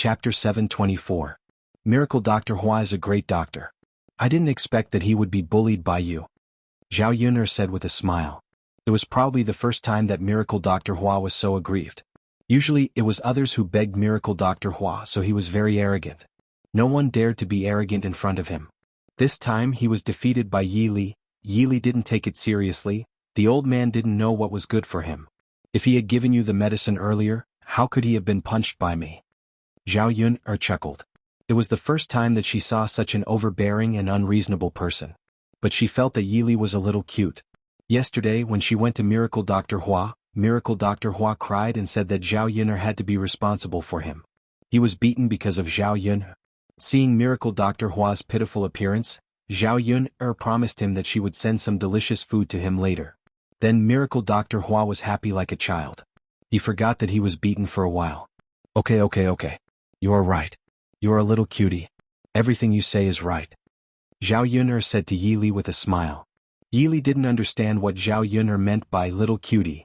Chapter 724. Miracle Dr. Hua is a great doctor. I didn't expect that he would be bullied by you, Zhao Yun'er said with a smile. It was probably the first time that Miracle Dr. Hua was so aggrieved. Usually it was others who begged Miracle Dr. Hua, so he was very arrogant. No one dared to be arrogant in front of him. This time he was defeated by Yi Li. Yi Li didn't take it seriously. The old man didn't know what was good for him. If he had given you the medicine earlier, how could he have been punched by me? Zhao Yun'er chuckled. It was the first time that she saw such an overbearing and unreasonable person. But she felt that Yi Li was a little cute. Yesterday when she went to Miracle Dr. Hua cried and said that Zhao Yun'er had to be responsible for him. He was beaten because of Zhao Yun'er. Seeing Miracle Dr. Hua's pitiful appearance, Zhao Yun'er promised him that she would send some delicious food to him later. Then Miracle Dr. Hua was happy like a child. He forgot that he was beaten for a while. Okay. You are right. You are a little cutie. Everything you say is right, Zhao Yun'er said to Yi Li with a smile. Yi Li didn't understand what Zhao Yun'er meant by little cutie.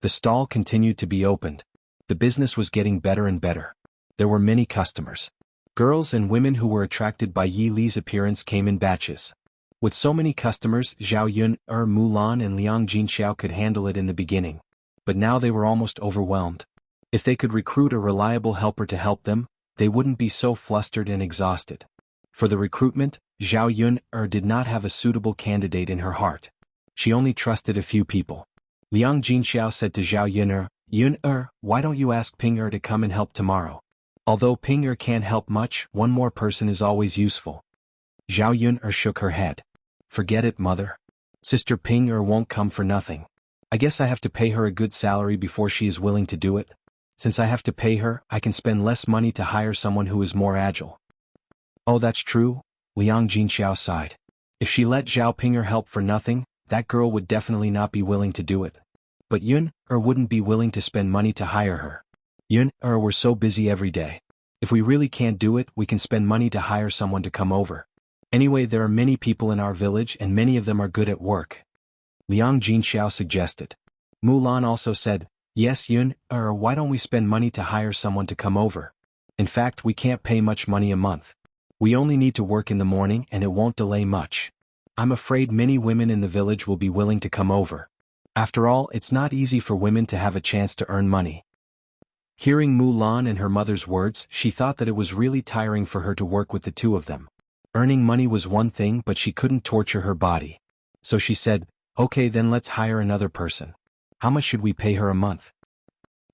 The stall continued to be opened. The business was getting better and better. There were many customers. Girls and women who were attracted by Yi Li's appearance came in batches. With so many customers, Zhao Yun'er, Mulan and Liang Jinxiao could handle it in the beginning. But now they were almost overwhelmed. If they could recruit a reliable helper to help them, they wouldn't be so flustered and exhausted. For the recruitment, Zhao Yun'er did not have a suitable candidate in her heart. She only trusted a few people. Liang Jinxiao said to Zhao Yun'er, "Yun'er, why don't you ask Ping'er to come and help tomorrow? Although Ping'er can't help much, one more person is always useful." Zhao Yun'er shook her head. "Forget it, mother. Sister Ping'er won't come for nothing. I guess I have to pay her a good salary before she is willing to do it. Since I have to pay her, I can spend less money to hire someone who is more agile." "Oh, that's true," Liang Jinxiao sighed. If she let Zhao Ping'er help for nothing, that girl would definitely not be willing to do it. But Yun'er wouldn't be willing to spend money to hire her. "Yun'er, we're so busy every day. If we really can't do it, we can spend money to hire someone to come over. Anyway, there are many people in our village and many of them are good at work," Liang Jinxiao suggested. Mulan also said, "Yes, Yun'er, why don't we spend money to hire someone to come over? In fact, we can't pay much money a month. We only need to work in the morning and it won't delay much. I'm afraid many women in the village will be willing to come over. After all, it's not easy for women to have a chance to earn money." Hearing Mulan and her mother's words, she thought that it was really tiring for her to work with the two of them. Earning money was one thing, but she couldn't torture her body. So she said, "Okay, then let's hire another person. How much should we pay her a month?"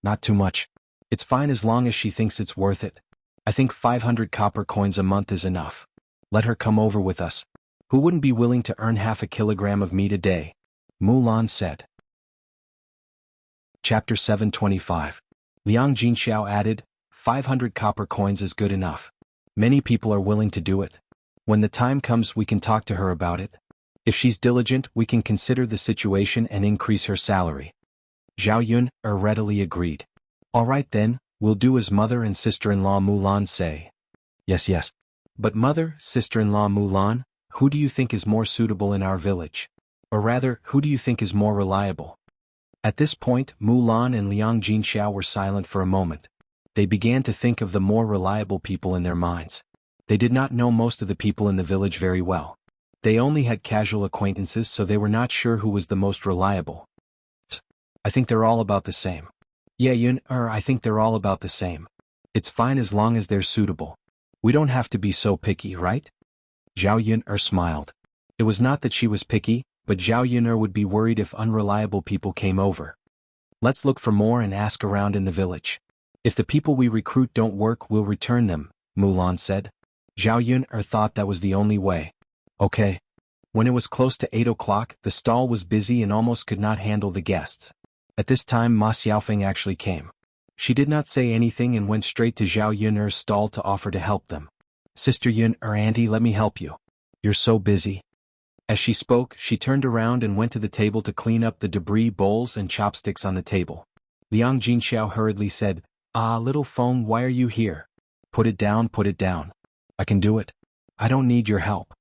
"Not too much. It's fine as long as she thinks it's worth it. I think 500 copper coins a month is enough. Let her come over with us. Who wouldn't be willing to earn half a kilogram of meat a day?" Mulan said. Chapter 725. Liang Jinxiao added, 500 copper coins is good enough. Many people are willing to do it. When the time comes we can talk to her about it. If she's diligent, we can consider the situation and increase her salary. Zhao Yun'er readily agreed. "All right then, we'll do as mother and sister-in-law Mulan say." Yes. "But mother, sister-in-law Mulan, who do you think is more suitable in our village? Or rather, who do you think is more reliable?" At this point, Mulan and Liang Jinxiao were silent for a moment. They began to think of the more reliable people in their minds. They did not know most of the people in the village very well. They only had casual acquaintances, so they were not sure who was the most reliable. "I think they're all about the same." "Yeah, Yun'er, I think they're all about the same. It's fine as long as they're suitable. We don't have to be so picky, right?" Zhao Yun'er smiled. It was not that she was picky, but Zhao Yun'er would be worried if unreliable people came over. "Let's look for more and ask around in the village. If the people we recruit don't work, we'll return them," Mulan said. Zhao Yun'er thought that was the only way. Okay. When it was close to 8 o'clock, the stall was busy and almost could not handle the guests. At this time Ma Xiaofeng actually came. She did not say anything and went straight to Zhao Yun'er's stall to offer to help them. "Sister Yun'er, auntie, let me help you. You're so busy." As she spoke, she turned around and went to the table to clean up the debris, bowls and chopsticks on the table. Liang Jinxiao hurriedly said, "Ah, little Feng, why are you here? Put it down. I can do it. I don't need your help."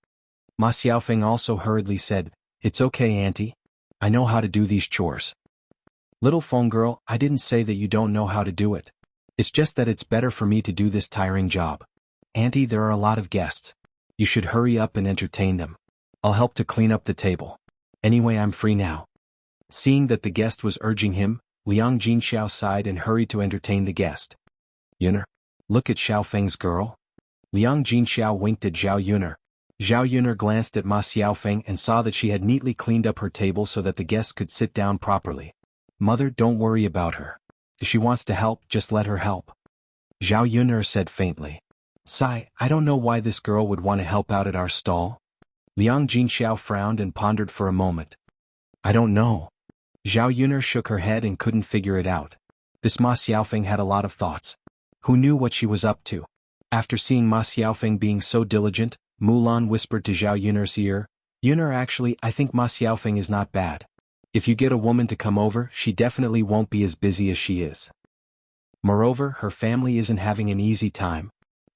Ma Xiaofeng also hurriedly said, "It's okay, auntie. I know how to do these chores." "Little Feng girl, I didn't say that you don't know how to do it. It's just that it's better for me to do this tiring job. Auntie, there are a lot of guests. You should hurry up and entertain them. I'll help to clean up the table. Anyway, I'm free now. Seeing that the guest was urging him, Liang Jinxiao sighed and hurried to entertain the guest. Yuner, look at Xiao Feng's girl. Liang Jinxiao winked at Zhao Yuner. Zhao Yuner glanced at Ma Xiaofeng and saw that she had neatly cleaned up her table so that the guests could sit down properly. Mother, don't worry about her. If she wants to help, just let her help. Zhao Yuner said faintly. Sigh, I don't know why this girl would want to help out at our stall. Liang Jinxiao frowned and pondered for a moment. I don't know. Zhao Yuner shook her head and couldn't figure it out. This Ma Xiaofeng had a lot of thoughts. Who knew what she was up to? After seeing Ma Xiaofeng being so diligent, Mulan whispered to Zhao Yuner's ear, Yuner, actually, I think Ma Xiaofeng is not bad. If you get a woman to come over, she definitely won't be as busy as she is. Moreover, her family isn't having an easy time.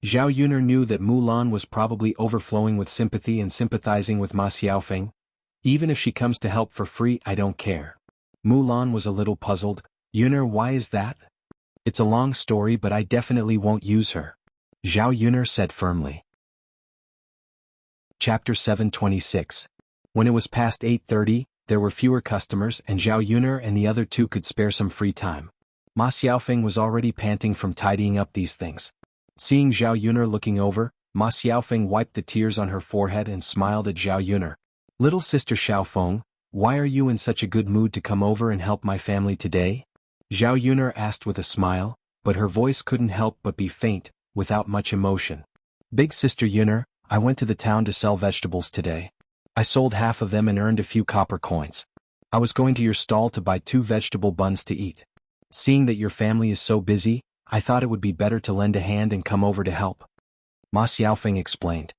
Zhao Yuner knew that Mulan was probably overflowing with sympathy and sympathizing with Ma Xiaofeng. Even if she comes to help for free, I don't care. Mulan was a little puzzled. Yuner, why is that? It's a long story, but I definitely won't use her. Zhao Yuner said firmly. Chapter 726. When it was past 8:30, there were fewer customers and Zhao Yuner and the other two could spare some free time. Ma Xiaofeng was already panting from tidying up these things. Seeing Zhao Yuner looking over, Ma Xiaofeng wiped the tears on her forehead and smiled at Zhao Yuner. Little sister Xiaofeng, why are you in such a good mood to come over and help my family today? Zhao Yuner asked with a smile, but her voice couldn't help but be faint, without much emotion. Big sister Yuner, I went to the town to sell vegetables today. I sold half of them and earned a few copper coins. I was going to your stall to buy 2 vegetable buns to eat. Seeing that your family is so busy, I thought it would be better to lend a hand and come over to help. Ma Xiaofeng explained.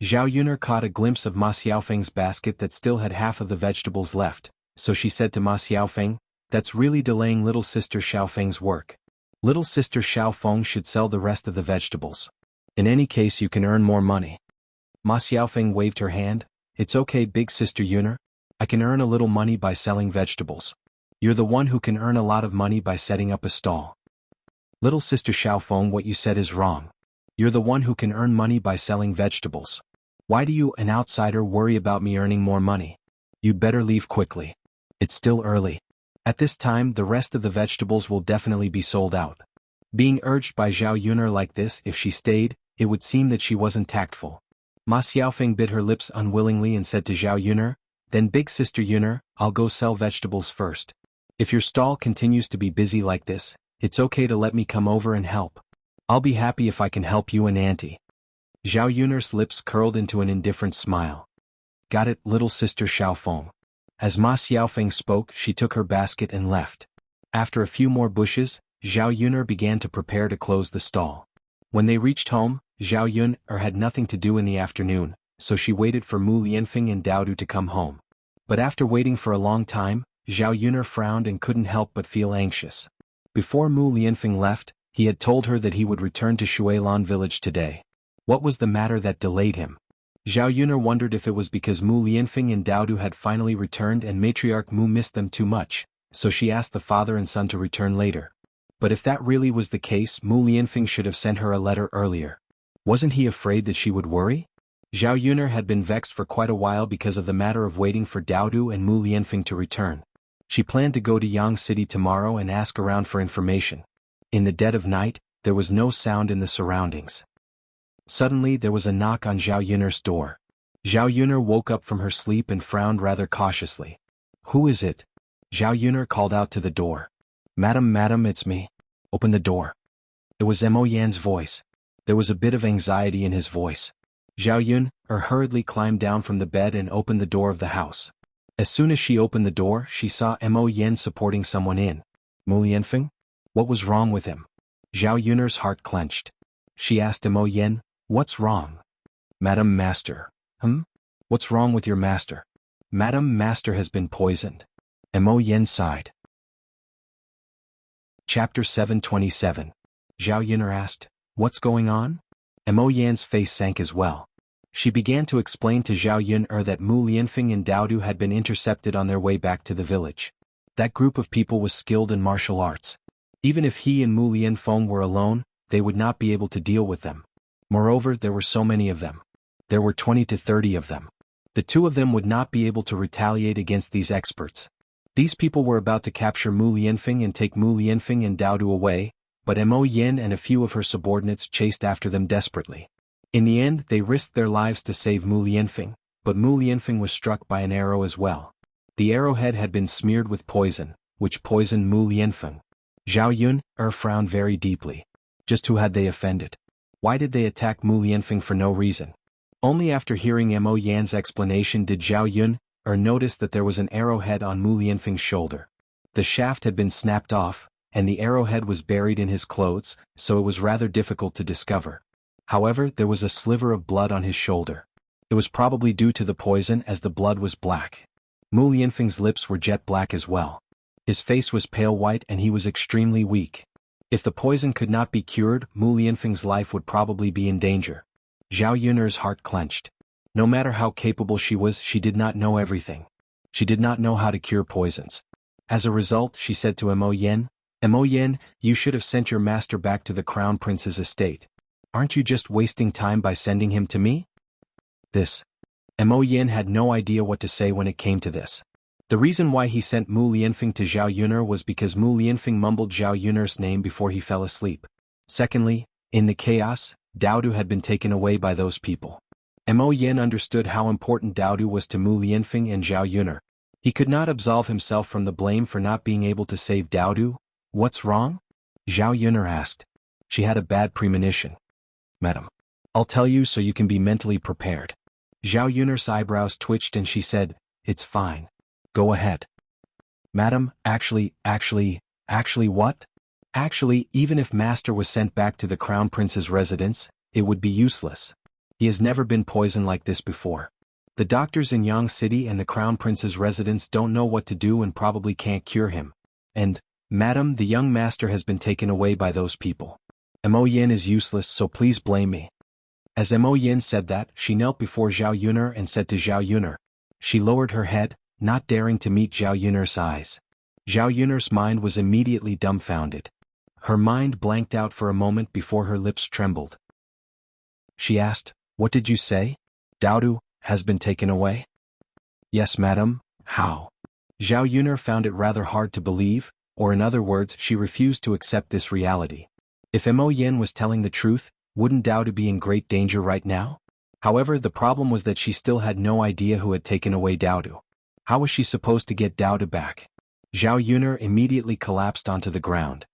Zhao Yuner caught a glimpse of Ma Xiaofeng's basket that still had half of the vegetables left, so she said to Ma Xiaofeng, that's really delaying little sister Xiaofeng's work. Little sister Xiaofeng should sell the rest of the vegetables. In any case, you can earn more money. Ma Xiaofeng waved her hand. It's okay, big sister Yuner. I can earn a little money by selling vegetables. You're the one who can earn a lot of money by setting up a stall. Little sister Xiaofeng, what you said is wrong. You're the one who can earn money by selling vegetables. Why do you, an outsider, worry about me earning more money? You'd better leave quickly. It's still early. At this time, the rest of the vegetables will definitely be sold out. Being urged by Zhao Yuner like this, if she stayed, it would seem that she wasn't tactful. Ma Xiaofeng bit her lips unwillingly and said to Zhao Yuner, then big sister Yuner, I'll go sell vegetables first. If your stall continues to be busy like this, it's okay to let me come over and help. I'll be happy if I can help you and Auntie. Zhao Yuner's lips curled into an indifferent smile. Got it, little sister Xiaofeng. As Ma Xiaofeng spoke, she took her basket and left. After a few more bushes, Zhao Yuner began to prepare to close the stall. When they reached home, Zhao Yuner had nothing to do in the afternoon, so she waited for Mu Lianfeng and Daodu to come home. But after waiting for a long time, Zhao Yuner frowned and couldn't help but feel anxious. Before Mu Lianfeng left, he had told her that he would return to Shuilan village today. What was the matter that delayed him? Zhao Yuner wondered if it was because Mu Lianfeng and Daodu had finally returned and Matriarch Mu missed them too much, so she asked the father and son to return later. But if that really was the case, Mu Lianfeng should have sent her a letter earlier. Wasn't he afraid that she would worry? Zhao Yuner had been vexed for quite a while because of the matter of waiting for Daodu and Mu Lianfeng to return. She planned to go to Yang City tomorrow and ask around for information. In the dead of night, there was no sound in the surroundings. Suddenly there was a knock on Zhao Yuner's door. Zhao Yuner woke up from her sleep and frowned rather cautiously. Who is it? Zhao Yuner called out to the door. Madam, it's me. Open the door. It was Mo Yan's voice. There was a bit of anxiety in his voice. Zhao Yuner hurriedly climbed down from the bed and opened the door of the house. As soon as she opened the door, she saw Mo Yan supporting someone in. Mu Lianfeng? What was wrong with him? Zhao Yuner's heart clenched. She asked Mo Yan, what's wrong? Madam Master. What's wrong with your master? Madam Master has been poisoned. Mo Yan sighed. Chapter 727. Zhao Yuner asked, what's going on? Mo Yan's face sank as well. She began to explain to Zhao Yuner that Mu Lianfeng and Daodu had been intercepted on their way back to the village. That group of people was skilled in martial arts. Even if he and Mu Lianfeng were alone, they would not be able to deal with them. Moreover, there were so many of them. There were 20 to 30 of them. The two of them would not be able to retaliate against these experts. These people were about to capture Mu Lianfeng and take Mu Lianfeng and Dao Du away, but Mo Yin and a few of her subordinates chased after them desperately. In the end, they risked their lives to save Mu Lianfeng, but Mu Lianfeng was struck by an arrow as well. The arrowhead had been smeared with poison, which poisoned Mu Lianfeng. Zhao Yun frowned very deeply. Just who had they offended? Why did they attack Mu Lianfeng for no reason? Only after hearing Mo Yan's explanation did Zhao Yun notice that there was an arrowhead on Mu Lianfeng's shoulder. The shaft had been snapped off, and the arrowhead was buried in his clothes, so it was rather difficult to discover. However, there was a sliver of blood on his shoulder. It was probably due to the poison, as the blood was black. Mu Lianfeng's lips were jet black as well. His face was pale white and he was extremely weak. If the poison could not be cured, Mu Lianfeng's life would probably be in danger. Zhao Yun's heart clenched. No matter how capable she was, she did not know everything. She did not know how to cure poisons. As a result, she said to Mo Yin, "Mo Yin, you should have sent your master back to the crown prince's estate. Aren't you just wasting time by sending him to me?" Mo Yin had no idea what to say when it came to this. The reason why he sent Mu Lianfeng to Zhao Yun'er was because Mu Lianfeng mumbled Zhao Yun'er's name before he fell asleep. Secondly, in the chaos, Dao Du had been taken away by those people. Mo Yin understood how important Dao Du was to Mu Lianfeng and Zhao Yun'er. He could not absolve himself from the blame for not being able to save Dao Du. "What's wrong?" Zhao Yun'er asked. She had a bad premonition. "Madam, I'll tell you so you can be mentally prepared." Zhao Yun'er's eyebrows twitched and she said, "It's fine. Go ahead." "Madam, actually what?" "Actually, even if Master was sent back to the Crown Prince's residence, it would be useless. He has never been poisoned like this before. The doctors in Yang City and the Crown Prince's residence don't know what to do and probably can't cure him. And, Madam, the young master has been taken away by those people. Mo Yin is useless, so please blame me." As Mo Yin said that, she knelt before Zhao Yun'er and said to Zhao Yun'er. She lowered her head, not daring to meet Zhao Yun'er's eyes. Zhao Yun'er's mind was immediately dumbfounded. Her mind blanked out for a moment before her lips trembled. She asked, "What did you say? Dao Du has been taken away?" "Yes, madam." "How?" Zhao Yun'er found it rather hard to believe, or in other words, she refused to accept this reality. If Mo Yin was telling the truth, wouldn't Dao Du be in great danger right now? However, the problem was that she still had no idea who had taken away Dao Du. How was she supposed to get Dao Du back? Zhao Yun'er immediately collapsed onto the ground.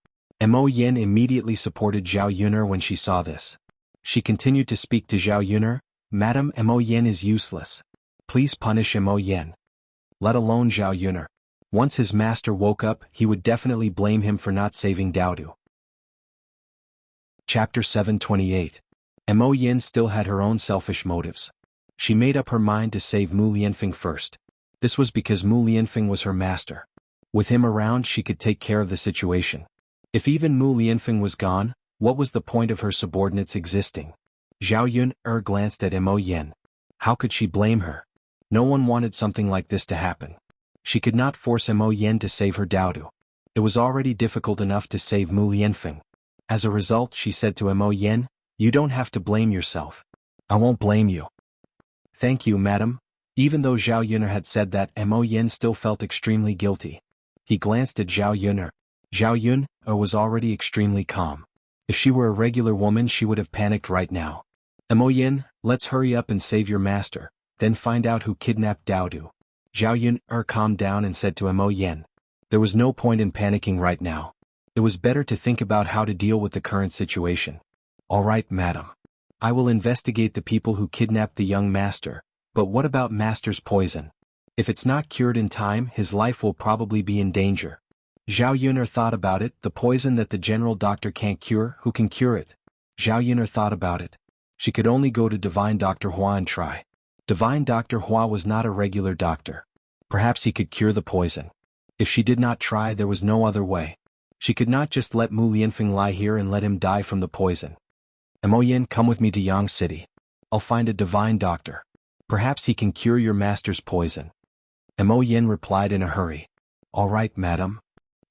Mo Yin immediately supported Zhao Yun'er when she saw this. She continued to speak to Zhao Yun'er, "Madam, Mo Yin is useless. Please punish Mo Yin. Let alone Zhao Yun'er. Once his master woke up, he would definitely blame him for not saving Dao Du." Chapter 728. Mo Yin still had her own selfish motives. She made up her mind to save Mu Lianfeng first. This was because Mu Lianfeng was her master. With him around, she could take care of the situation. If even Mu Lianfeng was gone, what was the point of her subordinates existing? Zhao Yun'er glanced at Mo Yin. How could she blame her? No one wanted something like this to happen. She could not force Mo Yin to save her Dao Du. It was already difficult enough to save Mu Lianfeng. As a result, she said to Mo Yin, "You don't have to blame yourself. I won't blame you." "Thank you, madam." Even though Zhao Yun'er had said that, Mo Yin still felt extremely guilty. He glanced at Zhao Yun'er. Zhao Yun'er was already extremely calm. If she were a regular woman, she would have panicked right now. "Mo Yin, let's hurry up and save your master, then find out who kidnapped Dao Du." Zhao Yun'er calmed down and said to Mo Yin. There was no point in panicking right now. It was better to think about how to deal with the current situation. "All right, madam. I will investigate the people who kidnapped the young master, but what about master's poison? If it's not cured in time, his life will probably be in danger." Zhao Yun'er thought about it. The poison that the general doctor can't cure, who can cure it? Zhao Yun'er thought about it. She could only go to Divine Dr. Hua and try. Divine Dr. Hua was not a regular doctor. Perhaps he could cure the poison. If she did not try, there was no other way. She could not just let Mu Lianfeng lie here and let him die from the poison. "Mo Yin, come with me to Yang City. I'll find a divine doctor. Perhaps he can cure your master's poison." Mo Yin replied in a hurry. "All right, madam."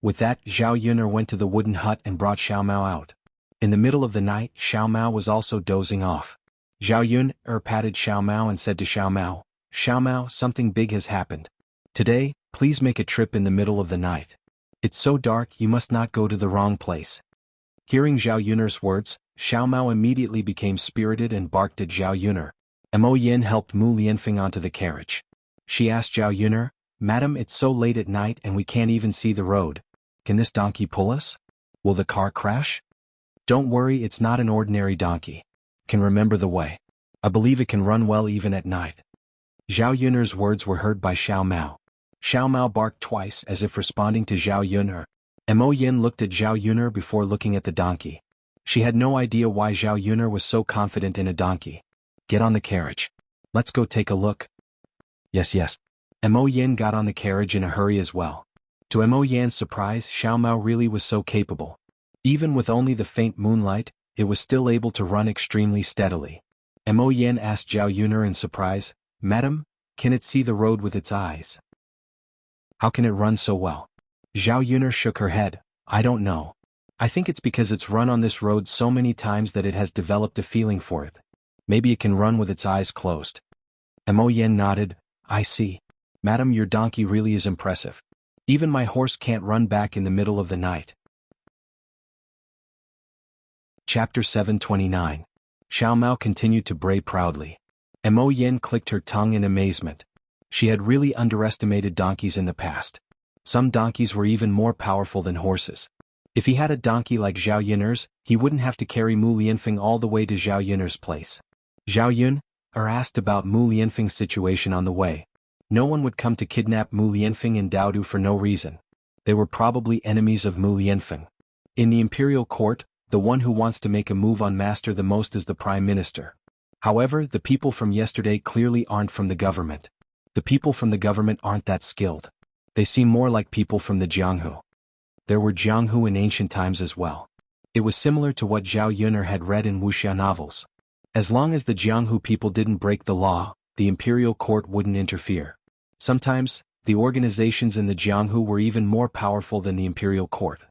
With that, Zhao Yuner went to the wooden hut and brought Xiao Mao out. In the middle of the night, Xiao Mao was also dozing off. Zhao Yuner patted Xiao Mao and said to Xiao Mao, something big has happened. Today, please make a trip in the middle of the night. It's so dark you must not go to the wrong place. Hearing Zhao Yuner's words, Xiao Mao immediately became spirited and barked at Zhao Yuner. Mo Yin helped Mu Lianfeng onto the carriage. She asked Zhao Yuner, "Madam, it's so late at night and we can't even see the road. Can this donkey pull us? Will the car crash?" "Don't worry, it's not an ordinary donkey. Can remember the way. I believe it can run well even at night." Zhao Yuner's words were heard by Xiao Mao. Xiao Mao barked twice as if responding to Zhao Yuner. Mo Yin looked at Zhao Yuner before looking at the donkey. She had no idea why Zhao Yuner was so confident in a donkey. "Get on the carriage. Let's go take a look." Yes. Mo Yin got on the carriage in a hurry as well. To Mo Yan's surprise, Xiao Mao really was so capable. Even with only the faint moonlight, it was still able to run extremely steadily. Mo Yin asked Zhao Yuner in surprise, "Madam, can it see the road with its eyes? How can it run so well?" Zhao Yuner shook her head. "I don't know. I think it's because it's run on this road so many times that it has developed a feeling for it. Maybe it can run with its eyes closed." Mo Yin nodded. "I see. Madam, your donkey really is impressive. Even my horse can't run back in the middle of the night." Chapter 729. Xiao Mao continued to bray proudly. Mo Yin clicked her tongue in amazement. She had really underestimated donkeys in the past. Some donkeys were even more powerful than horses. If he had a donkey like Zhao Yuner's, he wouldn't have to carry Mu Lianfeng all the way to Zhao Yuner's place. Zhao Yuner asked about Mu Lianfeng's situation on the way. No one would come to kidnap Mu Lianfeng and Daodu for no reason. They were probably enemies of Mu Lianfeng. In the imperial court, the one who wants to make a move on master the most is the prime minister. However, the people from yesterday clearly aren't from the government. The people from the government aren't that skilled. They seem more like people from the Jianghu. There were Jianghu in ancient times as well. It was similar to what Zhao Yuner had read in Wuxia novels. As long as the Jianghu people didn't break the law, the imperial court wouldn't interfere. Sometimes, the organizations in the Jianghu were even more powerful than the imperial court.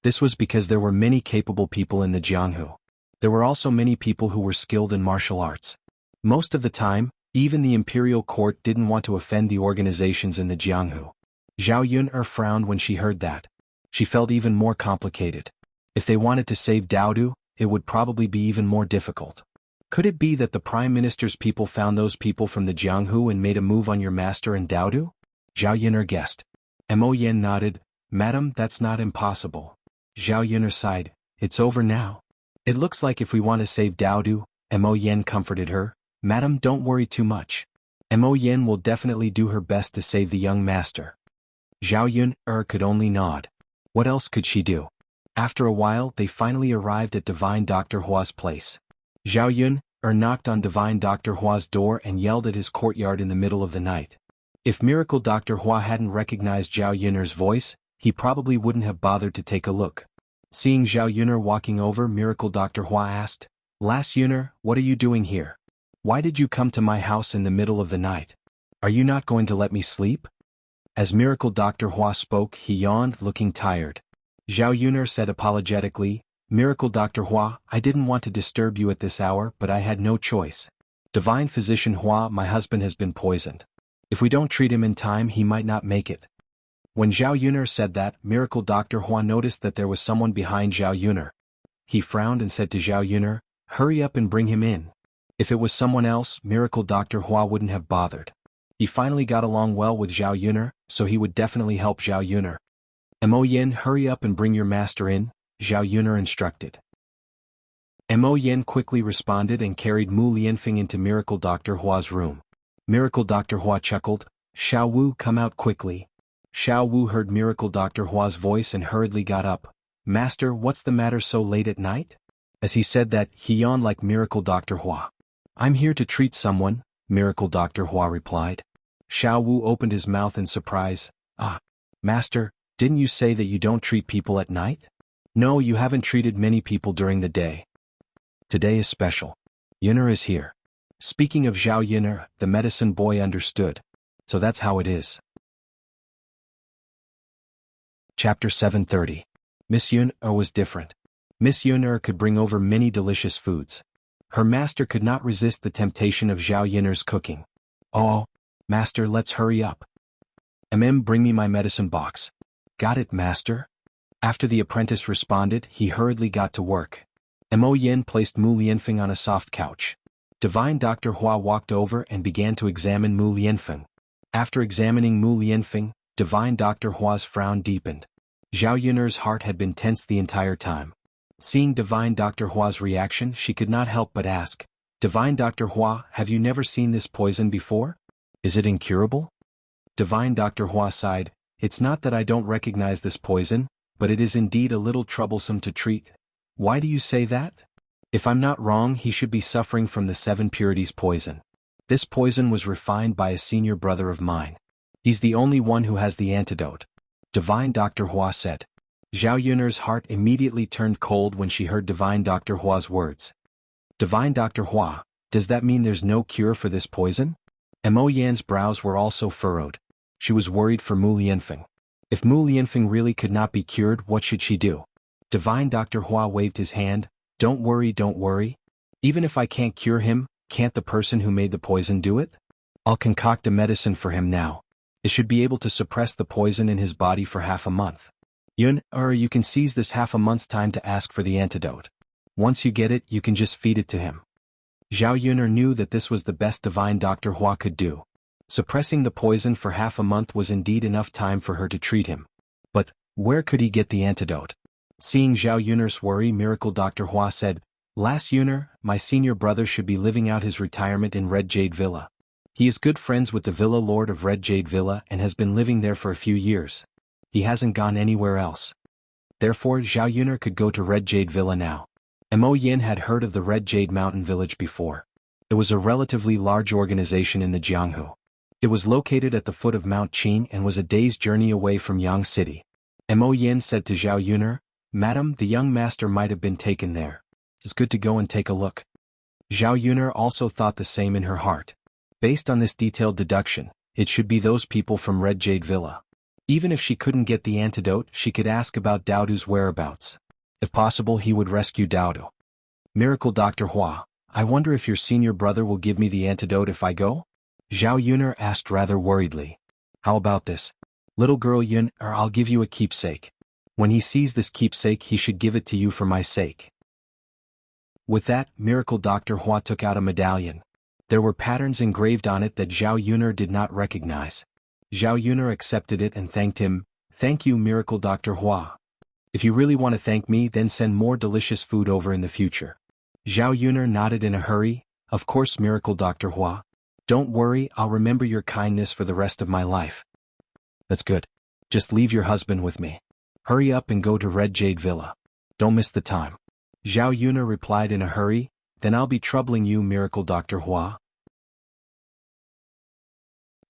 This was because there were many capable people in the Jianghu. There were also many people who were skilled in martial arts. Most of the time, even the imperial court didn't want to offend the organizations in the Jianghu. Zhao Yuner frowned when she heard that. She felt even more complicated. If they wanted to save Daodu, it would probably be even more difficult. Could it be that the prime minister's people found those people from the Jianghu and made a move on your master and Daodu? Zhao Yuner guessed. Mo Yin nodded. "Madam, that's not impossible." Zhao Yuner sighed. "It's over now. It looks like if we want to save Daodu," Mo Yin comforted her. "Madam, don't worry too much. Mo Yin will definitely do her best to save the young master." Zhao Yuner could only nod. What else could she do? After a while, they finally arrived at Divine Dr. Hua's place. Zhao Yuner knocked on Divine Dr. Hua's door and yelled at his courtyard in the middle of the night. If Miracle Dr. Hua hadn't recognized Zhao Yuner's voice, he probably wouldn't have bothered to take a look. Seeing Zhao Yuner walking over, Miracle Dr. Hua asked, "Last Yuner, what are you doing here? Why did you come to my house in the middle of the night? Are you not going to let me sleep?" As Miracle Dr. Hua spoke, he yawned, looking tired. Zhao Yuner said apologetically, "Miracle Dr. Hua, I didn't want to disturb you at this hour, but I had no choice. Divine Physician Hua, my husband has been poisoned. If we don't treat him in time, he might not make it." When Zhao Yuner said that, Miracle Dr. Hua noticed that there was someone behind Zhao Yuner. He frowned and said to Zhao Yuner, "Hurry up and bring him in." If it was someone else, Miracle Dr. Hua wouldn't have bothered. He finally got along well with Zhao Yuner, so he would definitely help Zhao Yuner. "Mo Yin, hurry up and bring your master in," Zhao Yuner instructed. Mo Yin quickly responded and carried Mu Lianfeng into Miracle Dr. Hua's room. Miracle Dr. Hua chuckled, "Xiao Wu, come out quickly." Xiao Wu heard Miracle Dr. Hua's voice and hurriedly got up. "Master, what's the matter so late at night?" As he said that, he yawned like Miracle Dr. Hua. "I'm here to treat someone," Miracle Dr. Hua replied. Xiao Wu opened his mouth in surprise. "Ah, Master, didn't you say that you don't treat people at night?" "No, you haven't treated many people during the day. Today is special. Yuner is here." Speaking of Zhao Yuner, the medicine boy understood. "So that's how it is." Chapter 730. Miss Yun-er was different. Miss Yun-er could bring over many delicious foods. Her master could not resist the temptation of Zhao Yun'er's cooking. "Oh, master, let's hurry up. Bring me my medicine box." "Got it, master." After the apprentice responded, he hurriedly got to work. Mo Yin placed Mu Lianfeng on a soft couch. Divine Dr. Hua walked over and began to examine Mu Lianfeng. After examining Mu Lianfeng, Divine Dr. Hua's frown deepened. Zhao Yun'er's heart had been tense the entire time. Seeing Divine Dr. Hua's reaction, she could not help but ask, "Divine Dr. Hua, have you never seen this poison before? Is it incurable?" Divine Dr. Hua sighed, "It's not that I don't recognize this poison, but it is indeed a little troublesome to treat." "Why do you say that?" "If I'm not wrong, he should be suffering from the 7 purities poison. This poison was refined by a senior brother of mine. He's the only one who has the antidote," Divine Dr. Hua said. Zhao Yun'er's heart immediately turned cold when she heard Divine Dr. Hua's words. "Divine Dr. Hua, does that mean there's no cure for this poison?" Mo Yan's brows were also furrowed. She was worried for Mu Lianfeng. If Mu Lianfeng really could not be cured, what should she do? Divine Dr. Hua waved his hand. Don't worry. Even if I can't cure him, can't the person who made the poison do it? I'll concoct a medicine for him now. It should be able to suppress the poison in his body for half a month. Yun-er, you can seize this half a month's time to ask for the antidote. Once you get it, you can just feed it to him." Zhao Yun'er knew that this was the best Divine Dr. Hua could do. Suppressing the poison for half a month was indeed enough time for her to treat him. But where could he get the antidote? Seeing Zhao Yun'er's worry, Miracle Dr. Hua said, "Last Yun'er, my senior brother should be living out his retirement in Red Jade Villa. He is good friends with the Villa Lord of Red Jade Villa and has been living there for a few years. He hasn't gone anywhere else. Therefore, Zhao Yun'er could go to Red Jade Villa now." Mo Yin had heard of the Red Jade Mountain Village before. It was a relatively large organization in the Jianghu. It was located at the foot of Mount Qing and was a day's journey away from Yang City. Mo Yin said to Zhao Yun'er, "Madam, the young master might have been taken there. It's good to go and take a look." Zhao Yun'er also thought the same in her heart. Based on this detailed deduction, it should be those people from Red Jade Villa. Even if she couldn't get the antidote, she could ask about Daodu's whereabouts. If possible, he would rescue Daodu. "Miracle Dr. Hua, I wonder if your senior brother will give me the antidote if I go?" Zhao Yun'er asked rather worriedly. "How about this? Little girl Yun-er, I'll give you a keepsake. When he sees this keepsake, he should give it to you for my sake." With that, Miracle Dr. Hua took out a medallion. There were patterns engraved on it that Zhao Yun'er did not recognize. Zhao Yun'er accepted it and thanked him. "Thank you, Miracle Dr. Hua. If you really want to thank me, then send more delicious food over in the future." Zhao Yun'er nodded in a hurry. "Of course, Miracle Dr. Hua. Don't worry, I'll remember your kindness for the rest of my life." "That's good. Just leave your husband with me. Hurry up and go to Red Jade Villa. Don't miss the time." Zhao Yun'er replied in a hurry. "Then I'll be troubling you, Miracle Dr. Hua."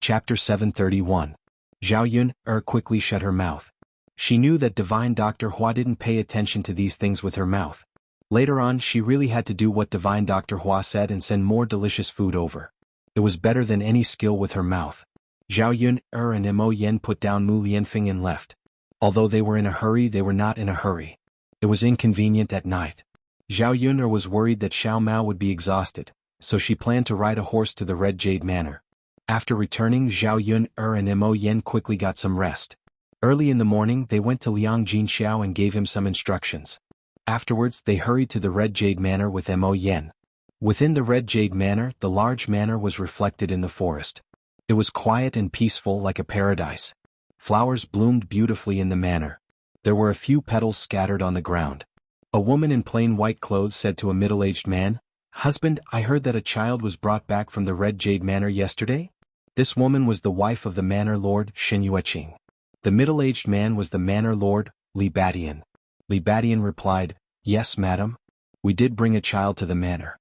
Chapter 731. Zhao Yun-er quickly shut her mouth. She knew that Divine Dr. Hua didn't pay attention to these things with her mouth. Later on, she really had to do what Divine Dr. Hua said and send more delicious food over. It was better than any skill with her mouth. Zhao Yun-er and Mo Yin put down Mu Lianfeng and left. Although they were in a hurry, they were not in a hurry. It was inconvenient at night. Zhao Yun'er was worried that Xiao Mao would be exhausted, so she planned to ride a horse to the Red Jade Manor. After returning, Zhao Yun'er and Mo Yin quickly got some rest. Early in the morning, they went to Liang Jinxiao and gave him some instructions. Afterwards, they hurried to the Red Jade Manor with Mo Yin. Within the Red Jade Manor, the large manor was reflected in the forest. It was quiet and peaceful like a paradise. Flowers bloomed beautifully in the manor. There were a few petals scattered on the ground. A woman in plain white clothes said to a middle-aged man, "Husband, I heard that a child was brought back from the Red Jade Manor yesterday?" This woman was the wife of the manor lord, Shen Yueqing. The middle-aged man was the manor lord, Li Badian. Li Badian replied, "Yes, madam. We did bring a child to the manor."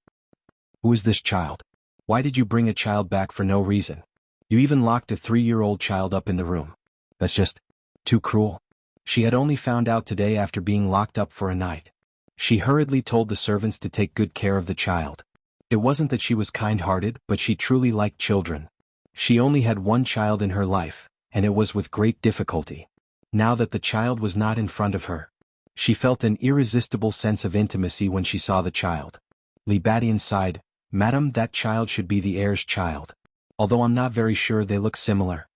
"Who is this child? Why did you bring a child back for no reason? You even locked a 3-year-old child up in the room. That's just too cruel." She had only found out today after being locked up for a night. She hurriedly told the servants to take good care of the child. It wasn't that she was kind-hearted, but she truly liked children. She only had one child in her life, and it was with great difficulty. now that the child was not in front of her. She felt an irresistible sense of intimacy when she saw the child. Li Badian sighed, "Madam, that child should be the heir's child. Although I'm not very sure they look similar."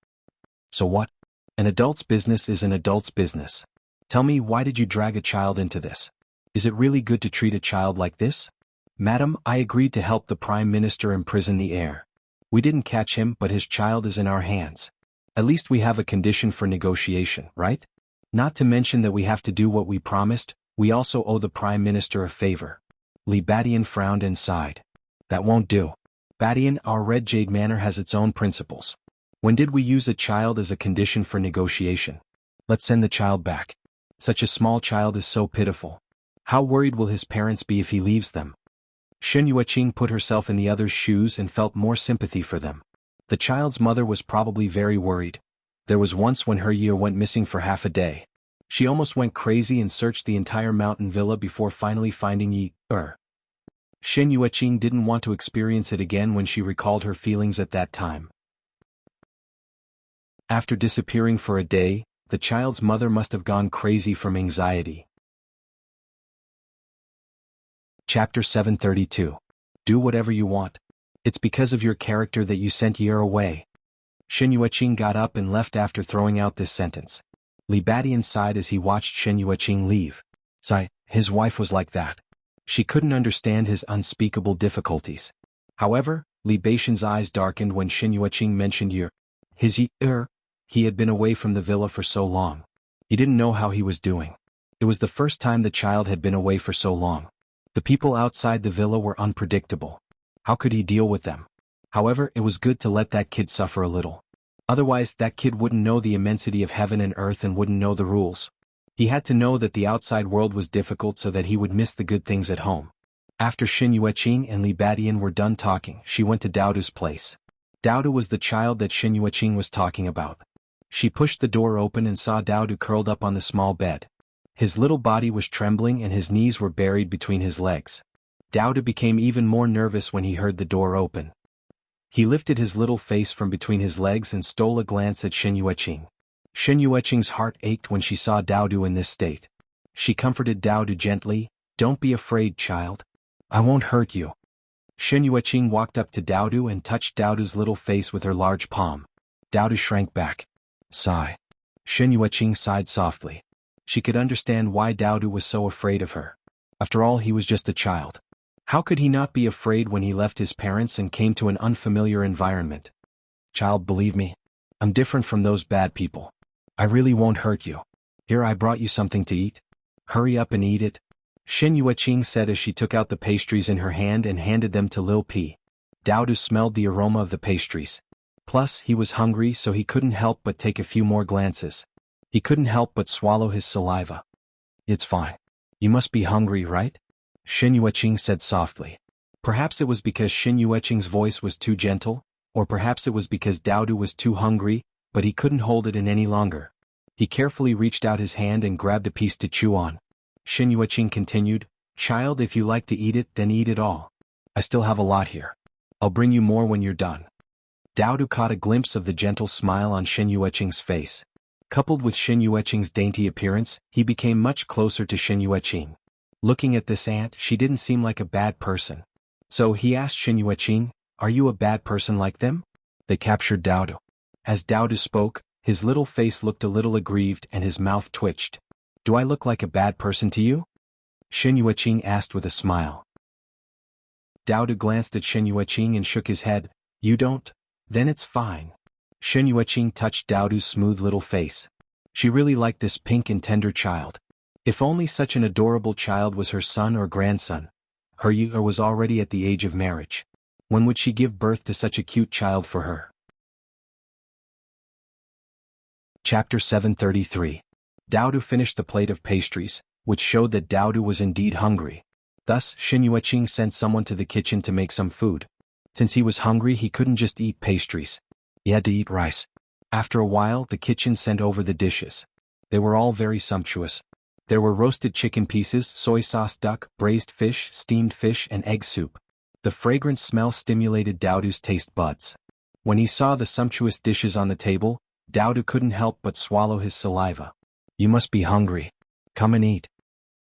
"So what? An adult's business is an adult's business. Tell me, why did you drag a child into this? Is it really good to treat a child like this?" "Madam, I agreed to help the Prime Minister imprison the heir. We didn't catch him, but his child is in our hands. At least we have a condition for negotiation, right? Not to mention that we have to do what we promised, we also owe the Prime Minister a favor." Li Badian frowned and sighed. "That won't do. Badian, our Red Jade Manor has its own principles. When did we use a child as a condition for negotiation? Let's send the child back. Such a small child is so pitiful. How worried will his parents be if he leaves them?" Shen Yueqing put herself in the other's shoes and felt more sympathy for them. The child's mother was probably very worried. There was once when her year went missing for half a day. She almost went crazy and searched the entire mountain villa before finally finding Yi-er. Shen Yueqing didn't want to experience it again when she recalled her feelings at that time. After disappearing for a day, the child's mother must have gone crazy from anxiety. Chapter 732. Do whatever you want. It's because of your character that you sent Yi-er away. Shen Yueqing got up and left after throwing out this sentence. Li Badian sighed as he watched Shen Yueqing leave. Sigh, his wife was like that. She couldn't understand his unspeakable difficulties. However, Li Badian's eyes darkened when Shen Yueqing mentioned Yi-er. His Yi-er. He had been away from the villa for so long. He didn't know how he was doing. It was the first time the child had been away for so long. The people outside the villa were unpredictable. How could he deal with them? However, it was good to let that kid suffer a little. Otherwise, that kid wouldn't know the immensity of heaven and earth and wouldn't know the rules. He had to know that the outside world was difficult so that he would miss the good things at home. After Shen Yueqing and Li Badian were done talking, she went to Daodu's place. Daodu was the child that Shen Yueqing was talking about. She pushed the door open and saw Daodu curled up on the small bed. His little body was trembling and his knees were buried between his legs. Daodu became even more nervous when he heard the door open. He lifted his little face from between his legs and stole a glance at Shen Yueqing. Shen Yueqing's heart ached when she saw Daodu in this state. She comforted Daodu gently, "Don't be afraid, child. I won't hurt you." Shen Yueqing walked up to Daodu and touched Daodu's little face with her large palm. Daodu shrank back. Sigh. Shen Yueqing sighed softly. She could understand why Daodu was so afraid of her. After all, he was just a child. How could he not be afraid when he left his parents and came to an unfamiliar environment? "Child, believe me. I'm different from those bad people. I really won't hurt you. Here, I brought you something to eat. Hurry up and eat it," Shen Yueqing said as she took out the pastries in her hand and handed them to Lil P. Daodu smelled the aroma of the pastries. Plus, he was hungry, so he couldn't help but take a few more glances. He couldn't help but swallow his saliva. "It's fine. You must be hungry, right?" Shen Yueqing said softly. Perhaps it was because Shen Yueqing's voice was too gentle, or perhaps it was because Daodu was too hungry, but he couldn't hold it in any longer. He carefully reached out his hand and grabbed a piece to chew on. Shen Yueqing continued, "Child, if you like to eat it, then eat it all. I still have a lot here. I'll bring you more when you're done." Daodu caught a glimpse of the gentle smile on Shen Yueqing's face. Coupled with Shen Yueqing's dainty appearance, he became much closer to Shen Yueqing. Looking at this aunt, she didn't seem like a bad person. So he asked Shen Yueqing, "Are you a bad person like them?" They captured Daodu. As Daodu spoke, his little face looked a little aggrieved and his mouth twitched. "Do I look like a bad person to you?" Shen Yueqing asked with a smile. Daodu glanced at Shen Yueqing and shook his head. "You don't? Then it's fine." Shen Yueqing touched Daodu's smooth little face. She really liked this pink and tender child. If only such an adorable child was her son or grandson. Her Yi-er was already at the age of marriage. When would she give birth to such a cute child for her? Chapter 733. Daodu finished the plate of pastries, which showed that Daodu was indeed hungry. Thus, Shen Yueqing sent someone to the kitchen to make some food. Since he was hungry, he couldn't just eat pastries. He had to eat rice. After a while, the kitchen sent over the dishes. They were all very sumptuous. There were roasted chicken pieces, soy sauce duck, braised fish, steamed fish, and egg soup. The fragrant smell stimulated Daodu's taste buds. When he saw the sumptuous dishes on the table, Daodu couldn't help but swallow his saliva. You must be hungry. Come and eat.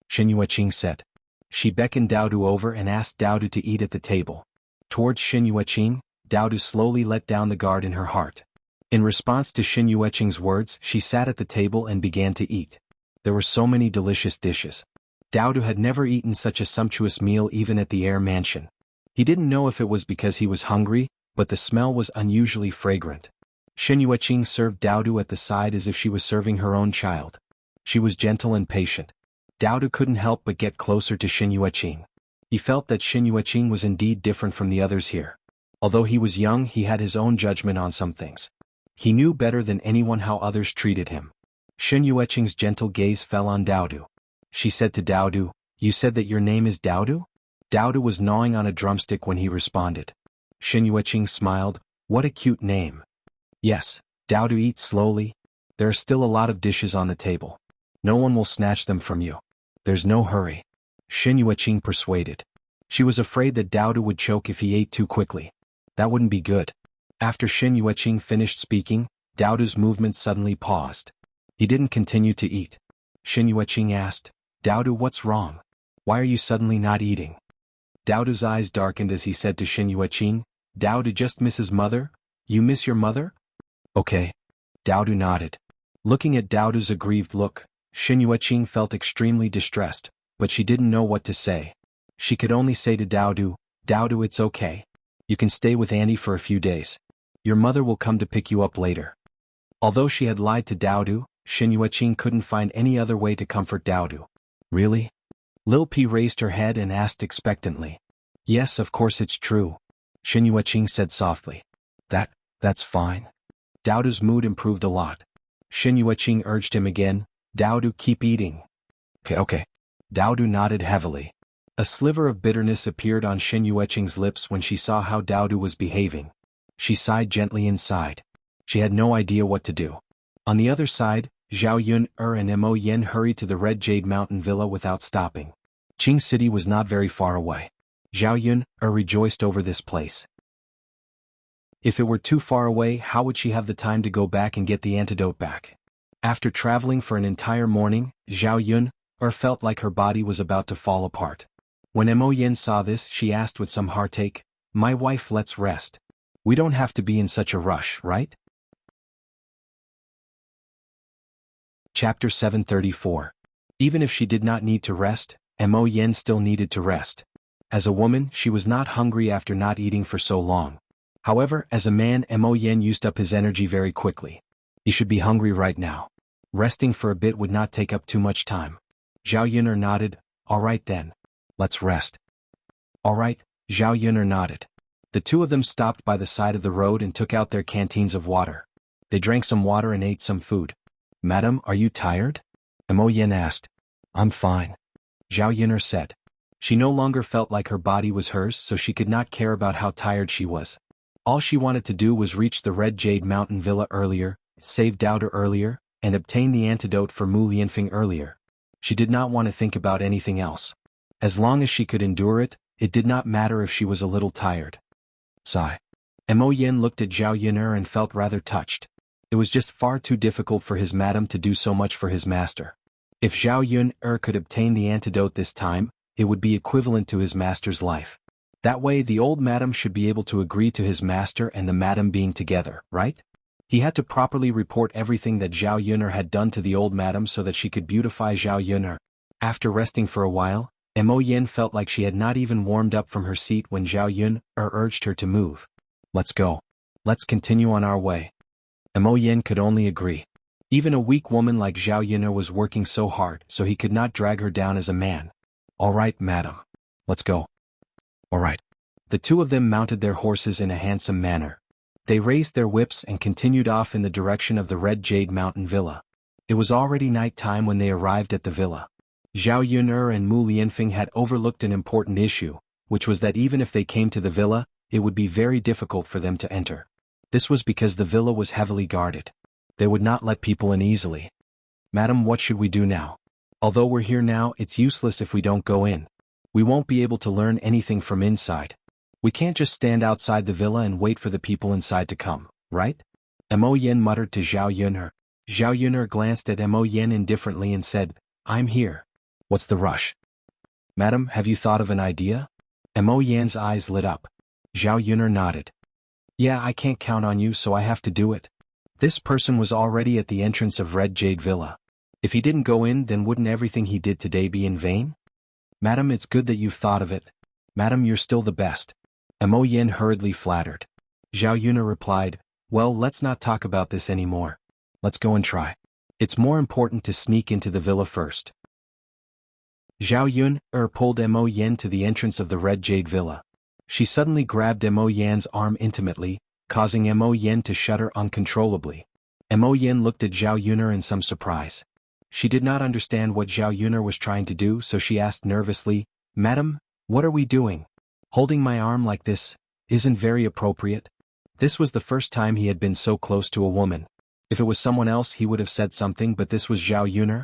Shen Yueqing said. She beckoned Daodu over and asked Daodu to eat at the table. Towards Shen Yueqing, Daodu slowly let down the guard in her heart. In response to Shen Yueqing's words, she sat at the table and began to eat. There were so many delicious dishes. Daodu had never eaten such a sumptuous meal even at the Air Mansion. He didn't know if it was because he was hungry, but the smell was unusually fragrant. Shen Yueqing served Daodu at the side as if she was serving her own child. She was gentle and patient. Daodu couldn't help but get closer to Shen Yueqing. He felt that Shen Yueqing was indeed different from the others here. Although he was young, he had his own judgment on some things. He knew better than anyone how others treated him. Shen Yueqing's gentle gaze fell on Daodu. She said to Daodu, "You said that your name is Daodu?" Daodu was gnawing on a drumstick when he responded. Shen Yueqing smiled. "What a cute name." "Yes." Daodu, eat slowly. There are still a lot of dishes on the table. No one will snatch them from you. There's no hurry. Shen Yueqing persuaded. She was afraid that Daodu would choke if he ate too quickly. That wouldn't be good. After Shen Yueqing finished speaking, Daodu's movements suddenly paused. He didn't continue to eat. Shen Yueqing asked, "Daodu, what's wrong? Why are you suddenly not eating?" Daodu's eyes darkened as he said to Shen Yueqing, "Daodu just miss his mother? You miss your mother?" "Okay." Daodu nodded. Looking at Daodu's aggrieved look, Shen Yueqing felt extremely distressed, but she didn't know what to say. She could only say to Daodu, "Daodu, it's okay. You can stay with Andy for a few days. Your mother will come to pick you up later." Although she had lied to Daodu, Shen Yueqing couldn't find any other way to comfort Daodu. "Really?" Lil Pi raised her head and asked expectantly. "Yes, of course it's true," Shen Yueqing said softly. That's fine." Daodu's mood improved a lot. Shen Yueqing urged him again, "Daodu, keep eating." Okay. Daodu nodded heavily. A sliver of bitterness appeared on Shen Yueqing's lips when she saw how Daodu was behaving. She sighed gently inside. She had no idea what to do. On the other side, Zhao Yun and Mo Yen hurried to the Red Jade Mountain Villa without stopping. Qing City was not very far away. Zhao Yun rejoiced over this place. If it were too far away, how would she have the time to go back and get the antidote back? After traveling for an entire morning, Zhao Yun felt like her body was about to fall apart. When Mo Yen saw this, she asked with some heartache, "My wife, let's rest. We don't have to be in such a rush, right?" Chapter 734. Even if she did not need to rest, Mo Yen still needed to rest. As a woman, she was not hungry after not eating for so long. However, as a man, Mo Yen used up his energy very quickly. He should be hungry right now. Resting for a bit would not take up too much time. Zhao Yun nodded. "All right then. Let's rest." "All right," Zhao Yun nodded. The two of them stopped by the side of the road and took out their canteens of water. They drank some water and ate some food. "Madam, are you tired?" Mo Yen asked. "I'm fine," Zhao Yun said. She no longer felt like her body was hers, so she could not care about how tired she was. All she wanted to do was reach the Red Jade Mountain Villa earlier, save Daodu earlier, and obtain the antidote for Mu Lianfeng earlier. She did not want to think about anything else. As long as she could endure it, it did not matter if she was a little tired. Sigh. Mo Yen looked at Zhao Yun and felt rather touched. It was just far too difficult for his madam to do so much for his master. If Zhao Yun could obtain the antidote this time, it would be equivalent to his master's life. That way the old madam should be able to agree to his master and the madam being together, right? He had to properly report everything that Zhao Yun had done to the old madam so that she could beautify Zhao Yun. After resting for a while, Mo Yen felt like she had not even warmed up from her seat when Zhao Yun urged her to move. "Let's go. Let's continue on our way." Mo Yen could only agree. Even a weak woman like Zhao Yun was working so hard, so he could not drag her down as a man. "All right, madam. Let's go." "All right." The two of them mounted their horses in a handsome manner. They raised their whips and continued off in the direction of the Red Jade Mountain Villa. It was already night time when they arrived at the villa. Zhao Yun and Mu Lianfeng had overlooked an important issue, which was that even if they came to the villa, it would be very difficult for them to enter. This was because the villa was heavily guarded. They would not let people in easily. "Madam, what should we do now? Although we're here now, it's useless if we don't go in. We won't be able to learn anything from inside. We can't just stand outside the villa and wait for the people inside to come, right?" Mo Yen muttered to Zhao Yun. Zhao Yuner glanced at Mo Yen indifferently and said, I'm here. What's the rush? Madam, have you thought of an idea? Mo Yen's eyes lit up. Zhao Yuner nodded. Yeah, I can't count on you, so I have to do it. This person was already at the entrance of Red Jade Villa. If he didn't go in, then wouldn't everything he did today be in vain? Madam, it's good that you've thought of it. Madam, you're still the best. Mo Yen hurriedly flattered. Zhao Yuner replied, well, let's not talk about this anymore. Let's go and try. It's more important to sneak into the villa first. Zhao Yuner pulled Mo Yen to the entrance of the Red Jade Villa. She suddenly grabbed Mo Yen's arm intimately, causing Mo Yen to shudder uncontrollably. Mo Yen looked at Zhao Yuner in some surprise. She did not understand what Zhao Yuner was trying to do, so she asked nervously, Madam, what are we doing? Holding my arm like this isn't very appropriate. This was the first time he had been so close to a woman. If it was someone else he would have said something, but this was Zhao Yuner.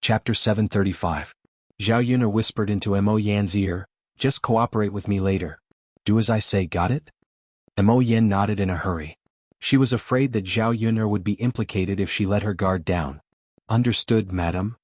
Chapter 735. Zhao Yuner whispered into Mo Yan's ear, just cooperate with me later. Do as I say, got it? Mo Yan nodded in a hurry. She was afraid that Zhao Yuner would be implicated if she let her guard down. Understood, madam.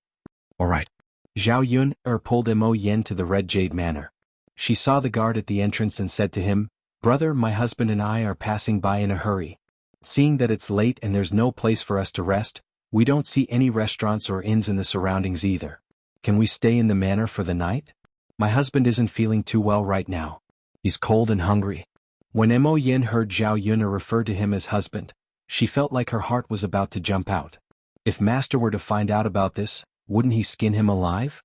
All right. Zhao Yuner pulled Mo Yen to the Red Jade Manor. She saw the guard at the entrance and said to him, Brother, my husband and I are passing by in a hurry. Seeing that it's late and there's no place for us to rest, we don't see any restaurants or inns in the surroundings either. Can we stay in the manor for the night? My husband isn't feeling too well right now. He's cold and hungry. When Mo Yen heard Zhao Yuner refer to him as husband, she felt like her heart was about to jump out. If Master were to find out about this, wouldn't he skin him alive?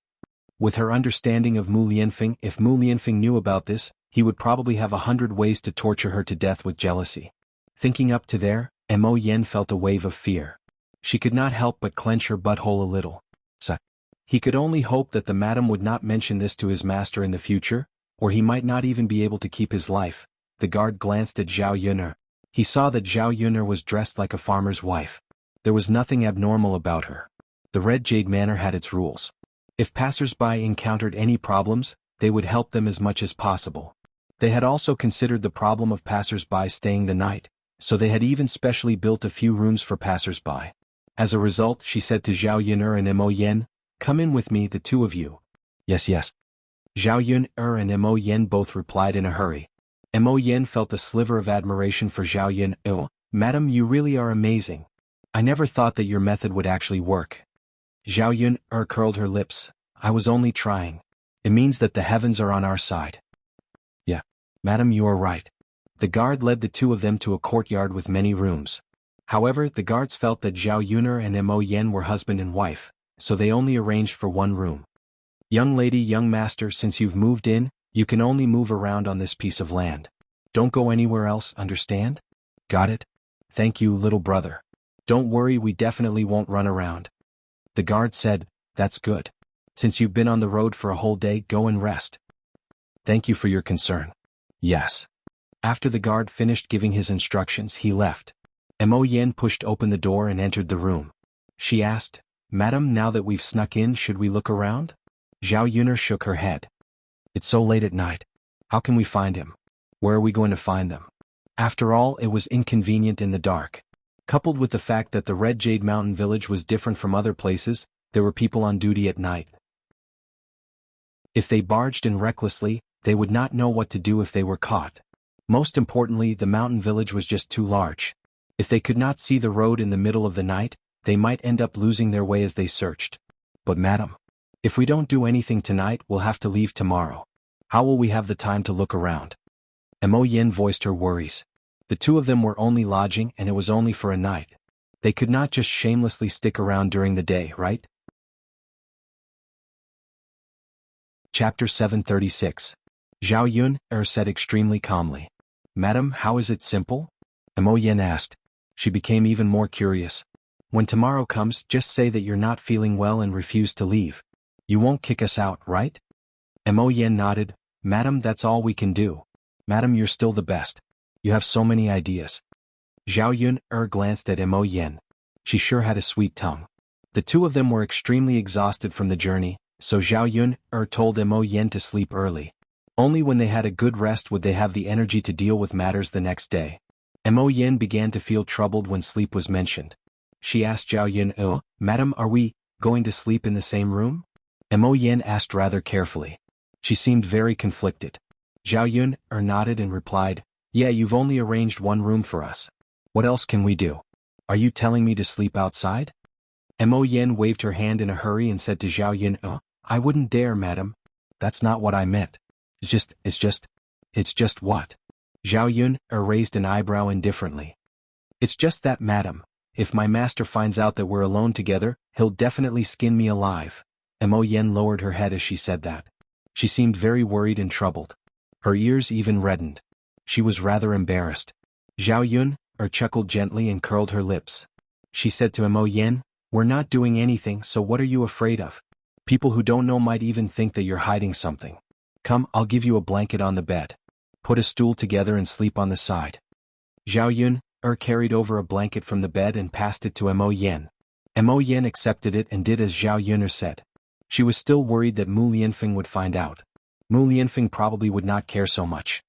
With her understanding of Mu Lianfeng, if Mu Lianfeng knew about this, he would probably have 100 ways to torture her to death with jealousy. Thinking up to there, Mo Yen felt a wave of fear. She could not help but clench her butthole a little. So, he could only hope that the madam would not mention this to his master in the future, or he might not even be able to keep his life. The guard glanced at Zhao Yuner. He saw that Zhao Yuner was dressed like a farmer's wife. There was nothing abnormal about her. The Red Jade Manor had its rules. If passers-by encountered any problems, they would help them as much as possible. They had also considered the problem of passers-by staying the night, so they had even specially built a few rooms for passers-by. As a result, she said to Zhao Yuner and Mo Yen, come in with me, the two of you. Yes, yes. Zhao Yuner and Mo Yen both replied in a hurry. Mo Yen felt a sliver of admiration for Zhao Yuner. Madam, you really are amazing. I never thought that your method would actually work. Zhao Yuner curled her lips. I was only trying. It means that the heavens are on our side. Yeah, madam, you are right. The guard led the two of them to a courtyard with many rooms. However, the guards felt that Zhao Yuner and Mo Yen were husband and wife, so they only arranged for one room. Young lady, young master, since you've moved in, you can only move around on this piece of land. Don't go anywhere else, understand? Got it? Thank you, little brother. Don't worry, we definitely won't run around. The guard said, that's good. Since you've been on the road for a whole day, go and rest. Thank you for your concern. Yes. After the guard finished giving his instructions, he left. Mo Yen pushed open the door and entered the room. She asked, Madam, now that we've snuck in, should we look around? Zhao Yuner shook her head. It's so late at night. How can we find him? Where are we going to find them? After all, it was inconvenient in the dark. Coupled with the fact that the Red Jade Mountain village was different from other places, there were people on duty at night. If they barged in recklessly, they would not know what to do if they were caught. Most importantly, the mountain village was just too large. If they could not see the road in the middle of the night, they might end up losing their way as they searched. But madam, if we don't do anything tonight, we'll have to leave tomorrow. How will we have the time to look around? Mo Yen voiced her worries. The two of them were only lodging and it was only for a night. They could not just shamelessly stick around during the day, right? Chapter 736. Zhao Yuner said extremely calmly. Madam, how is it simple? Mo Yen asked. She became even more curious. When tomorrow comes, just say that you're not feeling well and refuse to leave. You won't kick us out, right? Mo Yen nodded. Madam, that's all we can do. Madam, you're still the best. You have so many ideas. Zhao Yuner glanced at Mo Yen. She sure had a sweet tongue. The two of them were extremely exhausted from the journey, so Zhao Yuner told Mo Yen to sleep early. Only when they had a good rest would they have the energy to deal with matters the next day. Mo Yin began to feel troubled when sleep was mentioned. She asked Zhao Yun, "Oh, madam, are we going to sleep in the same room?" Mo Yin asked rather carefully. She seemed very conflicted. Zhao Yun nodded and replied, "Yeah, you've only arranged one room for us. What else can we do? Are you telling me to sleep outside?" Mo Yin waved her hand in a hurry and said to Zhao Yun, "I wouldn't dare, madam. That's not what I meant. It's just what?" Zhao Yun raised an eyebrow indifferently. "It's just that, madam, if my master finds out that we're alone together, he'll definitely skin me alive." Mo Yin lowered her head as she said that. She seemed very worried and troubled. Her ears even reddened. She was rather embarrassed. Zhao Yun chuckled gently and curled her lips. She said to Mo Yin, "We're not doing anything, so what are you afraid of? People who don't know might even think that you're hiding something. Come, I'll give you a blanket on the bed. Put a stool together and sleep on the side." Zhao Yun carried over a blanket from the bed and passed it to Mo Yin. Mo Yin accepted it and did as Zhao Yun said. She was still worried that Mu Lianfeng would find out. Mu Lianfeng probably would not care so much.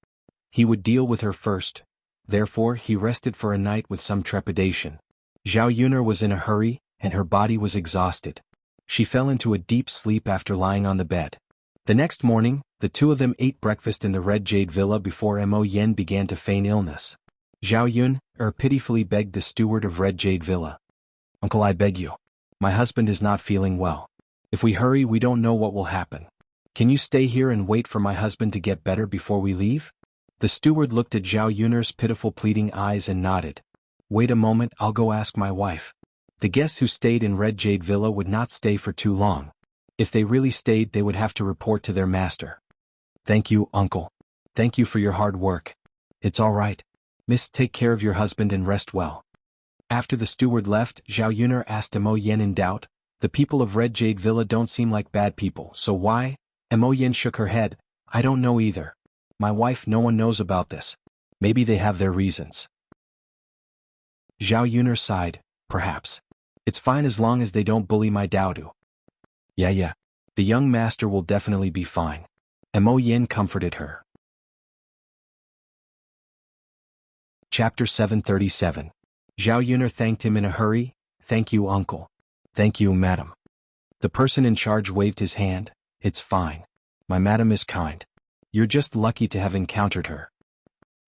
He would deal with her first. Therefore, he rested for a night with some trepidation. Zhao Yun was in a hurry, and her body was exhausted. She fell into a deep sleep after lying on the bed. The next morning, the two of them ate breakfast in the Red Jade Villa before Mo Yin began to feign illness. Zhao Yun pitifully begged the steward of Red Jade Villa, "Uncle, I beg you. My husband is not feeling well. If we hurry, we don't know what will happen. Can you stay here and wait for my husband to get better before we leave?" The steward looked at Zhao Yun's pitiful pleading eyes and nodded. "Wait a moment, I'll go ask my wife." The guests who stayed in Red Jade Villa would not stay for too long. If they really stayed, they would have to report to their master. "Thank you, uncle. Thank you for your hard work. It's all right. Miss, take care of your husband and rest well." After the steward left, Zhao Yun asked Mo Yin in doubt, "The people of Red Jade Villa don't seem like bad people, so why?" Mo Yin shook her head, "I don't know either. My wife, no one knows about this. Maybe they have their reasons." Zhao Yun sighed, "Perhaps. It's fine as long as they don't bully my Daodu." Yeah. The young master will definitely be fine." Mo Yin comforted her. Chapter 737. Zhao Yun thanked him in a hurry, "Thank you, uncle. Thank you, madam." The person in charge waved his hand, "It's fine. My madam is kind. You're just lucky to have encountered her."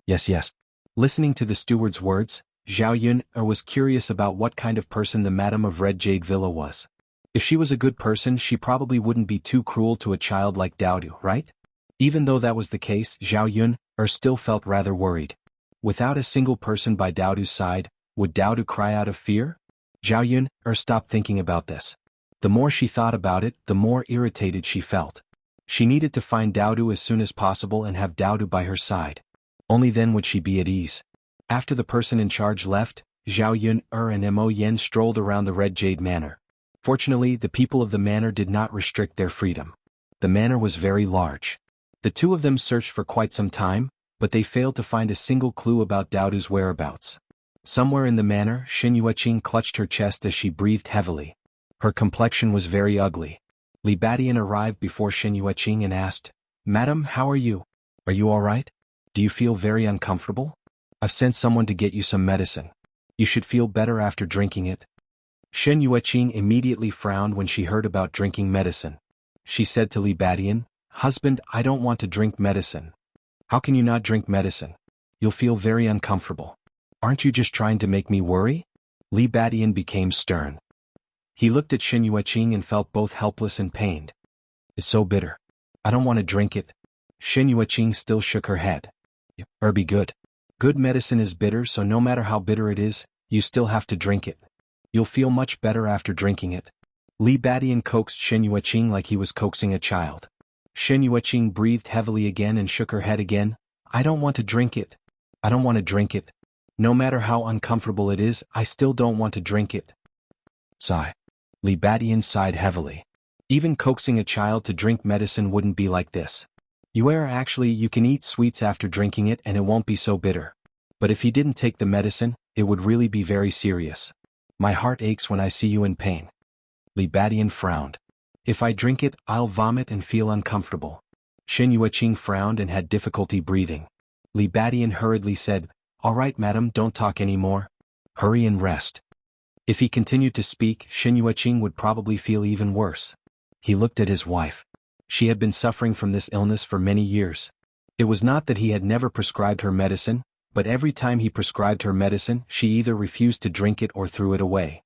Yes. Listening to the steward's words, Zhao Yun was curious about what kind of person the madam of Red Jade Villa was. If she was a good person, she probably wouldn't be too cruel to a child like Daodu, right? Even though that was the case, Zhao Yun still felt rather worried. Without a single person by Daodu's side, would Daodu cry out of fear? Zhao Yun stopped thinking about this. The more she thought about it, the more irritated she felt. She needed to find Daodu as soon as possible and have Daodu by her side. Only then would she be at ease. After the person in charge left, Zhao Yun and Mo Yin strolled around the Red Jade Manor. Fortunately, the people of the manor did not restrict their freedom. The manor was very large. The two of them searched for quite some time, but they failed to find a single clue about Daodu's whereabouts. Somewhere in the manor, Xin Yueqing clutched her chest as she breathed heavily. Her complexion was very ugly. Li Badian arrived before Xin Yueqing and asked, "Madam, how are you? Are you all right? Do you feel very uncomfortable? I've sent someone to get you some medicine. You should feel better after drinking it." Xin Yueqing immediately frowned when she heard about drinking medicine. She said to Li Badian, "Husband, I don't want to drink medicine." "How can you not drink medicine? You'll feel very uncomfortable. Aren't you just trying to make me worry?" Li Badian became stern. He looked at Xin Yueqing and felt both helpless and pained. "It's so bitter. I don't want to drink it." Xin Yueqing still shook her head. Be good. Good medicine is bitter, so no matter how bitter it is, you still have to drink it. You'll feel much better after drinking it." Li Badian coaxed Xin Yueqing like he was coaxing a child. Xin Yueqing breathed heavily again and shook her head again. "I don't want to drink it. I don't want to drink it. No matter how uncomfortable it is, I still don't want to drink it." Sigh. Li Badian sighed heavily. Even coaxing a child to drink medicine wouldn't be like this. Actually, you can eat sweets after drinking it and it won't be so bitter. But if he didn't take the medicine, it would really be very serious. My heart aches when I see you in pain." Li Badian frowned. "If I drink it, I'll vomit and feel uncomfortable." Xin Yueqing frowned and had difficulty breathing. Li Badian hurriedly said, All right, madam, don't talk anymore. Hurry and rest. If he continued to speak, Shen Yueqing would probably feel even worse. He looked at his wife. She had been suffering from this illness for many years. It was not that he had never prescribed her medicine, but every time he prescribed her medicine, she either refused to drink it or threw it away.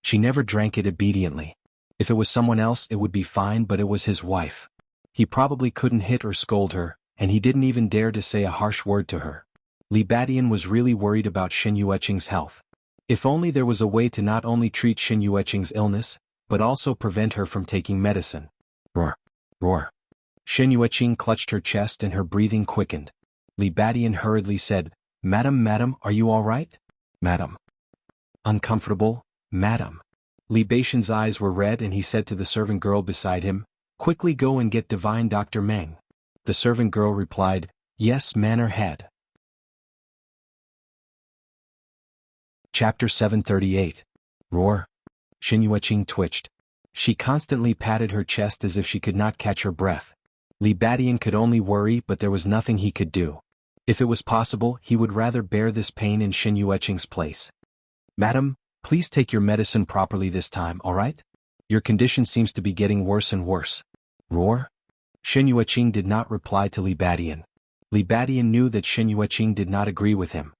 She never drank it obediently. If it was someone else it would be fine, but it was his wife. He probably couldn't hit or scold her, and he didn't even dare to say a harsh word to her. Li Badian was really worried about Shen Yueqing's health. If only there was a way to not only treat Shen Yueqing's illness, but also prevent her from taking medicine. Roar! Roar! Shen Yueqing clutched her chest and her breathing quickened. Li Badian hurriedly said, Madam, are you all right? Madam. Uncomfortable, madam. Li Badian's eyes were red and he said to the servant girl beside him, Quickly go and get divine Dr. Meng. The servant girl replied, Yes, manor head. Chapter 738. Roar. Shen Yueqing twitched. She constantly patted her chest as if she could not catch her breath. Li Badian could only worry, but there was nothing he could do. If it was possible, he would rather bear this pain in Shen Yueqing's place. Madam, please take your medicine properly this time, all right? Your condition seems to be getting worse and worse. Roar? Shen Yueqing did not reply to Li Badian. Li Badian knew that Shen Yueqing did not agree with him.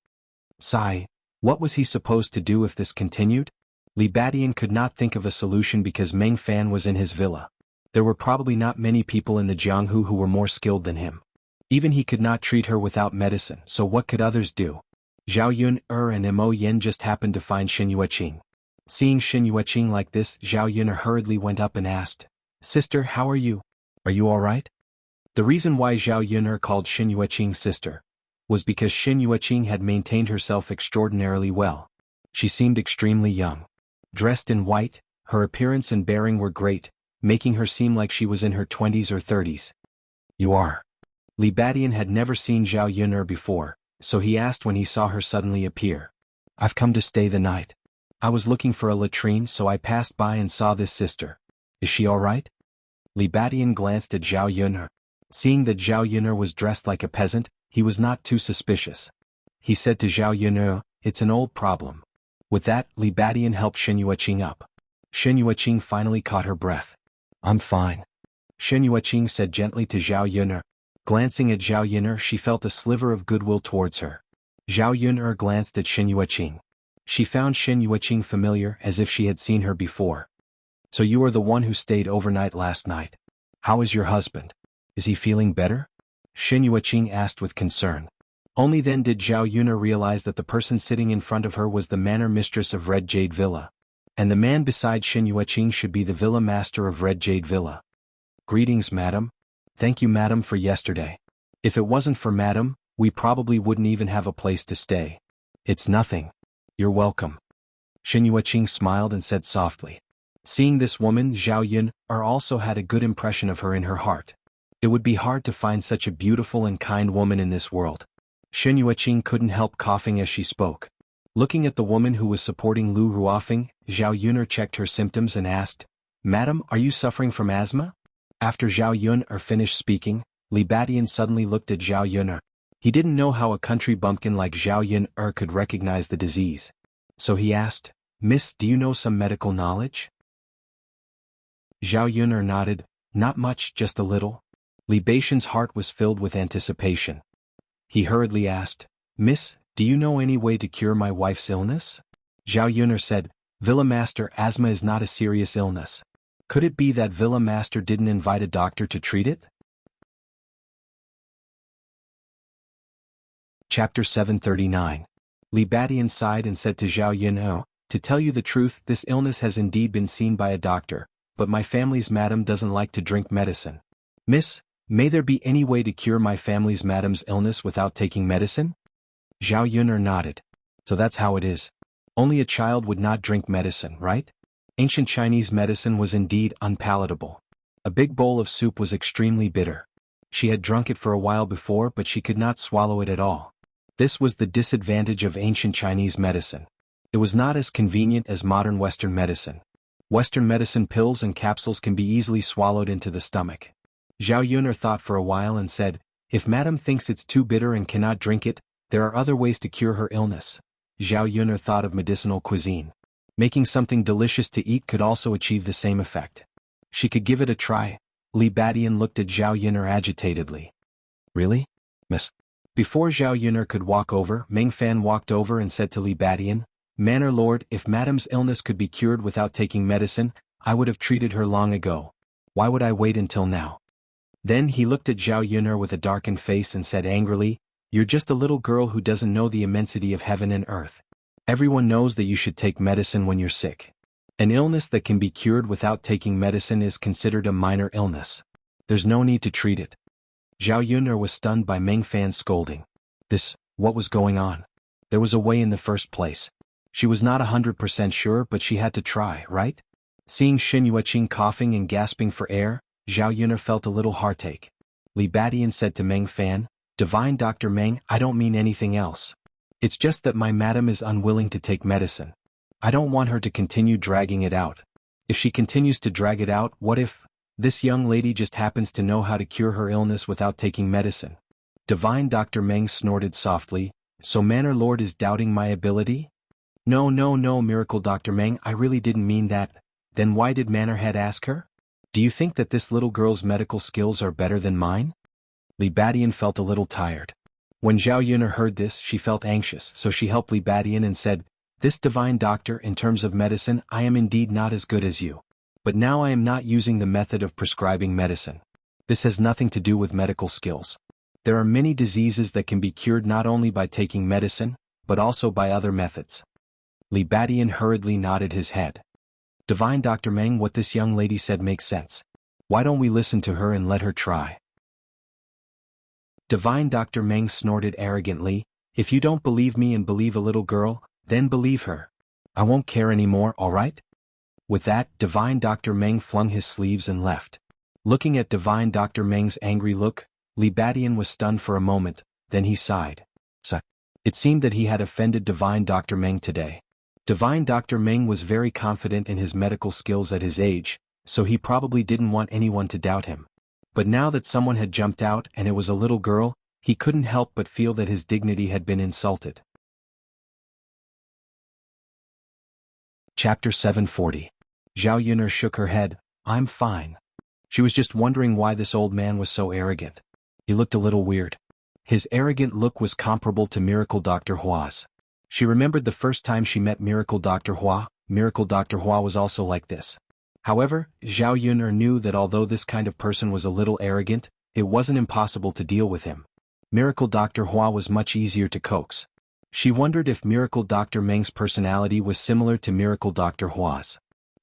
Sigh. What was he supposed to do if this continued? Li Badian could not think of a solution because Meng Fan was in his villa. There were probably not many people in the Jianghu who were more skilled than him. Even he could not treat her without medicine, so what could others do? Zhao Yun and Mo Yen just happened to find Shen Yueqing. Seeing Shen Yueqing like this, Zhao Yun hurriedly went up and asked, Sister, how are you? Are you all right? The reason why Zhao Yun called Shen Yueqing sister was because Shen Yueqing had maintained herself extraordinarily well. She seemed extremely young. Dressed in white, her appearance and bearing were great, making her seem like she was in her 20s or 30s. You are. Li Badian had never seen Zhao Yun before, so he asked when he saw her suddenly appear. I've come to stay the night. I was looking for a latrine, so I passed by and saw this sister. Is she all right? Li Badian glanced at Zhao Yun. Seeing that Zhao Yun was dressed like a peasant, he was not too suspicious. He said to Zhao Yun, It's an old problem. With that, Li Badian helped Shen Yueqing up. Shen Yueqing finally caught her breath. I'm fine. Shen Yueqing said gently to Zhao Yun. Glancing at Zhao Yun, she felt a sliver of goodwill towards her. Zhao Yun glanced at Shen Yueqing. She found Shen Yueqing familiar, as if she had seen her before. So you are the one who stayed overnight last night. How is your husband? Is he feeling better? Shen Yueqing asked with concern. Only then did Zhao Yun realize that the person sitting in front of her was the manor mistress of Red Jade Villa. And the man beside Shen Yueqing should be the villa master of Red Jade Villa. Greetings, madam. Thank you, madam, for yesterday. If it wasn't for madam, we probably wouldn't even have a place to stay. It's nothing. You're welcome. Shen Yueqing smiled and said softly. Seeing this woman, Zhao Yun also had a good impression of her in her heart. It would be hard to find such a beautiful and kind woman in this world. Shen Yueqing couldn't help coughing as she spoke. Looking at the woman who was supporting Lu Ruofeng, Zhao Yun checked her symptoms and asked, Madam, are you suffering from asthma? After Zhao Yun finished speaking, Li Badian suddenly looked at Zhao Yun. He didn't know how a country bumpkin like Zhao Yun could recognize the disease. So he asked, Miss, do you know some medical knowledge? Zhao Yun nodded, Not much, just a little. Li Badian's heart was filled with anticipation. He hurriedly asked, Miss, do you know any way to cure my wife's illness? Zhao Yun said, Villa Master, asthma is not a serious illness. Could it be that Villa Master didn't invite a doctor to treat it? Chapter 739. Li Badian sighed and said to Zhao Yun, To tell you the truth, this illness has indeed been seen by a doctor, but my family's madam doesn't like to drink medicine. Miss, may there be any way to cure my family's madam's illness without taking medicine? Zhao Yun nodded. So that's how it is. Only a child would not drink medicine, right? Ancient Chinese medicine was indeed unpalatable. A big bowl of soup was extremely bitter. She had drunk it for a while before, but she could not swallow it at all. This was the disadvantage of ancient Chinese medicine. It was not as convenient as modern Western medicine. Western medicine pills and capsules can be easily swallowed into the stomach. Zhao Yun thought for a while and said, If madam thinks it's too bitter and cannot drink it, There are other ways to cure her illness. Zhao Yuner thought of medicinal cuisine. Making something delicious to eat could also achieve the same effect. She could give it a try. Li Badian looked at Zhao Yuner agitatedly. Really? Miss? Before Zhao Yuner could walk over, Meng Fan walked over and said to Li Badian, Manor Lord, if Madame's illness could be cured without taking medicine, I would have treated her long ago. Why would I wait until now? Then he looked at Zhao Yuner with a darkened face and said angrily, You're just a little girl who doesn't know the immensity of heaven and earth. Everyone knows that you should take medicine when you're sick. An illness that can be cured without taking medicine is considered a minor illness. There's no need to treat it. Zhao Yuner was stunned by Meng Fan's scolding. What was going on? There was a way in the first place. She was not 100% sure, but she had to try, right? Seeing Xin Yueqing coughing and gasping for air, Zhao Yuner felt a little heartache. Li Badian said to Meng Fan, Divine Dr. Meng, I don't mean anything else. It's just that my madam is unwilling to take medicine. I don't want her to continue dragging it out. If she continues to drag it out, what if this young lady just happens to know how to cure her illness without taking medicine? Divine Dr. Meng snorted softly, So Manor Lord is doubting my ability? No, Miracle Dr. Meng, I really didn't mean that. Then why did Manor Head ask her? Do you think that this little girl's medical skills are better than mine? Li Badian felt a little tired. When Zhao Yuner heard this, she felt anxious, so she helped Li Badian and said, This divine doctor, in terms of medicine, I am indeed not as good as you. But now I am not using the method of prescribing medicine. This has nothing to do with medical skills. There are many diseases that can be cured not only by taking medicine, but also by other methods. Li Badian hurriedly nodded his head. Divine Dr. Meng, what this young lady said makes sense. Why don't we listen to her and let her try? Divine Dr. Meng snorted arrogantly, If you don't believe me and believe a little girl, then believe her. I won't care anymore, alright? With that, Divine Dr. Meng flung his sleeves and left. Looking at Divine Dr. Meng's angry look, Li Badian was stunned for a moment, then he sighed. It seemed that he had offended Divine Dr. Meng today. Divine Dr. Meng was very confident in his medical skills at his age, so he probably didn't want anyone to doubt him. But now that someone had jumped out and it was a little girl, he couldn't help but feel that his dignity had been insulted. Chapter 740. Zhao Yuner shook her head, I'm fine. She was just wondering why this old man was so arrogant. He looked a little weird. His arrogant look was comparable to Miracle Dr. Hua's. She remembered the first time she met Miracle Dr. Hua. Miracle Dr. Hua was also like this. However, Zhao Yuner knew that although this kind of person was a little arrogant, it wasn't impossible to deal with him. Miracle Dr. Hua was much easier to coax. She wondered if Miracle Dr. Meng's personality was similar to Miracle Dr. Hua's.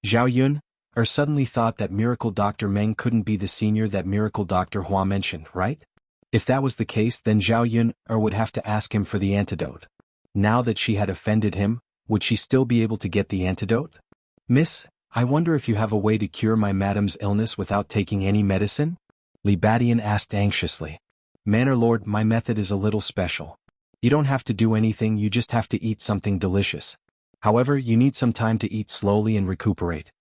Zhao Yuner suddenly thought that Miracle Dr. Meng couldn't be the senior that Miracle Dr. Hua mentioned, right? If that was the case, then Zhao Yuner would have to ask him for the antidote. Now that she had offended him, would she still be able to get the antidote? Miss, I wonder if you have a way to cure my madam's illness without taking any medicine? Li Badian asked anxiously. Manor Lord, my method is a little special. You don't have to do anything, you just have to eat something delicious. However, you need some time to eat slowly and recuperate.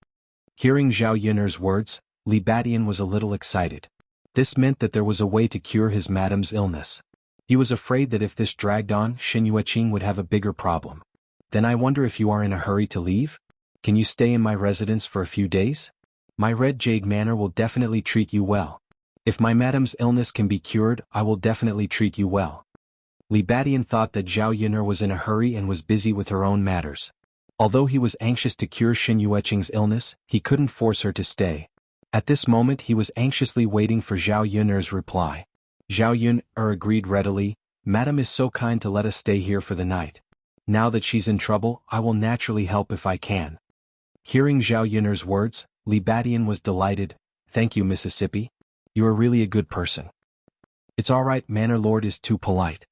Hearing Zhao Yuner's words, Li Badian was a little excited. This meant that there was a way to cure his madam's illness. He was afraid that if this dragged on, Xin Yueqing would have a bigger problem. Then I wonder if you are in a hurry to leave? Can you stay in my residence for a few days? My Red Jade Manor will definitely treat you well. If my madam's illness can be cured, I will definitely treat you well. Li Badian thought that Zhao Yuner was in a hurry and was busy with her own matters. Although he was anxious to cure Xin Yueqing's illness, he couldn't force her to stay. At this moment he was anxiously waiting for Zhao Yuner's reply. Zhao Yuner agreed readily, Madam is so kind to let us stay here for the night. Now that she's in trouble, I will naturally help if I can. Hearing Zhao Yuner's words, Li Badian was delighted. Thank you, Mississippi. You are really a good person. It's alright, Manor Lord is too polite.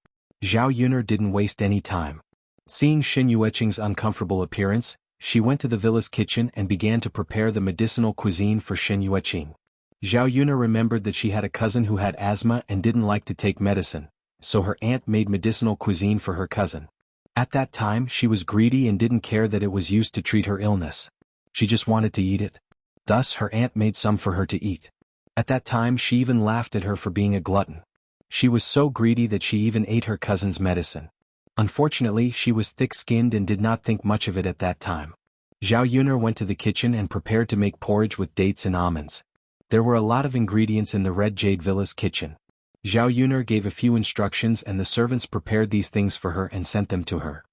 Zhao Yuner didn't waste any time. Seeing Xin Yueqing's uncomfortable appearance, she went to the villa's kitchen and began to prepare the medicinal cuisine for Xin Yueqing. Zhao Yuner remembered that she had a cousin who had asthma and didn't like to take medicine, so her aunt made medicinal cuisine for her cousin. At that time she was greedy and didn't care that it was used to treat her illness. She just wanted to eat it. Thus her aunt made some for her to eat. At that time she even laughed at her for being a glutton. She was so greedy that she even ate her cousin's medicine. Unfortunately, she was thick-skinned and did not think much of it at that time. Zhao Yuner went to the kitchen and prepared to make porridge with dates and almonds. There were a lot of ingredients in the Red Jade Villa's kitchen. Zhao Yuner gave a few instructions and the servants prepared these things for her and sent them to her.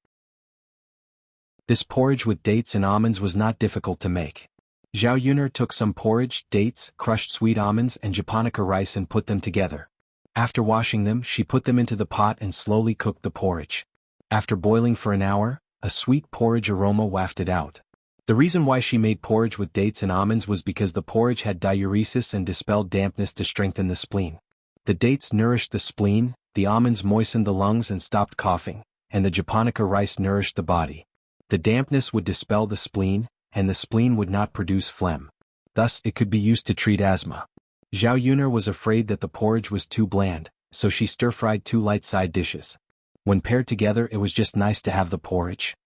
This porridge with dates and almonds was not difficult to make. Zhao Yuner took some porridge, dates, crushed sweet almonds and japonica rice and put them together. After washing them, she put them into the pot and slowly cooked the porridge. After boiling for an hour, a sweet porridge aroma wafted out. The reason why she made porridge with dates and almonds was because the porridge had diuresis and dispelled dampness to strengthen the spleen. The dates nourished the spleen, the almonds moistened the lungs and stopped coughing, and the japonica rice nourished the body. The dampness would dispel the spleen, and the spleen would not produce phlegm. Thus, it could be used to treat asthma. Zhao Yuner was afraid that the porridge was too bland, so she stir-fried 2 light side dishes. When paired together, it was just nice to have the porridge.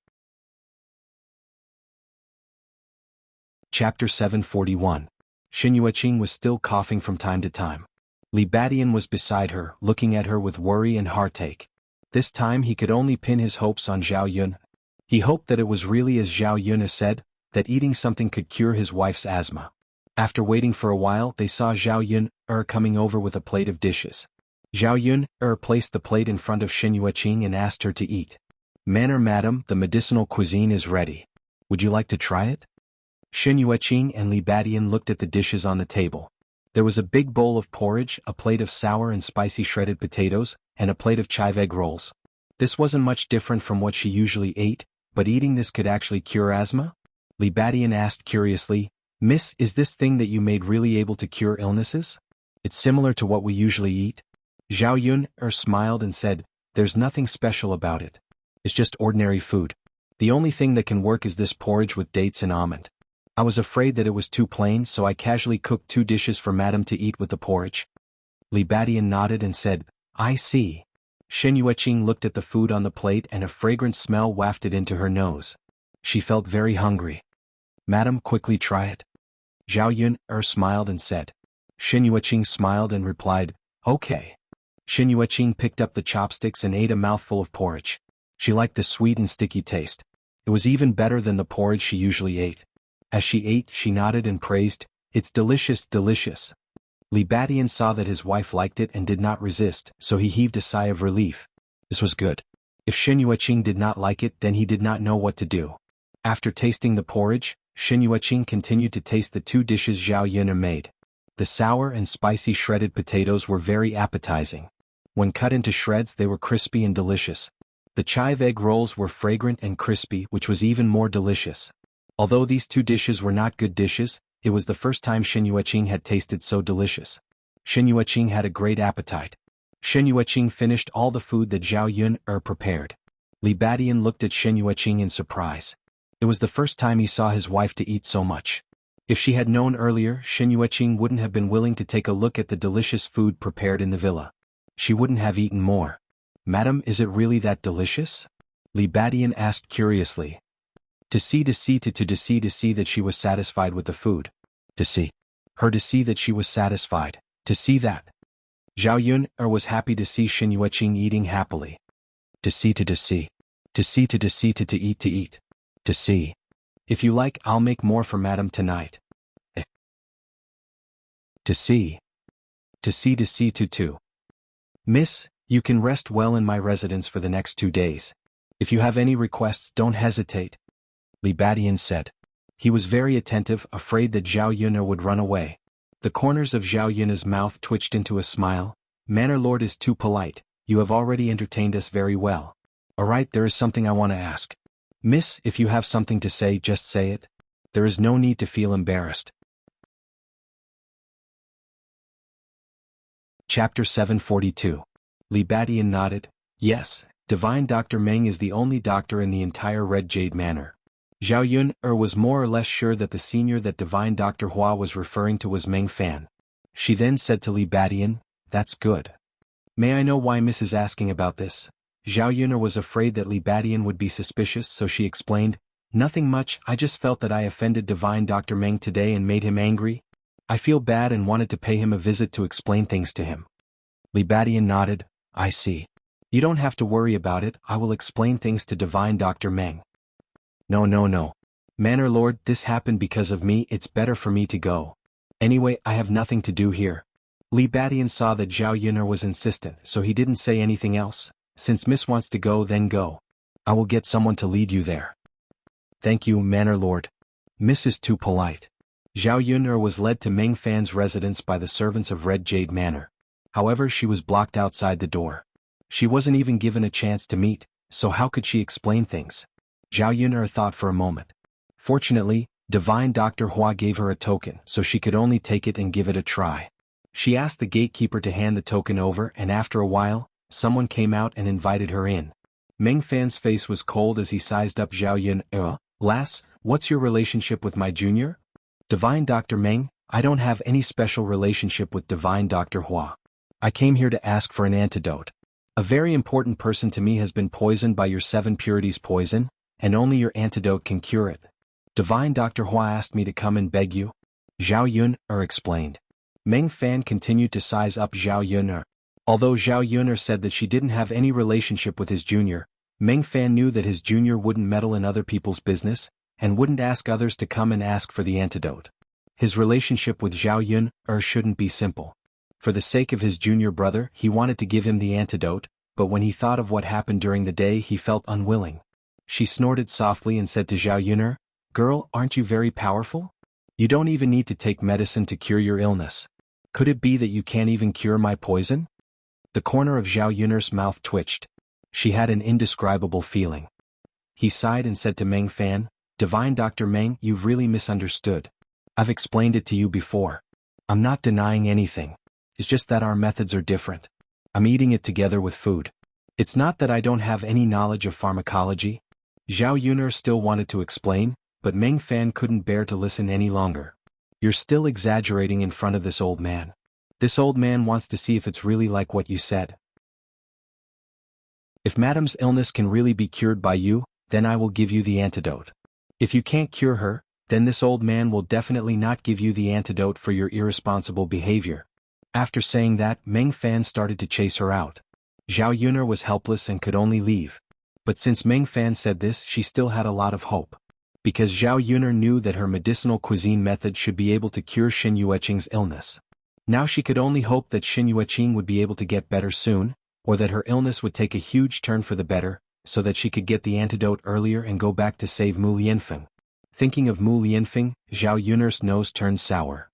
Chapter 741. Xin Yueqing was still coughing from time to time. Li Badian was beside her, looking at her with worry and heartache. This time he could only pin his hopes on Zhao Yun. He hoped that it was really as Zhao Yun said, that eating something could cure his wife's asthma. After waiting for a while, they saw Zhao Yun coming over with a plate of dishes. Zhao Yun placed the plate in front of Xin Yueqing and asked her to eat. "Manner, madam, the medicinal cuisine is ready. Would you like to try it?" Xin Yueqing and Li Badian looked at the dishes on the table. There was a big bowl of porridge, a plate of sour and spicy shredded potatoes, and a plate of chive egg rolls. This wasn't much different from what she usually ate, but eating this could actually cure asthma? Li Badian asked curiously, "Miss, is this thing that you made really able to cure illnesses? It's similar to what we usually eat?" Zhao Yun smiled and said, "There's nothing special about it. It's just ordinary food. The only thing that can work is this porridge with dates and almond. I was afraid that it was too plain, so I casually cooked 2 dishes for madam to eat with the porridge." Li Badian nodded and said, "I see." Xin Yueqing looked at the food on the plate and a fragrant smell wafted into her nose. She felt very hungry. "Madam, quickly try it." Zhao Yun smiled and said. Xin Yueqing smiled and replied, "Okay." Xin Yueqing picked up the chopsticks and ate a mouthful of porridge. She liked the sweet and sticky taste. It was even better than the porridge she usually ate. As she ate, she nodded and praised, "It's delicious, delicious." Li Badian saw that his wife liked it and did not resist, so he heaved a sigh of relief. This was good. If Xin Yueqing did not like it, then he did not know what to do. After tasting the porridge, Xin Yueqing continued to taste the 2 dishes Zhao Yun made. The sour and spicy shredded potatoes were very appetizing. When cut into shreds, they were crispy and delicious. The chive egg rolls were fragrant and crispy, which was even more delicious. Although these 2 dishes were not good dishes, it was the first time Xin Yueqing had tasted so delicious. Xin Yueqing had a great appetite. Xin Yueqing finished all the food that Zhao Yun prepared. Li Badian looked at Xin Yueqing in surprise. It was the first time he saw his wife to eat so much. If she had known earlier, Xin Yueqing wouldn't have been willing to take a look at the delicious food prepared in the villa. She wouldn't have eaten more. "Madam, is it really that delicious?" Li Badian asked curiously. To see that she was satisfied with the food. To see that she was satisfied. To see that. Zhao Yun was happy to see Xin Yueqing eating happily. To eat. To see. "If you like, I'll make more for madam tonight." To see. "Miss, you can rest well in my residence for the next 2 days. If you have any requests, don't hesitate," Li Badian said. He was very attentive, afraid that Zhao Yun would run away. The corners of Zhao Yun's mouth twitched into a smile. "Manor Lord is too polite. You have already entertained us very well. Alright, there is something I want to ask. Miss, if you have something to say, just say it. There is no need to feel embarrassed." Chapter 742. Li Badian nodded. "Yes, Divine Dr. Meng is the only doctor in the entire Red Jade Manor." Zhao Yun was more or less sure that the senior that Divine Dr. Hua was referring to was Meng Fan. She then said to Li Badian, "That's good. May I know why Miss is asking about this?" Zhao Yun was afraid that Li Badian would be suspicious, so she explained, "Nothing much, I just felt that I offended Divine Dr. Meng today and made him angry. I feel bad and wanted to pay him a visit to explain things to him." Li Badian nodded. I see. You don't have to worry about it, I will explain things to Divine Dr. Meng. No no no. Manor Lord, this happened because of me, it's better for me to go. Anyway, I have nothing to do here. Li Badian saw that Zhao Yun'er was insistent, so he didn't say anything else. Since Miss wants to go, then go. I will get someone to lead you there. Thank you, Manor Lord. Miss is too polite. Zhao Yun'er was led to Meng Fan's residence by the servants of Red Jade Manor. However, she was blocked outside the door. She wasn't even given a chance to meet, so how could she explain things? Zhao Yun'er thought for a moment. Fortunately, Divine Dr. Hua gave her a token, so she could only take it and give it a try. She asked the gatekeeper to hand the token over, and after a while, someone came out and invited her in. Meng Fan's face was cold as he sized up Zhao Yun'er. Lass, what's your relationship with my junior? Divine Dr. Meng, I don't have any special relationship with Divine Dr. Hua. I came here to ask for an antidote. A very important person to me has been poisoned by your 7 purities poison, and only your antidote can cure it. Divine Dr. Hua asked me to come and beg you. Zhao Yun'er explained. Meng Fan continued to size up Zhao Yun'er. Although Zhao Yun'er said that she didn't have any relationship with his junior, Meng Fan knew that his junior wouldn't meddle in other people's business, and wouldn't ask others to come and ask for the antidote. His relationship with Zhao Yun'er shouldn't be simple. For the sake of his junior brother, he wanted to give him the antidote, but when he thought of what happened during the day, he felt unwilling. She snorted softly and said to Zhao Yun'er, Girl, aren't you very powerful? You don't even need to take medicine to cure your illness. Could it be that you can't even cure my poison? The corner of Zhao Yun'er's mouth twitched. She had an indescribable feeling. He sighed and said to Meng Fan, Divine Dr. Meng, you've really misunderstood. I've explained it to you before. I'm not denying anything. It's just that our methods are different. I'm eating it together with food. It's not that I don't have any knowledge of pharmacology. Zhao Yun'er still wanted to explain, but Meng Fan couldn't bear to listen any longer. You're still exaggerating in front of this old man. This old man wants to see if it's really like what you said. If Madame's illness can really be cured by you, then I will give you the antidote. If you can't cure her, then this old man will definitely not give you the antidote for your irresponsible behavior. After saying that, Meng Fan started to chase her out. Zhao Yun'er was helpless and could only leave. But since Meng Fan said this, she still had a lot of hope. Because Zhao Yun'er knew that her medicinal cuisine method should be able to cure Xin Yueqing's illness. Now she could only hope that Xin Yueqing would be able to get better soon, or that her illness would take a huge turn for the better, so that she could get the antidote earlier and go back to save Mu Lianfeng. Thinking of Mu Lianfeng, Zhao Yun'er's nose turned sour.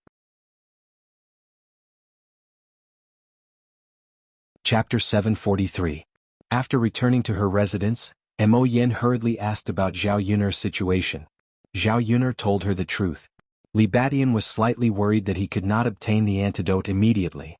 Chapter 743. After returning to her residence, Mo Yen hurriedly asked about Zhao Yun'er's situation. Zhao Yun'er told her the truth. Li Badian was slightly worried that he could not obtain the antidote immediately.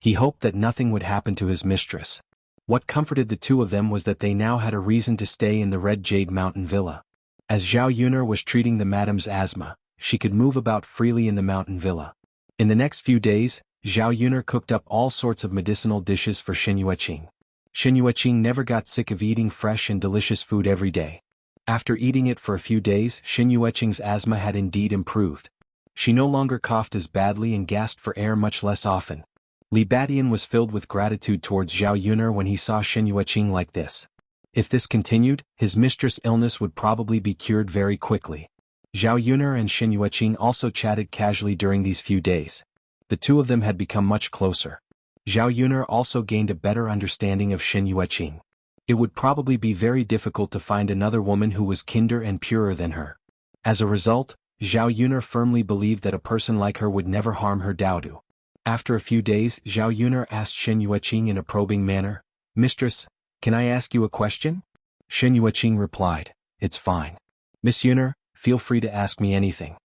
He hoped that nothing would happen to his mistress. What comforted the two of them was that they now had a reason to stay in the Red Jade Mountain Villa. As Zhao Yun'er was treating the madame's asthma, she could move about freely in the mountain villa. In the next few days, Zhao Yun'er cooked up all sorts of medicinal dishes for Xin Yueqing. Xin Yueqing never got sick of eating fresh and delicious food every day. After eating it for a few days, Xin Yueqing's asthma had indeed improved. She no longer coughed as badly and gasped for air much less often. Li Badian was filled with gratitude towards Zhao Yun'er when he saw Xin Yueqing like this. If this continued, his mistress' illness would probably be cured very quickly. Zhao Yun'er and Xin Yueqing also chatted casually during these few days. The two of them had become much closer. Zhao Yun'er also gained a better understanding of Xin Yueqing. It would probably be very difficult to find another woman who was kinder and purer than her. As a result, Zhao Yun'er firmly believed that a person like her would never harm her Daodu. After a few days, Zhao Yun'er asked Xin Yueqing in a probing manner, Mistress, can I ask you a question? Xin Yueqing replied, It's fine. Miss Yun'er, feel free to ask me anything.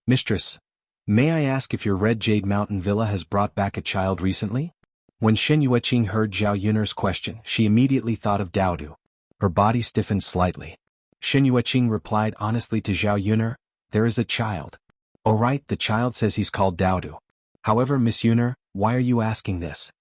Mistress, may I ask if your Red Jade Mountain Villa has brought back a child recently? When Xin Yueqing heard Zhao Yun'er's question, she immediately thought of Daodu. Her body stiffened slightly. Xin Yueqing replied honestly to Zhao Yun'er, There is a child. Oh right, the child says he's called Daodu. However, Miss Yun'er, why are you asking this?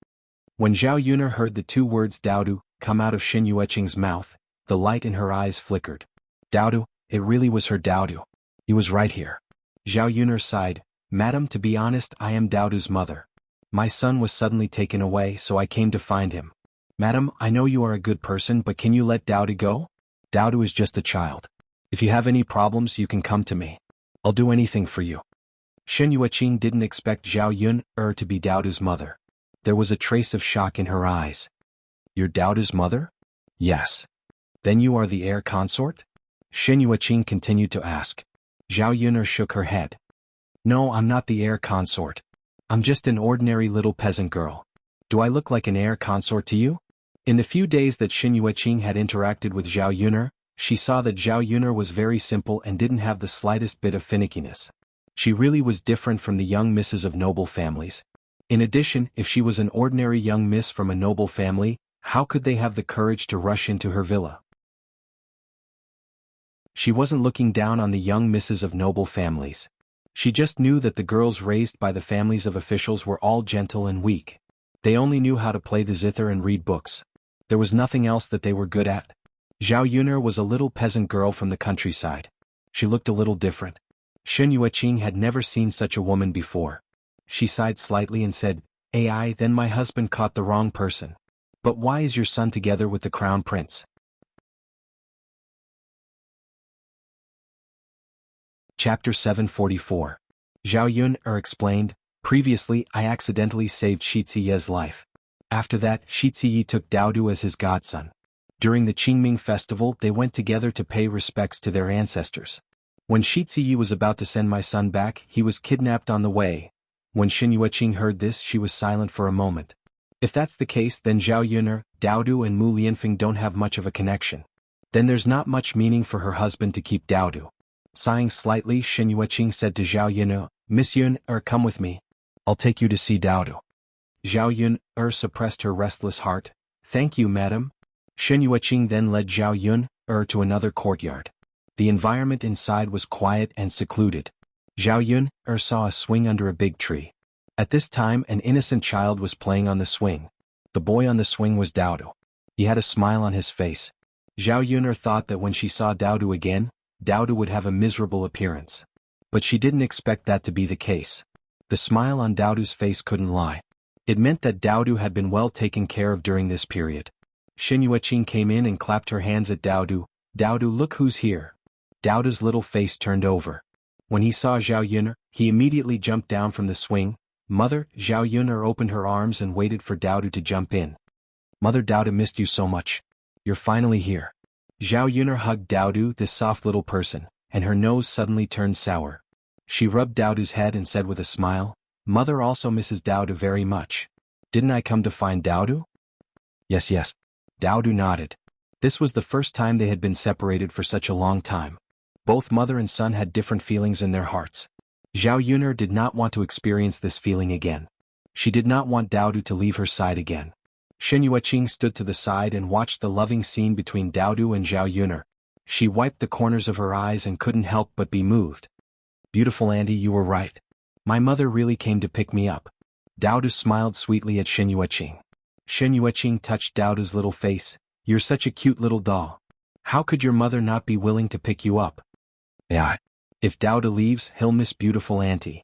When Zhao Yun'er heard the two words Daodu come out of Xin Yueqing's mouth, the light in her eyes flickered. Daodu, it really was her Daodu. He was right here. Zhao Yun'er sighed, Madam, to be honest, I am Daodu's mother. My son was suddenly taken away, so I came to find him. Madam, I know you are a good person, but can you let Dowdy go? Dowdy is just a child. If you have any problems, you can come to me. I'll do anything for you. Shen Yueqing didn't expect Zhao Yun to be Dowdy's mother. There was a trace of shock in her eyes. You're Dowdy's mother? Yes. Then you are the heir consort? Shen Yueqing continued to ask. Zhao Yun shook her head. No, I'm not the heir consort. I'm just an ordinary little peasant girl. Do I look like an heir consort to you? In the few days that Shen Yueqing had interacted with Zhao Yun, she saw that Zhao Yun was very simple and didn't have the slightest bit of finickiness. She really was different from the young misses of noble families. In addition, if she was an ordinary young miss from a noble family, how could they have the courage to rush into her villa? She wasn't looking down on the young misses of noble families. She just knew that the girls raised by the families of officials were all gentle and weak. They only knew how to play the zither and read books. There was nothing else that they were good at. Zhao Yun was a little peasant girl from the countryside. She looked a little different. Shen Yueqing had never seen such a woman before. She sighed slightly and said, "Ai, then my husband caught the wrong person. But why is your son together with the crown prince?" Chapter 744. Zhao Yun explained, previously I accidentally saved Shi Ziye's life. After that, Shi Ziye took Daodu as his godson. During the Qingming festival, they went together to pay respects to their ancestors. When Shi Ziye was about to send my son back, he was kidnapped on the way. When Shen Yueqing heard this, she was silent for a moment. If that's the case, then Zhao Yun, Daodu and Mu Lianfeng don't have much of a connection. Then there's not much meaning for her husband to keep Daodu. Sighing slightly, Shen Yueqing said to Zhao Yun, Miss Yun, come with me. I'll take you to see Daodu. Zhao Yun, suppressed her restless heart. Thank you, madam. Shen Yueqing then led Zhao Yun, to another courtyard. The environment inside was quiet and secluded. Zhao Yun, saw a swing under a big tree. At this time, an innocent child was playing on the swing. The boy on the swing was Daodu. He had a smile on his face. Zhao Yun thought that when she saw Daodu again, Daodu would have a miserable appearance. But she didn't expect that to be the case. The smile on Daodu's face couldn't lie. It meant that Daodu had been well taken care of during this period. Shen Yueqing came in and clapped her hands at Daodu. Daodu, look who's here. Daodu's little face turned over. When he saw Zhao Yun, he immediately jumped down from the swing. Mother, Zhao Yun opened her arms and waited for Daodu to jump in. Mother, Daodu missed you so much. You're finally here. Zhao Yun hugged Daodu, this soft little person, and her nose suddenly turned sour. She rubbed Daodu's head and said with a smile, Mother also misses Daodu very much. Didn't I come to find Daodu? Yes. Daodu nodded. This was the first time they had been separated for such a long time. Both mother and son had different feelings in their hearts. Zhao Yun did not want to experience this feeling again. She did not want Daodu to leave her side again. Shen Yueqing stood to the side and watched the loving scene between Daodu and Zhao Yun. She wiped the corners of her eyes and couldn't help but be moved. Beautiful auntie, you were right. My mother really came to pick me up. Daodu smiled sweetly at Shen Yueqing. Shen Yueqing touched Daodu's little face. You're such a cute little doll. How could your mother not be willing to pick you up? Yeah. If Daodu leaves, he'll miss beautiful auntie.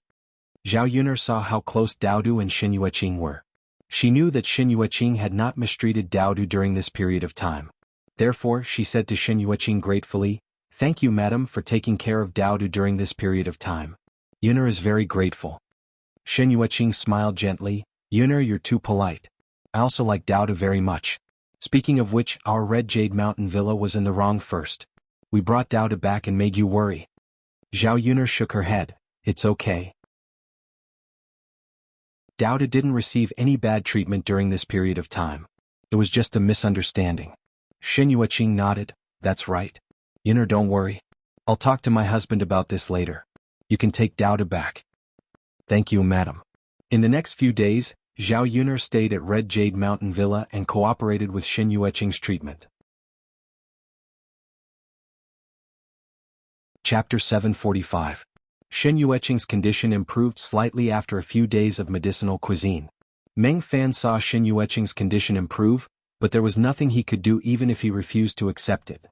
Zhao Yun saw how close Daodu and Shen Yueqing were. She knew that Shen Yueqing had not mistreated Daodu during this period of time. Therefore, she said to Shen Yueqing gratefully, Thank you, madam, for taking care of Daodu during this period of time. Yun is very grateful. Shen Yueqing smiled gently. Yun, you're too polite. I also like Daodu very much. Speaking of which, our Red Jade Mountain Villa was in the wrong first. We brought Daodu back and made you worry. Zhao Yun shook her head. It's okay. Daodu didn't receive any bad treatment during this period of time. It was just a misunderstanding. Shen Yueqing nodded. That's right. Yun, don't worry. I'll talk to my husband about this later. You can take Daodu back. Thank you, madam. In the next few days, Zhao Yun stayed at Red Jade Mountain Villa and cooperated with Shen Yueqing's treatment. Chapter 745. Shen Yueqing's condition improved slightly after a few days of medicinal cuisine. Meng Fan saw Shen Yueqing's condition improve, but there was nothing he could do even if he refused to accept it.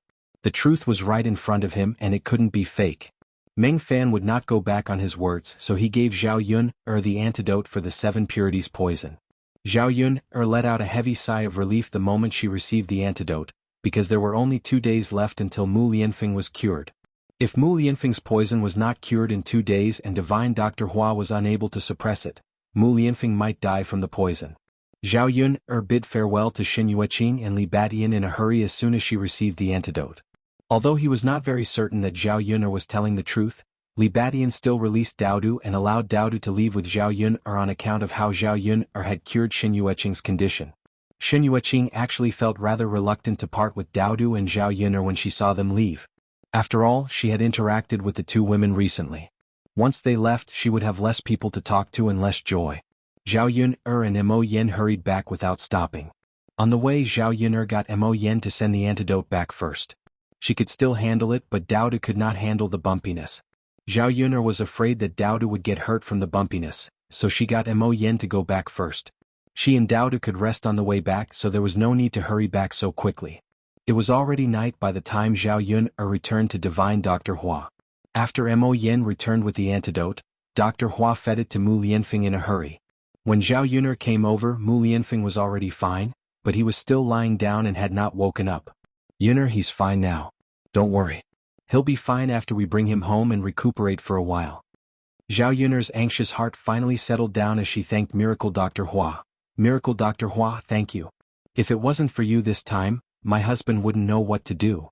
The truth was right in front of him and it couldn't be fake. Meng Fan would not go back on his words, so he gave Zhao Yun the antidote for the 7 purities poison. Zhao Yun let out a heavy sigh of relief the moment she received the antidote, because there were only 2 days left until Mu Lianfeng was cured. If Mu Lianfeng's poison was not cured in 2 days and divine Dr. Hua was unable to suppress it, Mu Lianfeng might die from the poison. Zhao Yun bid farewell to Xin Yueqing and Li Batian in a hurry as soon as she received the antidote. Although he was not very certain that Zhao Yun was telling the truth, Li Batian still released Daodu and allowed Daodu to leave with Zhao Yun on account of how Zhao Yun had cured Xin Yueqing's condition. Xin Yueqing actually felt rather reluctant to part with Daodu and Zhao Yun when she saw them leave. After all, she had interacted with the 2 women recently. Once they left, she would have less people to talk to and less joy. Zhao Yun and Mo Yen hurried back without stopping. On the way, Zhao Yun got Mo Yen to send the antidote back first. She could still handle it, but Daodu could not handle the bumpiness. Zhao Yun was afraid that Daodu would get hurt from the bumpiness, so she got Mo Yen to go back first. She and Daodu could rest on the way back, so there was no need to hurry back so quickly. It was already night by the time Zhao Yun returned to divine Dr. Hua. After Mo Yen returned with the antidote, Dr. Hua fed it to Mu Lianfeng in a hurry. When Zhao Yun came over, Mu Lianfeng was already fine, but he was still lying down and had not woken up. Yun, he's fine now. Don't worry. He'll be fine after we bring him home and recuperate for a while. Zhao Yun's anxious heart finally settled down as she thanked Miracle Dr. Hua. Miracle Dr. Hua, thank you. If it wasn't for you this time, my husband wouldn't know what to do.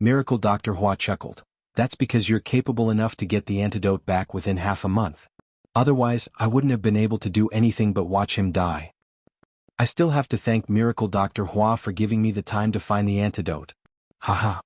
Miracle Dr. Hua chuckled. That's because you're capable enough to get the antidote back within half a month. Otherwise, I wouldn't have been able to do anything but watch him die. I still have to thank Miracle Dr. Hua for giving me the time to find the antidote. Haha.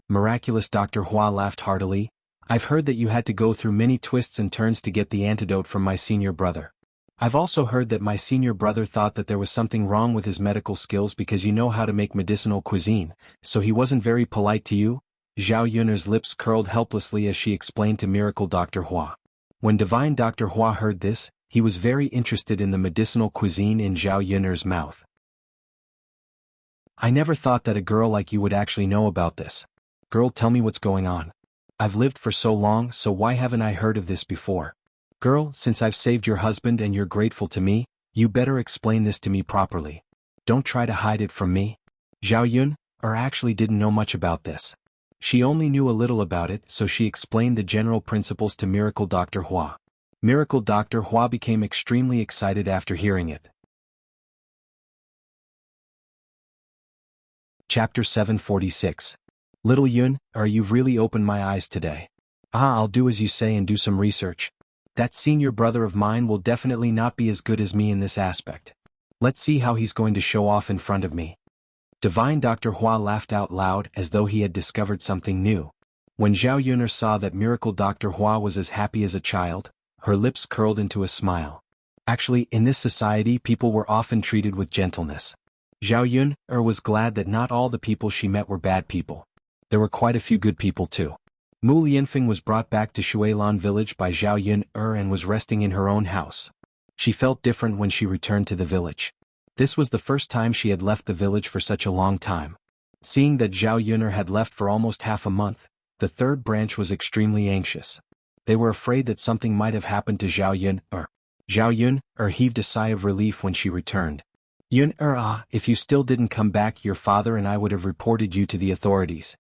Miraculous Dr. Hua laughed heartily. I've heard that you had to go through many twists and turns to get the antidote from my senior brother. I've also heard that my senior brother thought that there was something wrong with his medical skills because you know how to make medicinal cuisine, so he wasn't very polite to you. Zhao Yun's lips curled helplessly as she explained to Miracle Dr. Hua. When divine Dr. Hua heard this, he was very interested in the medicinal cuisine in Zhao Yun's mouth. I never thought that a girl like you would actually know about this. Girl, tell me what's going on. I've lived for so long, so why haven't I heard of this before? Girl, since I've saved your husband and you're grateful to me, you better explain this to me properly. Don't try to hide it from me. Zhao Yun actually didn't know much about this. She only knew a little about it, so she explained the general principles to Miracle Dr. Hua. Miracle Dr. Hua became extremely excited after hearing it. Chapter 746. Little Yun, you've really opened my eyes today. I'll do as you say and do some research. That senior brother of mine will definitely not be as good as me in this aspect. Let's see how he's going to show off in front of me. Divine Dr. Hua laughed out loud as though he had discovered something new. When Zhao Yun saw that Miracle Dr. Hua was as happy as a child, her lips curled into a smile. Actually, in this society people were often treated with gentleness. Zhao Yun was glad that not all the people she met were bad people. There were quite a few good people too. Mu Lianfeng was brought back to Shuilan village by Zhao Yun and was resting in her own house. She felt different when she returned to the village. This was the first time she had left the village for such a long time. Seeing that Zhao Yun had left for almost half a month, the third branch was extremely anxious. They were afraid that something might have happened to Zhao Yun. Zhao Yun heaved a sigh of relief when she returned. Yun if you still didn't come back, your father and I would have reported you to the authorities.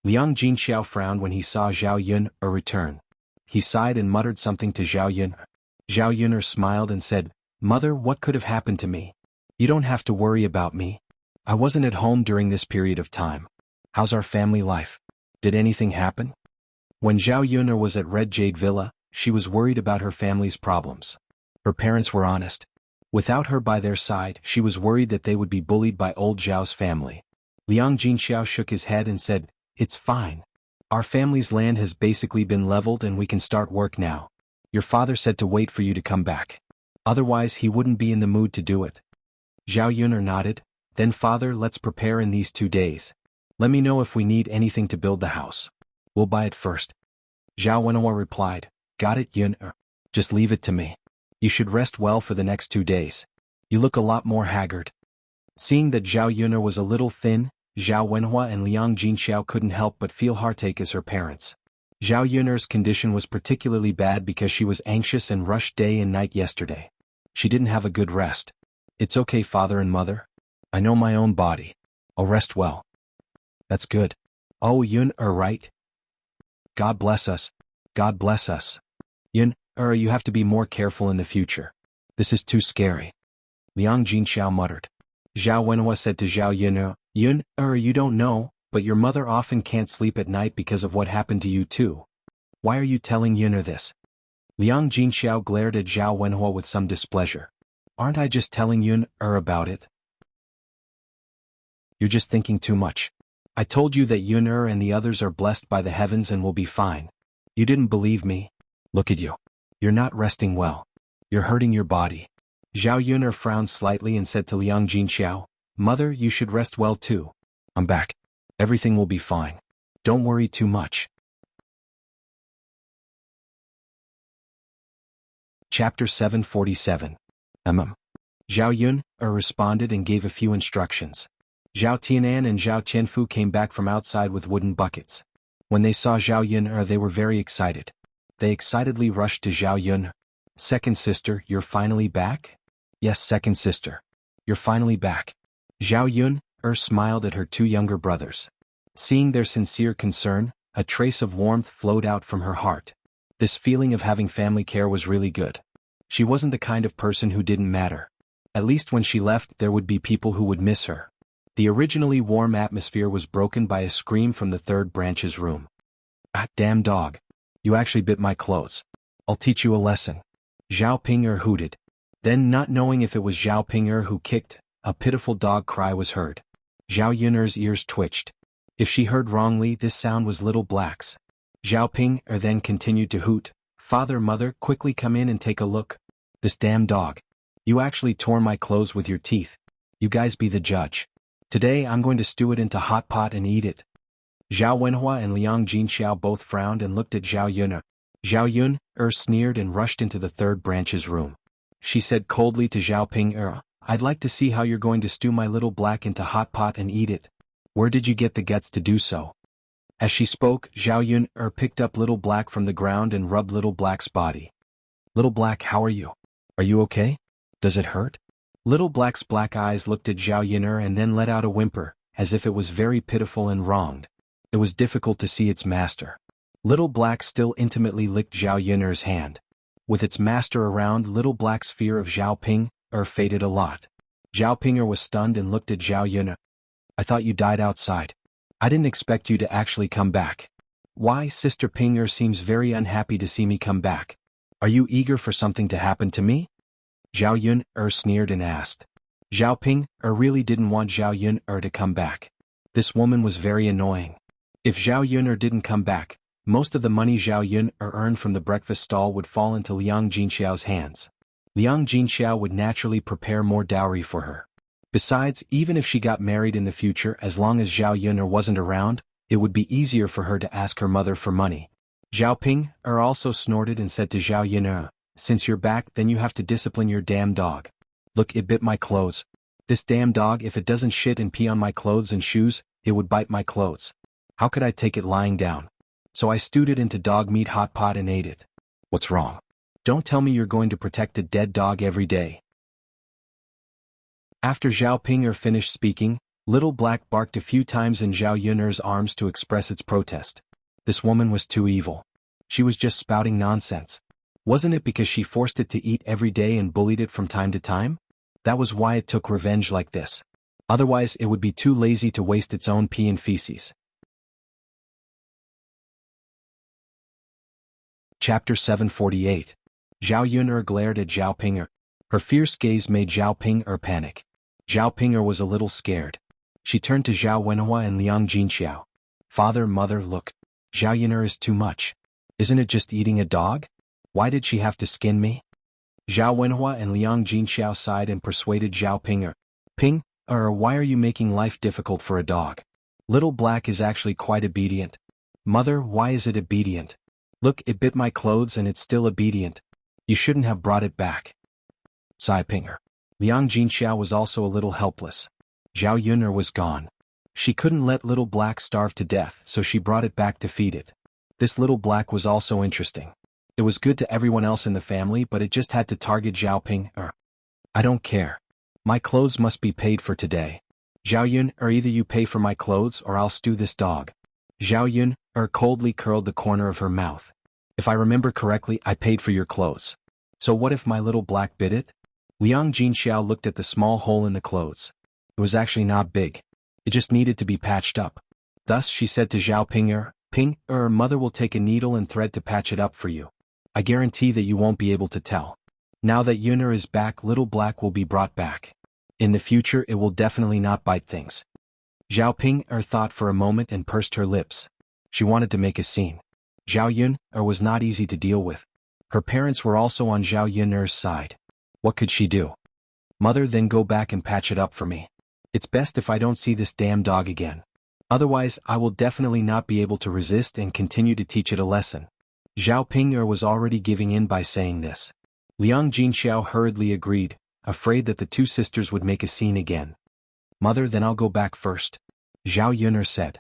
Liang Jinxiao frowned when he saw Zhao Yun return. He sighed and muttered something to Zhao Yun. Zhao Yun smiled and said, Mother, what could have happened to me? You don't have to worry about me. I wasn't at home during this period of time. How's our family life? Did anything happen? When Zhao Yun was at Red Jade Villa, she was worried about her family's problems. Her parents were honest. Without her by their side, she was worried that they would be bullied by old Zhao's family. Liang Jinxiao shook his head and said, It's fine. Our family's land has basically been leveled and we can start work now. Your father said to wait for you to come back. Otherwise he wouldn't be in the mood to do it. Zhao Yun nodded. Then father, let's prepare in these 2 days. Let me know if we need anything to build the house. We'll buy it first. Zhao Wenhua replied, Got it, Yun. Just leave it to me. You should rest well for the next 2 days. You look a lot more haggard. Seeing that Zhao Yun was a little thin, Zhao Wenhua and Liang Jinxiao couldn't help but feel heartache as her parents. Zhao Yun'er's condition was particularly bad because she was anxious and rushed day and night yesterday. She didn't have a good rest. It's okay, father and mother. I know my own body. I'll rest well. That's good. Oh, Yun-er, right? God bless us. God bless us. Yun-er, you have to be more careful in the future. This is too scary. Liang Jinxiao muttered. Zhao Wenhua said to Zhao Yun'er, Yun-er, you don't know, but your mother often can't sleep at night because of what happened to you too. Why are you telling Yun'er this? Liang Jinxiao glared at Zhao Wenhua with some displeasure. Aren't I just telling Yun-er about it? You're just thinking too much. I told you that Yun-er and the others are blessed by the heavens and will be fine. You didn't believe me? Look at you. You're not resting well. You're hurting your body. Zhao Yun'er frowned slightly and said to Liang Jinxiao, Mother, you should rest well too. I'm back. Everything will be fine. Don't worry too much. Chapter 747. Zhao Yun'er responded and gave a few instructions. Zhao Tianan and Zhao Tianfu came back from outside with wooden buckets. When they saw Zhao Yun'er, they were very excited. They excitedly rushed to Zhao Yun'er. Second sister, you're finally back? Yes, second sister. You're finally back. Zhao Yun'er smiled at her two younger brothers. Seeing their sincere concern, a trace of warmth flowed out from her heart. This feeling of having family care was really good. She wasn't the kind of person who didn't matter. At least when she left, there would be people who would miss her. The originally warm atmosphere was broken by a scream from the third branch's room. Ah, damn dog. You actually bit my clothes. I'll teach you a lesson. Zhao Ping'er hooted. Then, not knowing if it was Zhao Ping'er who kicked, a pitiful dog cry was heard. Zhao Yun'er's ears twitched. If she heard wrongly, this sound was Little Black's. Zhao Ping'er then continued to hoot. Father, mother, quickly come in and take a look. This damn dog. You actually tore my clothes with your teeth. You guys be the judge. Today I'm going to stew it into hot pot and eat it. Zhao Wenhua and Liang Jinxiao both frowned and looked at Zhao Yun'er. Zhao Yun'er sneered and rushed into the third branch's room. She said coldly to Zhao Ping'er, I'd like to see how you're going to stew my little black into hot pot and eat it. Where did you get the guts to do so? As she spoke, Zhao Yun'er picked up Little Black from the ground and rubbed Little Black's body. Little Black, how are you? Are you okay? Does it hurt? Little Black's black eyes looked at Zhao Yun'er and then let out a whimper, as if it was very pitiful and wronged. It was difficult to see its master. Little Black still intimately licked Zhao Yun'er's hand. With its master around, Little Black's fear of Zhao Ping'er faded a lot. Zhao Ping'er was stunned and looked at Zhao Yun'er. I thought you died outside. I didn't expect you to actually come back. Why, Sister Ping'er seems very unhappy to see me come back. Are you eager for something to happen to me? Zhao Yun'er sneered and asked. Zhao Ping'er really didn't want Zhao Yun'er to come back. This woman was very annoying. If Zhao Yun'er didn't come back, most of the money Zhao Yun'er earned from the breakfast stall would fall into Liang Jinxiao's hands. Liang Jinxiao would naturally prepare more dowry for her. Besides, even if she got married in the future, as long as Zhao Yun'er wasn't around, it would be easier for her to ask her mother for money. Zhao Ping'er also snorted and said to Zhao Yun'er, since you're back, then you have to discipline your damn dog. Look, it bit my clothes. This damn dog, if it doesn't shit and pee on my clothes and shoes, it would bite my clothes. How could I take it lying down? So I stewed it into dog meat hot pot and ate it. What's wrong? Don't tell me you're going to protect a dead dog every day. After Zhao Ping'er finished speaking, Little Black barked a few times in Zhao Yun'er's arms to express its protest. This woman was too evil. She was just spouting nonsense. Wasn't it because she forced it to eat every day and bullied it from time to time? That was why it took revenge like this. Otherwise, it would be too lazy to waste its own pee and feces. Chapter 748. Zhao Yun'er glared at Zhao Ping'er. Her fierce gaze made Zhao Ping'er panic. Zhao Ping'er was a little scared. She turned to Zhao Wenhua and Liang Jinxiao. Father, mother, look. Zhao Yun'er is too much. Isn't it just eating a dog? Why did she have to skin me? Zhao Wenhua and Liang Jinxiao sighed and persuaded Zhao Ping'er. Ping'er, why are you making life difficult for a dog? Little Black is actually quite obedient. Mother, why is it obedient? Look, it bit my clothes and it's still obedient. You shouldn't have brought it back. Sigh Ping'er. Liang Jinxiao was also a little helpless. Zhao Yun'er was gone. She couldn't let Little Black starve to death, so she brought it back to feed it. This little black was also interesting. It was good to everyone else in the family, but it just had to target Zhao Ping. I don't care. My clothes must be paid for today. Zhao Yun, either you pay for my clothes or I'll stew this dog. Zhao Yun, coldly curled the corner of her mouth. If I remember correctly, I paid for your clothes. So what if my little black bit it? Liang Jinxiao looked at the small hole in the clothes. It was actually not big. It just needed to be patched up. Thus she said to Zhao Ping, mother will take a needle and thread to patch it up for you. I guarantee that you won't be able to tell. Now that Yuner is back, little black will be brought back. In the future it will definitely not bite things. Zhao Ping thought for a moment and pursed her lips. She wanted to make a scene. Zhao Yun was not easy to deal with. Her parents were also on Zhao Yuner's side. What could she do? Mother, then go back and patch it up for me. It's best if I don't see this damn dog again. Otherwise I will definitely not be able to resist and continue to teach it a lesson. Zhao Ping was already giving in by saying this. Liang Jinxiao hurriedly agreed, afraid that the two sisters would make a scene again. Mother, then I'll go back first. Zhao Yuner said.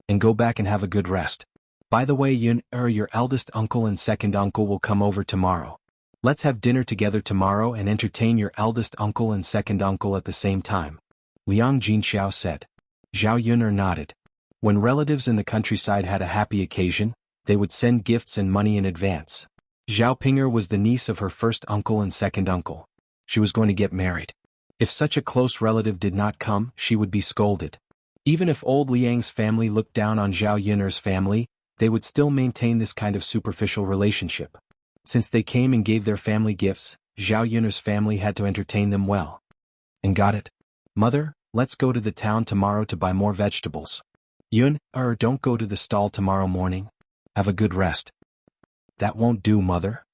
And go back and have a good rest. By the way, Yun, your eldest uncle and second uncle will come over tomorrow. Let's have dinner together tomorrow and entertain your eldest uncle and second uncle at the same time. Liang Jinxiao said. Zhao Yuner nodded. When relatives in the countryside had a happy occasion, they would send gifts and money in advance. Zhao Pinger was the niece of her first uncle and second uncle. She was going to get married. If such a close relative did not come, she would be scolded. Even if old Liang's family looked down on Zhao Yuner's family, they would still maintain this kind of superficial relationship. Since they came and gave their family gifts, Zhao Yuner's family had to entertain them well. And got it? Mother, let's go to the town tomorrow to buy more vegetables. Yun, don't go to the stall tomorrow morning. Have a good rest. That won't do, Mother.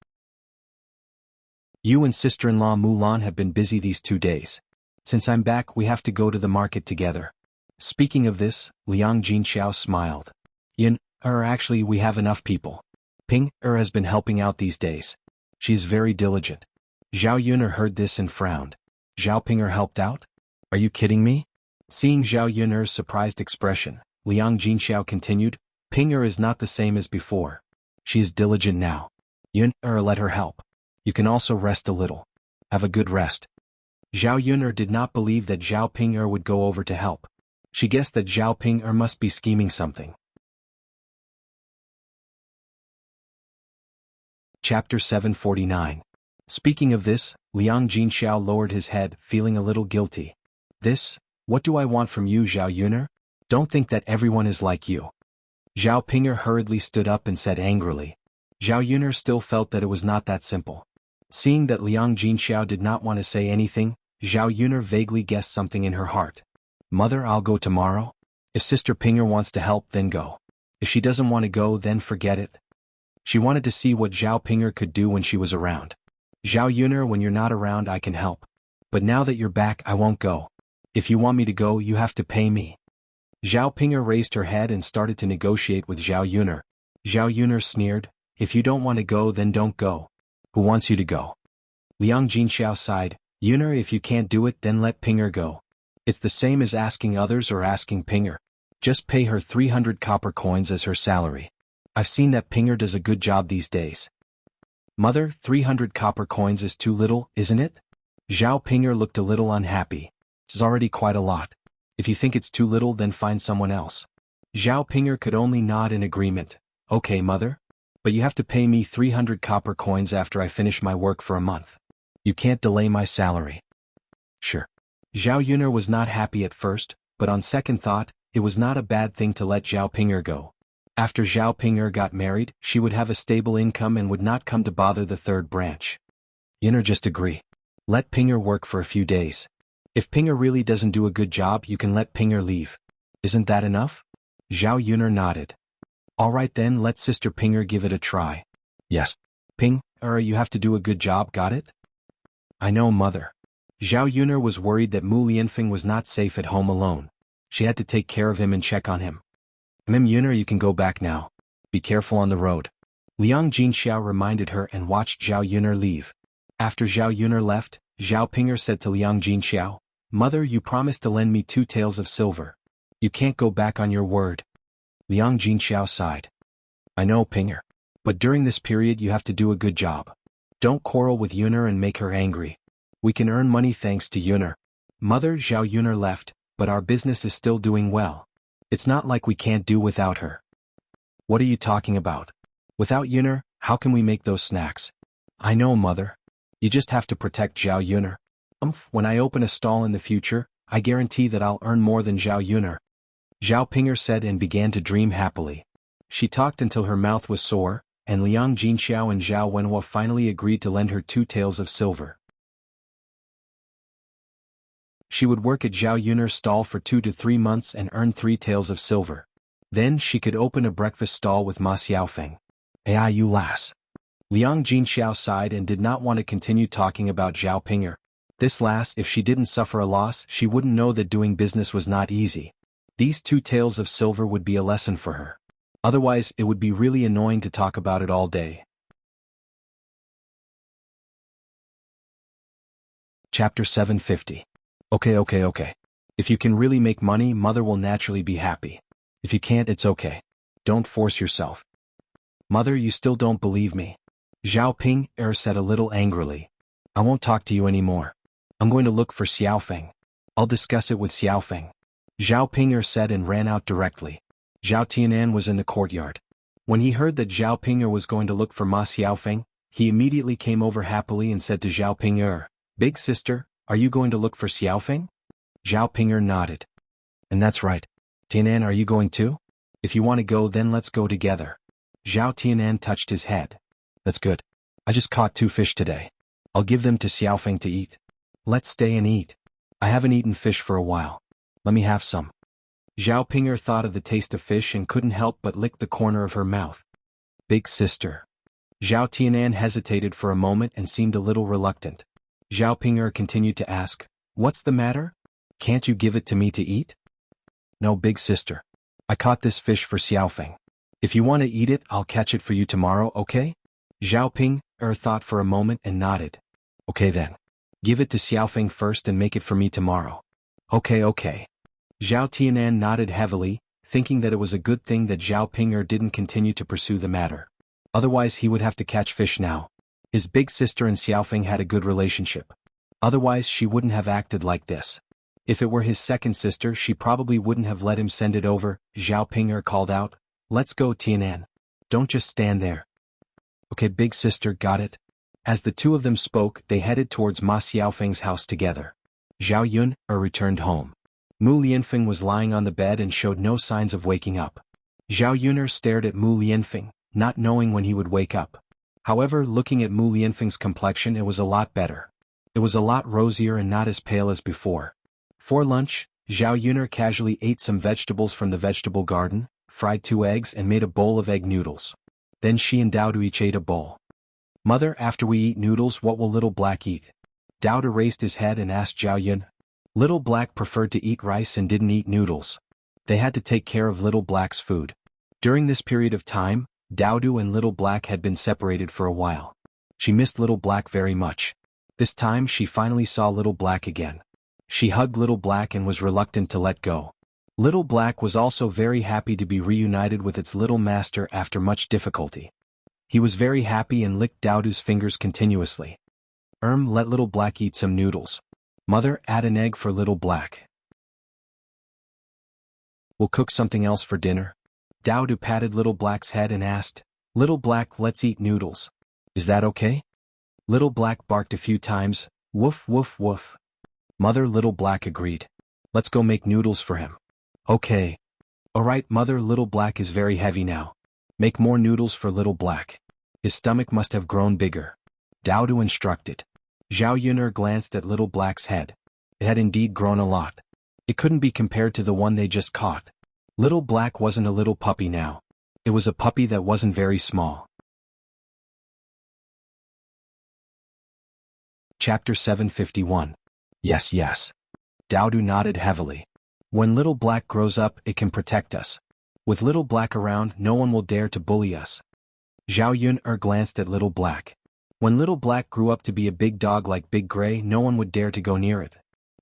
You and sister-in-law Mulan have been busy these 2 days. Since I'm back, we have to go to the market together. Speaking of this, Liang Jinxiao smiled. Yun, actually we have enough people. Ping, has been helping out these days. She is very diligent. Zhao Yuner heard this and frowned. Zhao Pinger helped out? Are you kidding me? Seeing Zhao Yuner's surprised expression, Liang Jinxiao continued, Pinger is not the same as before. She is diligent now. Yun, let her help. You can also rest a little. Have a good rest. Zhao Yuner did not believe that Zhao Pinger would go over to help. She guessed that Zhao Pinger must be scheming something. Chapter 749. Speaking of this, Liang Jinxiao lowered his head, feeling a little guilty. This? What do I want from you, Zhao Yuner? Don't think that everyone is like you. Zhao Pinger hurriedly stood up and said angrily. Zhao Yuner still felt that it was not that simple. Seeing that Liang Jinxiao did not want to say anything, Zhao Yuner vaguely guessed something in her heart. Mother, I'll go tomorrow. If Sister Pinger wants to help, then go. If she doesn't want to go, then forget it. She wanted to see what Zhao Pinger could do when she was around. Zhao Yuner, when you're not around, I can help. But now that you're back, I won't go. If you want me to go, you have to pay me. Zhao Pinger raised her head and started to negotiate with Zhao Yuner. Zhao Yuner sneered, if you don't want to go, then don't go. Who wants you to go? Liang Jinxiao sighed, Yuner, if you can't do it, then let Pinger go. It's the same as asking others or asking Pinger. Just pay her 300 copper coins as her salary. I've seen that Pinger does a good job these days. Mother, 300 copper coins is too little, isn't it? Zhao Pinger looked a little unhappy. It's already quite a lot. If you think it's too little, then find someone else. Zhao Pinger could only nod in agreement. Okay, Mother. But you have to pay me 300 copper coins after I finish my work for a month. You can't delay my salary. Sure. Zhao Yuner was not happy at first, but on second thought, it was not a bad thing to let Zhao Pinger go. After Zhao Pinger got married, she would have a stable income and would not come to bother the third branch. Yuner, just agree. Let Pinger work for a few days. If Pinger really doesn't do a good job, you can let Pinger leave. Isn't that enough? Zhao Yuner nodded. All right then, let Sister Pinger give it a try. Yes. Ping, you have to do a good job, got it? I know, Mother. Zhao Yuner was worried that Mu Lianfeng was not safe at home alone. She had to take care of him and check on him. Yuner, you can go back now. Be careful on the road. Liang Jinxiao reminded her and watched Zhao Yuner leave. After Zhao Yuner left, Zhao Pinger said to Liang Jinxiao, Mother, you promised to lend me 2 taels of silver. You can't go back on your word. Liang Jinxiao sighed. I know, Pinger. But during this period you have to do a good job. Don't quarrel with Yuner and make her angry. We can earn money thanks to Yuner. Mother, Zhao Yuner left, but our business is still doing well. It's not like we can't do without her. What are you talking about? Without Yuner, how can we make those snacks? I know, Mother. You just have to protect Zhao Yuner. When I open a stall in the future, I guarantee that I'll earn more than Zhao Yuner. Zhao Pinger said and began to dream happily. She talked until her mouth was sore, and Liang Jinxiao and Zhao Wenhua finally agreed to lend her 2 taels of silver. She would work at Zhao Yuner's stall for 2 to 3 months and earn 3 taels of silver. Then she could open a breakfast stall with Ma Xiaofeng. Ai, you lass. Liang Jinxiao sighed and did not want to continue talking about Zhao Pinger. This lass, if she didn't suffer a loss, she wouldn't know that doing business was not easy. These 2 taels of silver would be a lesson for her. Otherwise, it would be really annoying to talk about it all day. Chapter 750. Okay. If you can really make money, Mother will naturally be happy. If you can't, it's okay. Don't force yourself. Mother, you still don't believe me. Zhao Pinger said a little angrily. I won't talk to you anymore. I'm going to look for Xiaofeng. I'll discuss it with Xiaofeng. Zhao Pinger said and ran out directly. Zhao Tianan was in the courtyard. When he heard that Zhao Pinger was going to look for Ma Xiaofeng, he immediately came over happily and said to Zhao Pinger, Big sister, are you going to look for Xiaofeng? Zhao Pinger nodded. And that's right. Tianan, are you going too? If you want to go, then let's go together. Zhao Tianan touched his head. That's good. I just caught 2 fish today. I'll give them to Xiaofeng to eat. Let's stay and eat. I haven't eaten fish for a while. Let me have some. Zhao Pinger thought of the taste of fish and couldn't help but lick the corner of her mouth. Big sister. Zhao Tianan hesitated for a moment and seemed a little reluctant. Zhao Pinger continued to ask, What's the matter? Can't you give it to me to eat? No, big sister. I caught this fish for Xiaofeng. If you want to eat it, I'll catch it for you tomorrow, okay? Zhao Pinger thought for a moment and nodded. Okay then. Give it to Xiaofeng first and make it for me tomorrow. Okay. Zhao Tianan nodded heavily, thinking that it was a good thing that Zhao Pinger didn't continue to pursue the matter. Otherwise he would have to catch fish now. His big sister and Xiaofeng had a good relationship. Otherwise she wouldn't have acted like this. If it were his second sister, she probably wouldn't have let him send it over. Zhao Pinger called out, Let's go, Tianan. Don't just stand there. Okay, big sister, got it. As the 2 of them spoke, they headed towards Ma Xiaofeng's house together. Zhao Yuner returned home. Mu Lianfeng was lying on the bed and showed no signs of waking up. Zhao Yuner stared at Mu Lianfeng, not knowing when he would wake up. However, looking at Mu Lianfeng's complexion, it was a lot better. It was a lot rosier and not as pale as before. For lunch, Zhao Yuner casually ate some vegetables from the vegetable garden, fried 2 eggs and made a bowl of egg noodles. Then she and Daodu each ate a bowl. Mother, after we eat noodles, what will Little Black eat? Daodu raised his head and asked Zhao Yun. Little Black preferred to eat rice and didn't eat noodles. They had to take care of Little Black's food. During this period of time, Daodu and Little Black had been separated for a while. She missed Little Black very much. This time she finally saw Little Black again. She hugged Little Black and was reluctant to let go. Little Black was also very happy to be reunited with its little master after much difficulty. He was very happy and licked Daodu's fingers continuously. Let Little Black eat some noodles. Mother, add an egg for Little Black. We'll cook something else for dinner. Daodu patted Little Black's head and asked, Little Black, let's eat noodles. Is that okay? Little Black barked a few times, woof woof woof. Mother, Little Black agreed. Let's go make noodles for him. Okay. Alright, Mother, Little Black is very heavy now. Make more noodles for Little Black. His stomach must have grown bigger. Daodu instructed. Zhao Yuner glanced at Little Black's head. It had indeed grown a lot. It couldn't be compared to the one they just caught. Little Black wasn't a little puppy now. It was a puppy that wasn't very small. Chapter 751. Yes. Daodu nodded heavily. When Little Black grows up, it can protect us. With Little Black around, no one will dare to bully us. Zhao Yuner glanced at Little Black. When Little Black grew up to be a big dog like Big Gray, no one would dare to go near it.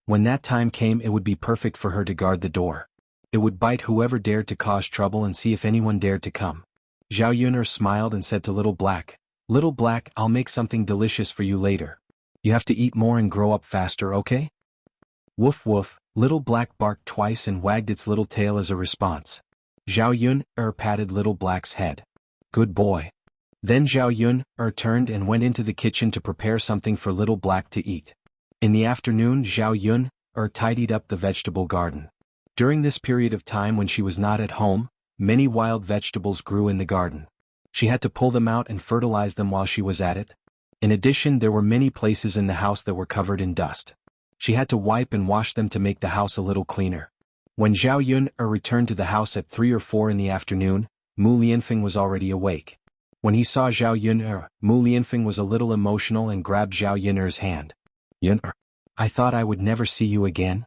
When that time came, it would be perfect for her to guard the door. It would bite whoever dared to cause trouble and see if anyone dared to come. Zhao Yuner smiled and said to Little Black, "Little Black, I'll make something delicious for you later. You have to eat more and grow up faster, okay?" Woof woof, Little Black barked twice and wagged its little tail as a response. Zhao Yuner patted Little Black's head. "Good boy." Then Zhao Yuner turned and went into the kitchen to prepare something for Little Black to eat. In the afternoon, Zhao Yuner tidied up the vegetable garden. During this period of time when she was not at home, many wild vegetables grew in the garden. She had to pull them out and fertilize them while she was at it. In addition, there were many places in the house that were covered in dust. She had to wipe and wash them to make the house a little cleaner. When Zhao Yuner returned to the house at 3 or 4 in the afternoon, Mu Lianfeng was already awake. When he saw Zhao Yuner, Mu Lianfeng was a little emotional and grabbed Zhao Yuner's hand. "Yuner, I thought I would never see you again."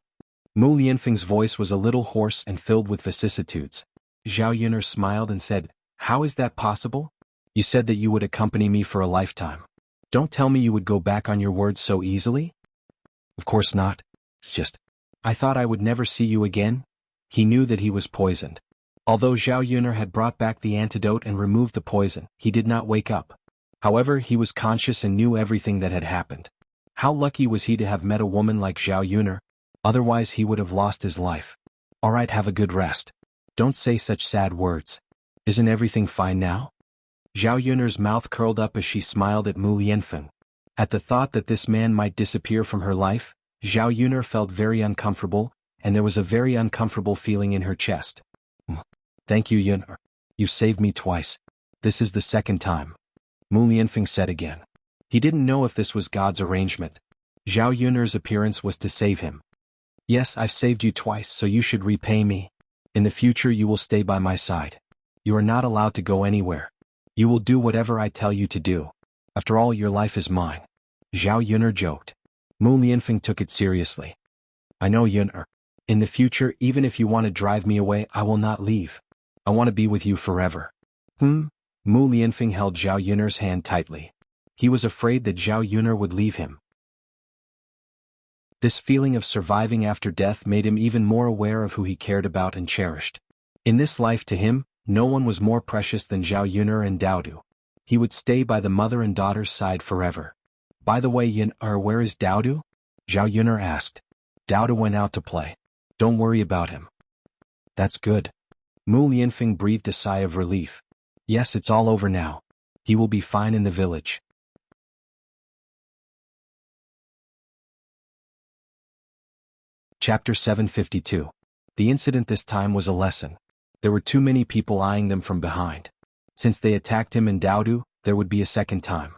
Mu Lianfeng's voice was a little hoarse and filled with vicissitudes. Zhao Yuner smiled and said, "How is that possible? You said that you would accompany me for a lifetime. Don't tell me you would go back on your words so easily?" "Of course not. Just, I thought I would never see you again." He knew that he was poisoned. Although Zhao Yuner had brought back the antidote and removed the poison, he did not wake up. However, he was conscious and knew everything that had happened. How lucky was he to have met a woman like Zhao Yuner? Otherwise he would have lost his life. "Alright, have a good rest. Don't say such sad words. Isn't everything fine now?" Zhao Yuner's mouth curled up as she smiled at Mu Lianfeng. At the thought that this man might disappear from her life, Zhao Yuner felt very uncomfortable, and there was a very uncomfortable feeling in her chest. "Thank you, Yuner. You saved me twice. This is the second time," Mu Lianfeng said again. He didn't know if this was God's arrangement. Zhao Yuner's appearance was to save him. "Yes, I've saved you twice, so you should repay me. In the future you will stay by my side. You are not allowed to go anywhere. You will do whatever I tell you to do. After all, your life is mine." Zhao Yuner joked. Mu Lianfeng took it seriously. "I know, Yuner. In the future, even if you want to drive me away, I will not leave. I want to be with you forever." Mu Lianfeng held Zhao Yuner's hand tightly. He was afraid that Zhao Yuner would leave him. This feeling of surviving after death made him even more aware of who he cared about and cherished. In this life to him, no one was more precious than Zhao Yuner and Daodu. He would stay by the mother and daughter's side forever. "By the way, Yuner, where is Daodu?" Zhao Yuner asked. "Daodu went out to play. Don't worry about him." "That's good." Mu Lianfeng breathed a sigh of relief. "Yes, it's all over now. He will be fine in the village." Chapter 752. The incident this time was a lesson. There were too many people eyeing them from behind. Since they attacked him and Daodu, there would be a second time.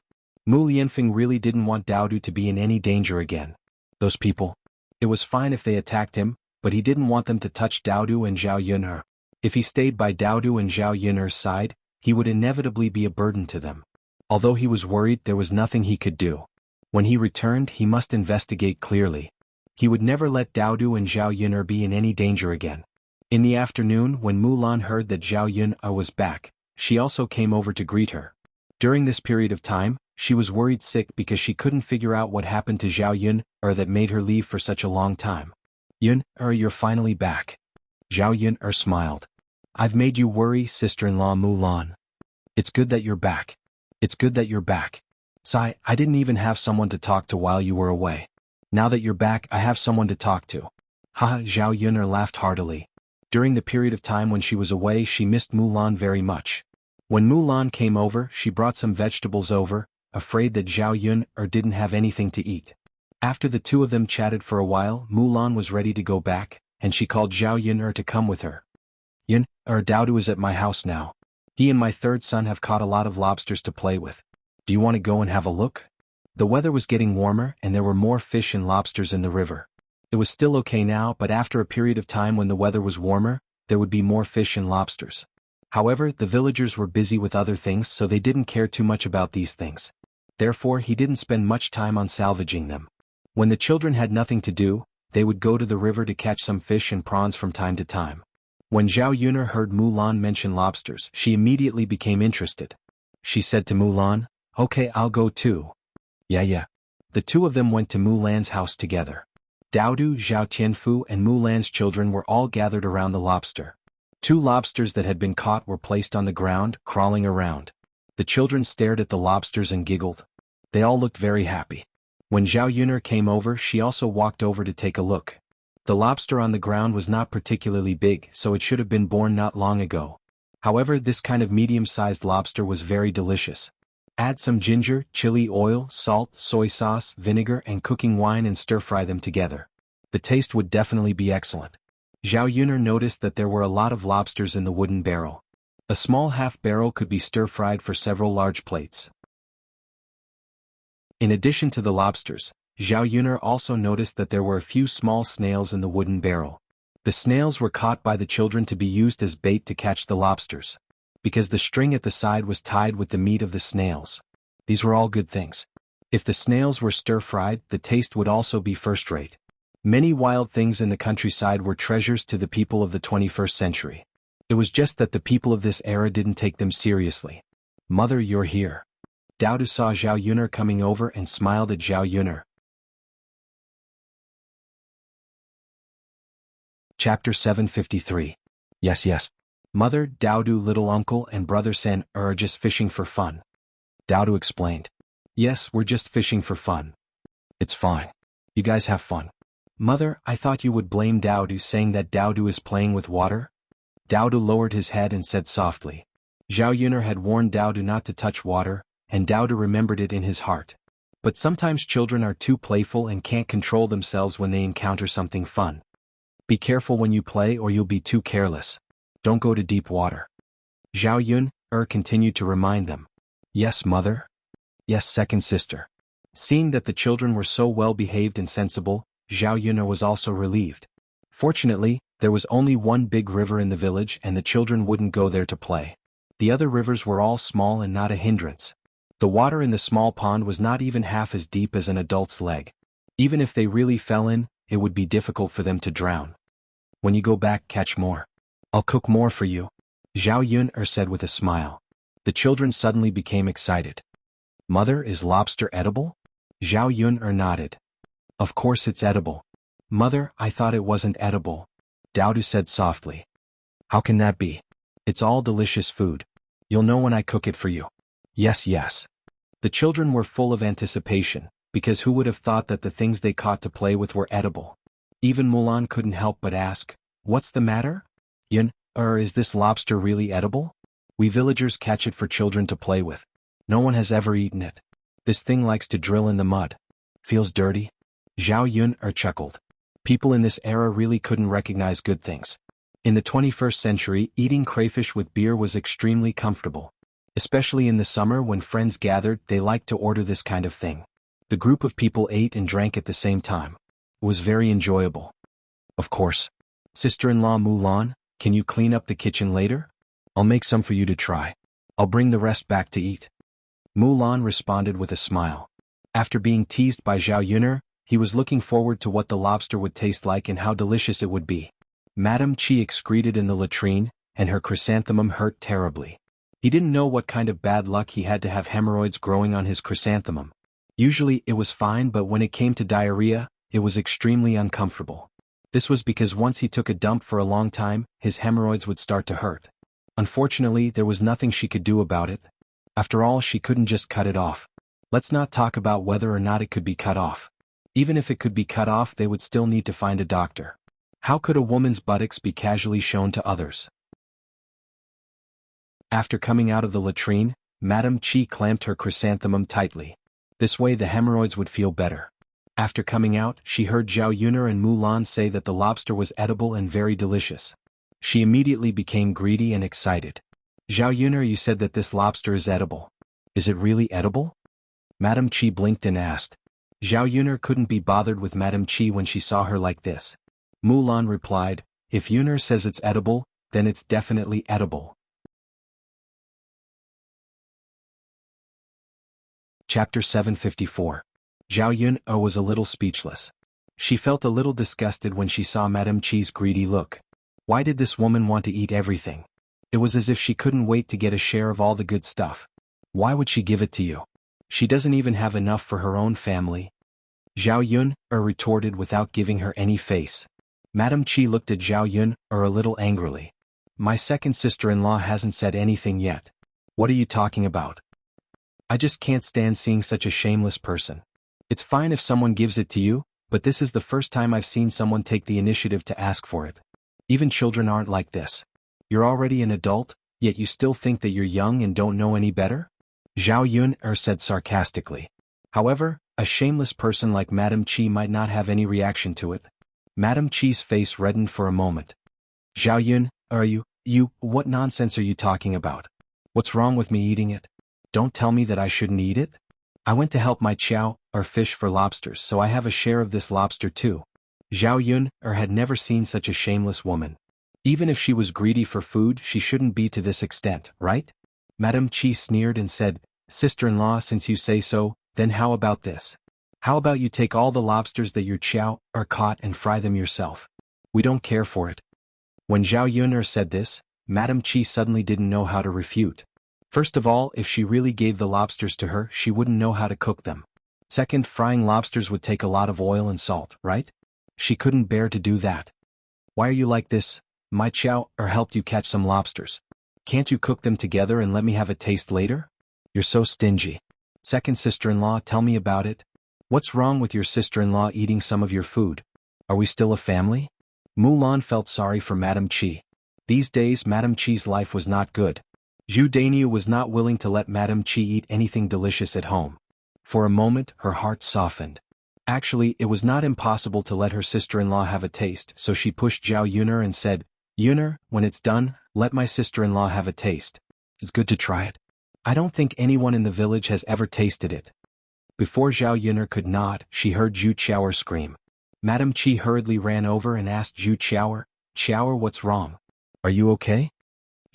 Mu Lianfeng really didn't want Daodu to be in any danger again. Those people. It was fine if they attacked him, but he didn't want them to touch Daodu and Zhao Yuner. If he stayed by Daodu and Zhao Yuner's side, he would inevitably be a burden to them. Although he was worried, there was nothing he could do. When he returned, he must investigate clearly. He would never let Daodu and Zhao Yuner be in any danger again. In the afternoon, when Mulan heard that Zhao Yuner was back, she also came over to greet her. During this period of time, she was worried sick because she couldn't figure out what happened to Zhao Yuner that made her leave for such a long time. "Yuner, you're finally back." Zhao Yuner smiled. "I've made you worry, sister-in-law Mulan. It's good that you're back. It's good that you're back. Sai, I didn't even have someone to talk to while you were away. Now that you're back, I have someone to talk to." Haha, Zhao Yuner laughed heartily. During the period of time when she was away, she missed Mulan very much. When Mulan came over, she brought some vegetables over, afraid that Zhao Yuner didn't have anything to eat. After the two of them chatted for a while, Mulan was ready to go back, and she called Zhao Yuner to come with her. "Yuner, Daodu is at my house now. He and my third son have caught a lot of lobsters to play with. Do you want to go and have a look?" The weather was getting warmer and there were more fish and lobsters in the river. It was still okay now, but after a period of time when the weather was warmer, there would be more fish and lobsters. However, the villagers were busy with other things, so they didn't care too much about these things. Therefore, he didn't spend much time on salvaging them. When the children had nothing to do, they would go to the river to catch some fish and prawns from time to time. When Zhao Yuner heard Mulan mention lobsters, she immediately became interested. She said to Mulan, "Okay, I'll go too." Yeah. The two of them went to Mulan's house together. Daodu, Zhao Tianfu and Mulan's children were all gathered around the lobster. 2 lobsters that had been caught were placed on the ground, crawling around. The children stared at the lobsters and giggled. They all looked very happy. When Zhao Yuner came over, she also walked over to take a look. The lobster on the ground was not particularly big, so it should have been born not long ago. However, this kind of medium-sized lobster was very delicious. Add some ginger, chili oil, salt, soy sauce, vinegar and cooking wine and stir-fry them together. The taste would definitely be excellent. Zhao Yuner noticed that there were a lot of lobsters in the wooden barrel. A small half-barrel could be stir-fried for several large plates. In addition to the lobsters, Zhao Yuner also noticed that there were a few small snails in the wooden barrel. The snails were caught by the children to be used as bait to catch the lobsters. Because the string at the side was tied with the meat of the snails. These were all good things. If the snails were stir-fried, the taste would also be first-rate. Many wild things in the countryside were treasures to the people of the 21st century. It was just that the people of this era didn't take them seriously. Mother, you're here. Dao Du saw Zhao Yuner coming over and smiled at Zhao Yuner. Chapter 753. Yes. Mother, Dao Du, little uncle and brother Sen are just fishing for fun. Dao Du explained. Yes, we're just fishing for fun. It's fine. You guys have fun. Mother, I thought you would blame Dao Du, saying that Dao Du is playing with water? Dao Du lowered his head and said softly. Zhao Yuner had warned Dao Du not to touch water, and Dao Du remembered it in his heart. But sometimes children are too playful and can't control themselves when they encounter something fun. Be careful when you play or you'll be too careless. Don't go to deep water. Zhao Yuner continued to remind them. Yes, mother. Yes, second sister. Seeing that the children were so well behaved and sensible, Zhao Yuner was also relieved. Fortunately, there was only one big river in the village and the children wouldn't go there to play. The other rivers were all small and not a hindrance. The water in the small pond was not even half as deep as an adult's leg. Even if they really fell in, it would be difficult for them to drown. When you go back, catch more. I'll cook more for you, Zhao Yuner said with a smile. The children suddenly became excited. Mother, is lobster edible? Zhao Yuner nodded. Of course it's edible. Mother, I thought it wasn't edible, Dao Du said softly. How can that be? It's all delicious food. You'll know when I cook it for you. Yes. The children were full of anticipation, because who would have thought that the things they caught to play with were edible? Even Mulan couldn't help but ask, what's the matter? Is this lobster really edible? We villagers catch it for children to play with. No one has ever eaten it. This thing likes to drill in the mud. Feels dirty? Zhao Yuner chuckled. People in this era really couldn't recognize good things. In the 21st century, eating crayfish with beer was extremely comfortable. Especially in the summer when friends gathered, they liked to order this kind of thing. The group of people ate and drank at the same time. It was very enjoyable. Of course. Sister-in-law Mulan, can you clean up the kitchen later? I'll make some for you to try. I'll bring the rest back to eat. Mulan responded with a smile. After being teased by Zhao Yuner, he was looking forward to what the lobster would taste like and how delicious it would be. Madame Qi excreted in the latrine, and her chrysanthemum hurt terribly. He didn't know what kind of bad luck he had to have hemorrhoids growing on his chrysanthemum. Usually it was fine, but when it came to diarrhea, it was extremely uncomfortable. This was because once he took a dump for a long time, his hemorrhoids would start to hurt. Unfortunately, there was nothing she could do about it. After all, she couldn't just cut it off. Let's not talk about whether or not it could be cut off. Even if it could be cut off, they would still need to find a doctor. How could a woman's buttocks be casually shown to others? After coming out of the latrine, Madame Qi clamped her chrysanthemum tightly. This way the hemorrhoids would feel better. After coming out, she heard Zhao Yuner and Mulan say that the lobster was edible and very delicious. She immediately became greedy and excited. Zhao Yuner, you said that this lobster is edible. Is it really edible? Madame Qi blinked and asked. Zhao Yuner couldn't be bothered with Madame Qi when she saw her like this. Mulan replied, if Yuner says it's edible, then it's definitely edible. Chapter 754. Zhao Yuner was a little speechless. She felt a little disgusted when she saw Madame Qi's greedy look. Why did this woman want to eat everything? It was as if she couldn't wait to get a share of all the good stuff. Why would she give it to you? She doesn't even have enough for her own family. Zhao Yuner retorted without giving her any face. Madame Qi looked at Zhao Yuner a little angrily. My second sister-in-law hasn't said anything yet. What are you talking about? I just can't stand seeing such a shameless person. It's fine if someone gives it to you, but this is the first time I've seen someone take the initiative to ask for it. Even children aren't like this. You're already an adult, yet you still think that you're young and don't know any better? Zhao Yun said sarcastically. However, a shameless person like Madame Qi might not have any reaction to it. Madame Qi's face reddened for a moment. Zhao Yun, what nonsense are you talking about? What's wrong with me eating it? Don't tell me that I shouldn't eat it. I went to help my chow, or fish for lobsters, so I have a share of this lobster too. Zhao Yun had never seen such a shameless woman. Even if she was greedy for food, she shouldn't be to this extent, right? Madame Qi sneered and said, Sister-in-law, since you say so, then how about this? How about you take all the lobsters that your chow are caught and fry them yourself? We don't care for it. When Zhao Yun said this, Madame Qi suddenly didn't know how to refute. First of all, if she really gave the lobsters to her, she wouldn't know how to cook them. Second, frying lobsters would take a lot of oil and salt, right? She couldn't bear to do that. Why are you like this? My chow helped you catch some lobsters. Can't you cook them together and let me have a taste later? You're so stingy. Second sister-in-law, tell me about it. What's wrong with your sister-in-law eating some of your food? Are we still a family? Mulan felt sorry for Madame Qi. These days Madame Qi's life was not good. Zhu Dainiu was not willing to let Madame Qi eat anything delicious at home. For a moment, her heart softened. Actually, it was not impossible to let her sister-in-law have a taste, so she pushed Zhao Yuner and said, Yuner, when it's done, let my sister-in-law have a taste. It's good to try it. I don't think anyone in the village has ever tasted it. Before Zhao Yuner could nod, she heard Zhu Qiaoer scream. Madame Qi hurriedly ran over and asked Zhu Qiaoer, Qiaoer, what's wrong? Are you okay?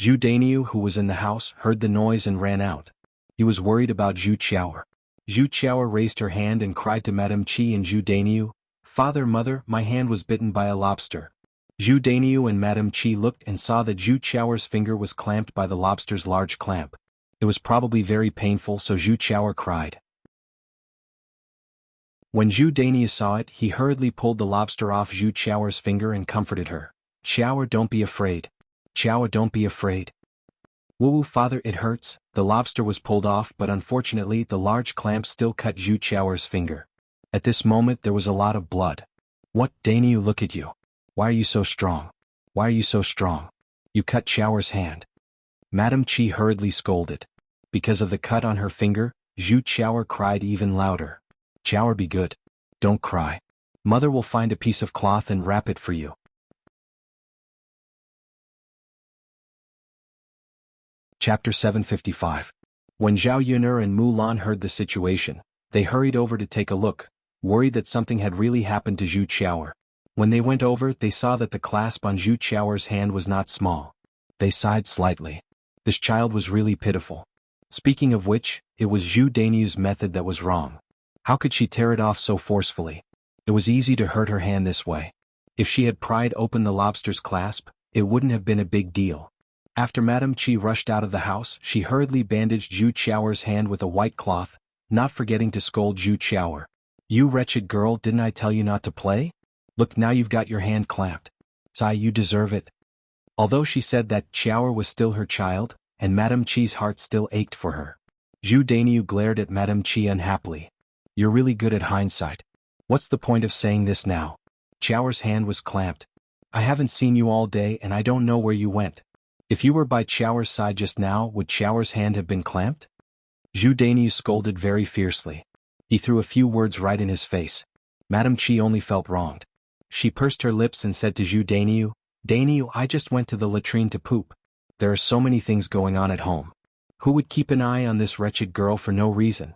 Zhu Dainiu, who was in the house, heard the noise and ran out. He was worried about Zhu Qiaoer. Zhu Qiaoer raised her hand and cried to Madame Qi and Zhu Dainiu, Father, Mother, my hand was bitten by a lobster. Zhu Dainiu and Madame Qi looked and saw that Zhu Qiaoer's finger was clamped by the lobster's large clamp. It was probably very painful, so Zhu Qiaoer cried. When Zhu Dainiu saw it, he hurriedly pulled the lobster off Zhu Qiaoer's finger and comforted her. Qiaoer, don't be afraid. Qiaoer, don't be afraid. Woo, Father, it hurts. The lobster was pulled off, but unfortunately the large clamp still cut Zhu Qiaoer's finger. At this moment there was a lot of blood. What, Dainiu, look at you. Why are you so strong? Why are you so strong? You cut Qiaoer's hand. Madame Qi hurriedly scolded. Because of the cut on her finger, Zhu Qiaoer cried even louder. Qiaoer, be good. Don't cry. Mother will find a piece of cloth and wrap it for you. Chapter 755. When Zhao Yuner and Mulan heard the situation, they hurried over to take a look, worried that something had really happened to Zhu Qiaoer. When they went over, they saw that the clasp on Zhu Qiaoer's hand was not small. They sighed slightly. This child was really pitiful. Speaking of which, it was Zhu Dainiu's method that was wrong. How could she tear it off so forcefully? It was easy to hurt her hand this way. If she had pried open the lobster's clasp, it wouldn't have been a big deal. After Madame Qi rushed out of the house, she hurriedly bandaged Zhu Qiaoer's hand with a white cloth, not forgetting to scold Zhu Qiaoer. You wretched girl, didn't I tell you not to play? Look, now you've got your hand clamped. Sigh, you deserve it. Although she said that Qiaoer was still her child, and Madame Qi's heart still ached for her. Zhu Dainiu glared at Madame Qi unhappily. You're really good at hindsight. What's the point of saying this now? Qiaoer's hand was clamped. I haven't seen you all day and I don't know where you went. If you were by Qiaoer's side just now, would Qiaoer's hand have been clamped? Zhu Dainiu scolded very fiercely. He threw a few words right in his face. Madame Qi only felt wronged. She pursed her lips and said to Zhu Dainiu, Dainiu, I just went to the latrine to poop. There are so many things going on at home. Who would keep an eye on this wretched girl for no reason?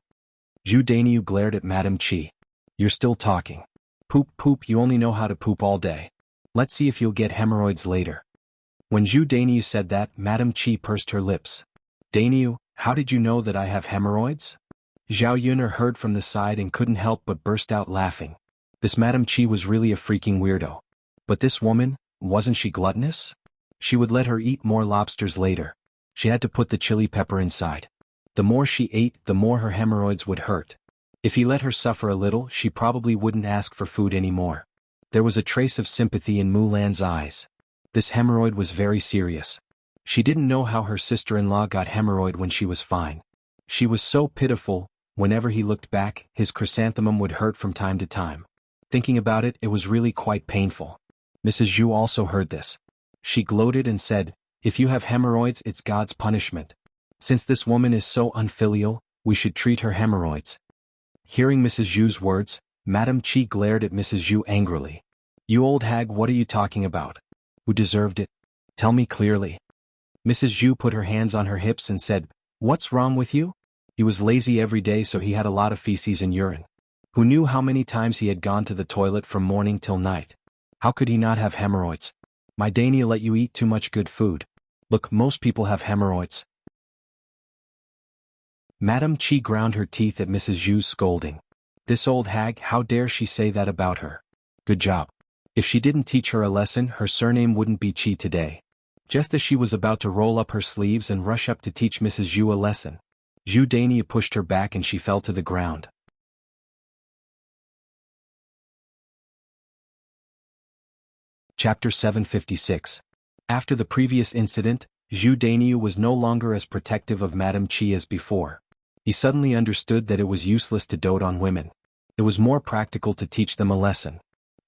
Zhu Dainiu glared at Madame Qi. You're still talking. Poop, poop, you only know how to poop all day. Let's see if you'll get hemorrhoids later. When Zhu Dainiu said that, Madame Qi pursed her lips. Dainiu, how did you know that I have hemorrhoids? Zhao Yuner heard from the side and couldn't help but burst out laughing. This Madame Qi was really a freaking weirdo. But this woman, wasn't she gluttonous? She would let her eat more lobsters later. She had to put the chili pepper inside. The more she ate, the more her hemorrhoids would hurt. If he let her suffer a little, she probably wouldn't ask for food anymore. There was a trace of sympathy in Mulan's eyes. This hemorrhoid was very serious. She didn't know how her sister-in-law got hemorrhoid when she was fine. She was so pitiful, whenever he looked back, his chrysanthemum would hurt from time to time. Thinking about it, it was really quite painful. Mrs. Zhu also heard this. She gloated and said, "If you have hemorrhoids, it's God's punishment. Since this woman is so unfilial, we should treat her hemorrhoids." Hearing Mrs. Zhu's words, Madame Qi glared at Mrs. Zhu angrily. "You old hag, what are you talking about? Who deserved it? Tell me clearly." Mrs. Zhu put her hands on her hips and said, "What's wrong with you? He was lazy every day, so he had a lot of feces and urine. Who knew how many times he had gone to the toilet from morning till night? How could he not have hemorrhoids? My Dania let you eat too much good food. Look, most people have hemorrhoids." Madame Qi ground her teeth at Mrs. Zhu's scolding. This old hag, how dare she say that about her? Good job. If she didn't teach her a lesson, her surname wouldn't be Qi today. Just as she was about to roll up her sleeves and rush up to teach Mrs. Zhu a lesson, Zhu Dania pushed her back and she fell to the ground. Chapter 756. After the previous incident, Zhu Daniu was no longer as protective of Madame Qi as before. He suddenly understood that it was useless to dote on women. It was more practical to teach them a lesson.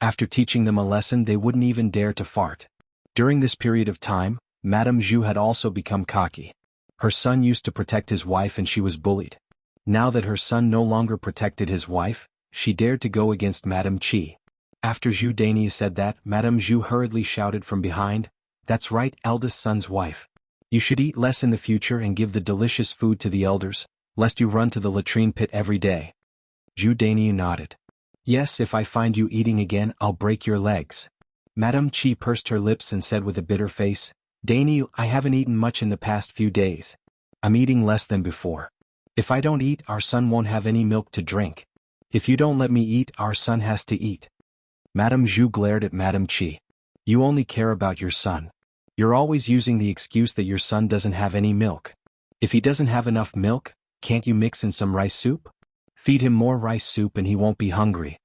After teaching them a lesson, they wouldn't even dare to fart. During this period of time, Madame Zhu had also become cocky. Her son used to protect his wife and she was bullied. Now that her son no longer protected his wife, she dared to go against Madame Qi. After Zhu Dania said that, Madame Zhu hurriedly shouted from behind, "That's right, eldest son's wife. You should eat less in the future and give the delicious food to the elders, lest you run to the latrine pit every day." Zhu Dania nodded. "Yes, if I find you eating again, I'll break your legs." Madame Qi pursed her lips and said with a bitter face, "Daniu, I haven't eaten much in the past few days. I'm eating less than before. If I don't eat, our son won't have any milk to drink. If you don't let me eat, our son has to eat." Madame Zhu glared at Madame Qi. "You only care about your son. You're always using the excuse that your son doesn't have any milk. If he doesn't have enough milk, can't you mix in some rice soup? Feed him more rice soup and he won't be hungry."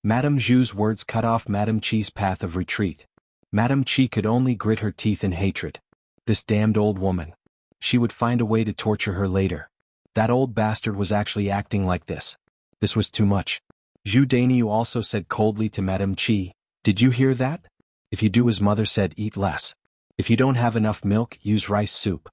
Madame Zhu's words cut off Madame Qi's path of retreat. Madame Qi could only grit her teeth in hatred. This damned old woman. She would find a way to torture her later. That old bastard was actually acting like this. This was too much. Zhu Daniu also said coldly to Madame Qi, "Did you hear that? If you do as mother said, eat less. If you don't have enough milk, use rice soup."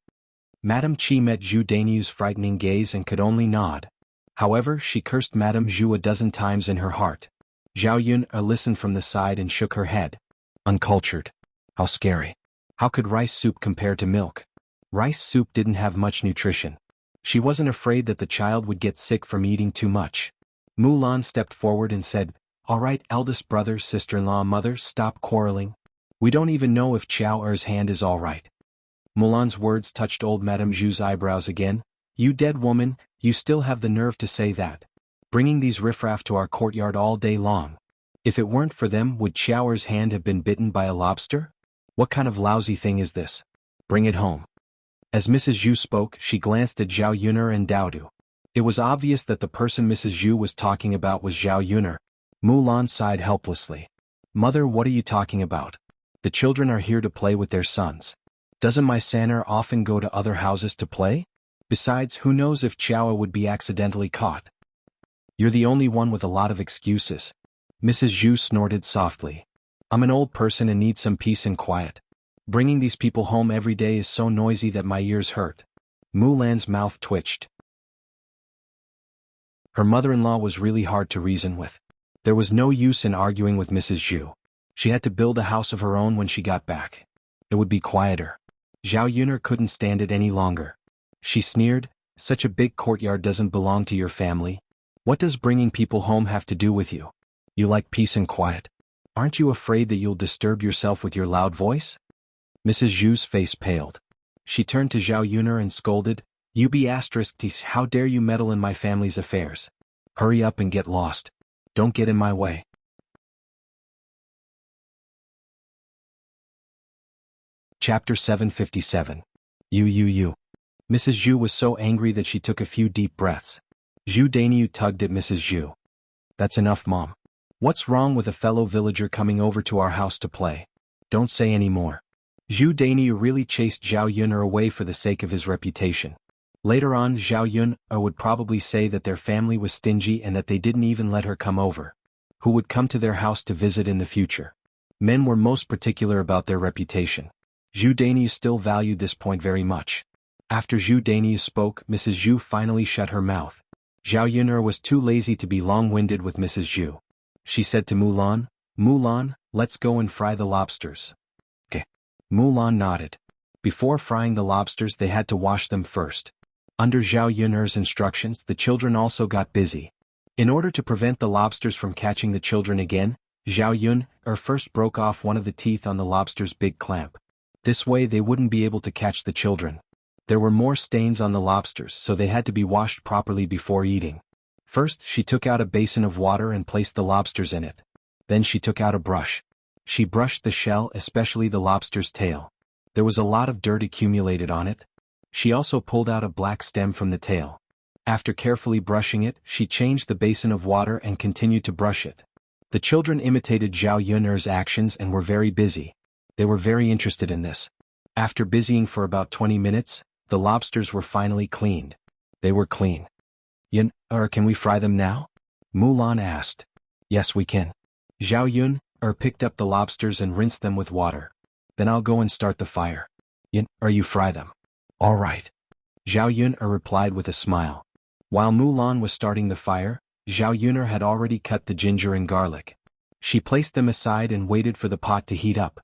Madame Qi met Zhu Daniu's frightening gaze and could only nod. However, she cursed Madame Zhu a dozen times in her heart. Zhao Yun listened from the side and shook her head. Uncultured. How scary. How could rice soup compare to milk? Rice soup didn't have much nutrition. She wasn't afraid that the child would get sick from eating too much. Mulan stepped forward and said, "All right, eldest brother, sister-in-law, mother, stop quarreling. We don't even know if Qiao Er's hand is all right." Mulan's words touched old Madame Zhu's eyebrows again. "You dead woman, you still have the nerve to say that. Bringing these riffraff to our courtyard all day long. If it weren't for them, would Qiao Er's hand have been bitten by a lobster? What kind of lousy thing is this? Bring it home." As Mrs. Zhu spoke, she glanced at Zhao Yuner and Daodu. It was obvious that the person Mrs. Zhu was talking about was Zhao Yuner. Mulan sighed helplessly. "Mother, what are you talking about? The children are here to play with their sons. Doesn't my Saner often go to other houses to play? Besides, who knows if Qiao would be accidentally caught? You're the only one with a lot of excuses." Mrs. Zhu snorted softly. "I'm an old person and need some peace and quiet. Bringing these people home every day is so noisy that my ears hurt." Mulan's mouth twitched. Her mother-in-law was really hard to reason with. There was no use in arguing with Mrs. Zhu. She had to build a house of her own when she got back. It would be quieter. Zhao Yuner couldn't stand it any longer. She sneered, "Such a big courtyard doesn't belong to your family. What does bringing people home have to do with you? You like peace and quiet. Aren't you afraid that you'll disturb yourself with your loud voice?" Mrs. Zhu's face paled. She turned to Zhao Yuner and scolded, "You be asterisk teeth, how dare you meddle in my family's affairs? Hurry up and get lost. Don't get in my way." Chapter 757. You. Mrs. Zhu was so angry that she took a few deep breaths. Zhu Daniu tugged at Mrs. Zhu. "That's enough, Mom. What's wrong with a fellow villager coming over to our house to play? Don't say any more. Zhu Dainiu really chased Zhao Yun'er away for the sake of his reputation. Later on, Zhao Yun'er would probably say that their family was stingy and that they didn't even let her come over. Who would come to their house to visit in the future? Men were most particular about their reputation. Zhu Dainiu still valued this point very much. After Zhu Dainiu spoke, Mrs. Zhu finally shut her mouth. Zhao Yun'er was too lazy to be long-winded with Mrs. Zhu. She said to Mulan, "Mulan, let's go and fry the lobsters." "Okay." Mulan nodded. Before frying the lobsters they had to wash them first. Under Zhao Yun'er's instructions the children also got busy. In order to prevent the lobsters from catching the children again, Zhao Yun'er first broke off one of the teeth on the lobster's big clamp. This way they wouldn't be able to catch the children. There were more stains on the lobsters, so they had to be washed properly before eating. First, she took out a basin of water and placed the lobsters in it. Then she took out a brush. She brushed the shell, especially the lobster's tail. There was a lot of dirt accumulated on it. She also pulled out a black stem from the tail. After carefully brushing it, she changed the basin of water and continued to brush it. The children imitated Zhao Yun'er's actions and were very busy. They were very interested in this. After busying for about 20 minutes, the lobsters were finally cleaned. They were clean. "Yun'er, can we fry them now?" Mulan asked. "Yes, we can." Zhao Yun'er picked up the lobsters and rinsed them with water. "Then I'll go and start the fire. Yun'er, you fry them." "All right." Zhao Yun'er replied with a smile. While Mulan was starting the fire, Zhao Yun'er had already cut the ginger and garlic. She placed them aside and waited for the pot to heat up.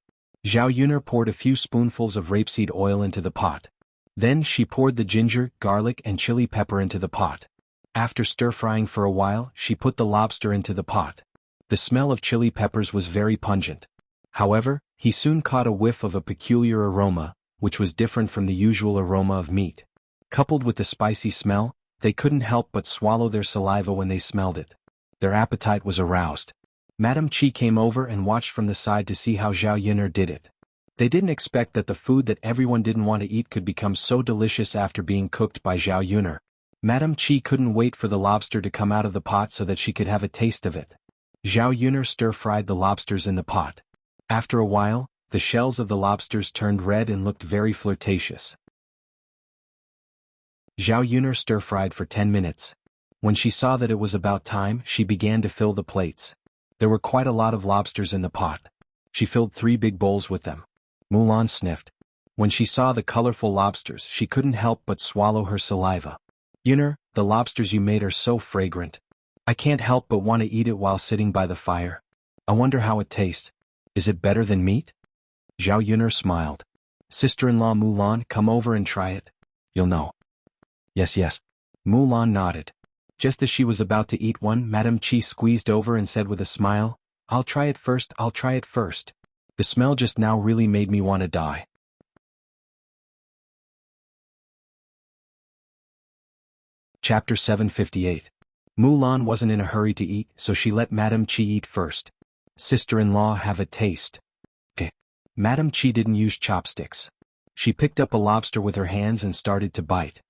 Zhao Yun'er poured a few spoonfuls of rapeseed oil into the pot. Then she poured the ginger, garlic and chili pepper into the pot. After stir-frying for a while, she put the lobster into the pot. The smell of chili peppers was very pungent. However, he soon caught a whiff of a peculiar aroma, which was different from the usual aroma of meat. Coupled with the spicy smell, they couldn't help but swallow their saliva when they smelled it. Their appetite was aroused. Madame Qi came over and watched from the side to see how Zhao Yun'er did it. They didn't expect that the food that everyone didn't want to eat could become so delicious after being cooked by Zhao Yun'er. Madame Qi couldn't wait for the lobster to come out of the pot so that she could have a taste of it. Zhao Yun'er stir-fried the lobsters in the pot. After a while, the shells of the lobsters turned red and looked very flirtatious. Zhao Yun'er stir-fried for 10 minutes. When she saw that it was about time, she began to fill the plates. There were quite a lot of lobsters in the pot. She filled 3 big bowls with them. Mulan sniffed. When she saw the colorful lobsters, she couldn't help but swallow her saliva. "Yun'er, the lobsters you made are so fragrant. I can't help but want to eat it while sitting by the fire. I wonder how it tastes. Is it better than meat?" Zhao Yun'er smiled. "Sister-in-law Mulan, come over and try it. You'll know." Yes. Mulan nodded. Just as she was about to eat one, Madame Qi squeezed over and said with a smile, I'll try it first. The smell just now really made me want to die." Chapter 758. Mulan wasn't in a hurry to eat, so she let Madame Qi eat first. "Sister-in-law, have a taste." "Okay." Madame Qi didn't use chopsticks. She picked up a lobster with her hands and started to bite.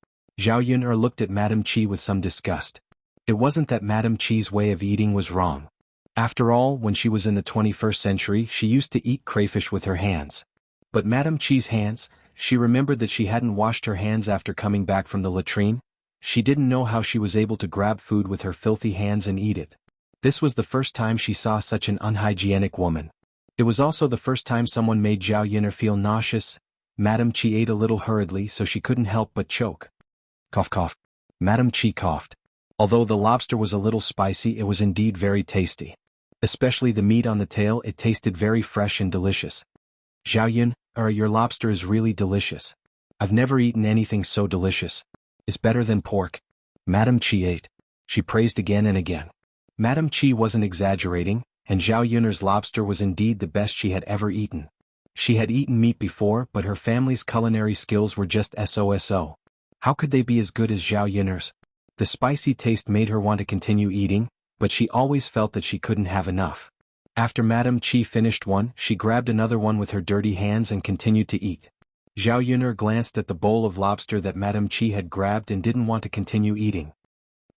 Zhao Yun'er looked at Madame Qi with some disgust. It wasn't that Madame Qi's way of eating was wrong. After all, when she was in the 21st century, she used to eat crayfish with her hands. But Madame Qi's hands, she remembered that she hadn't washed her hands after coming back from the latrine. She didn't know how she was able to grab food with her filthy hands and eat it. This was the first time she saw such an unhygienic woman. It was also the first time someone made Zhao Yun'er feel nauseous. Madame Qi ate a little hurriedly so she couldn't help but choke. Cough cough. Madame Qi coughed. Although the lobster was a little spicy, it was indeed very tasty. Especially the meat on the tail, it tasted very fresh and delicious. "Zhao Yun'er, your lobster is really delicious. I've never eaten anything so delicious. It's better than pork." Madame Qi ate. She praised again and again. Madame Qi wasn't exaggerating, and Zhao Yun'er's lobster was indeed the best she had ever eaten. She had eaten meat before, but her family's culinary skills were just so. How could they be as good as Zhao Yun'er's? The spicy taste made her want to continue eating, but she always felt that she couldn't have enough. After Madame Qi finished one, she grabbed another one with her dirty hands and continued to eat. Zhao Yun'er glanced at the bowl of lobster that Madame Qi had grabbed and didn't want to continue eating.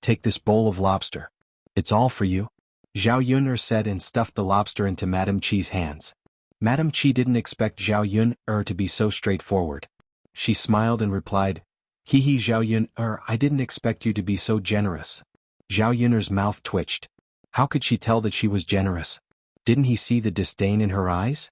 "Take this bowl of lobster. It's all for you," Zhao Yun'er said and stuffed the lobster into Madame Qi's hands. Madame Qi didn't expect Zhao Yun to be so straightforward. She smiled and replied, Hee hee Zhao Yun I didn't expect you to be so generous. Zhao Yun's mouth twitched. How could she tell that she was generous? Didn't he see the disdain in her eyes?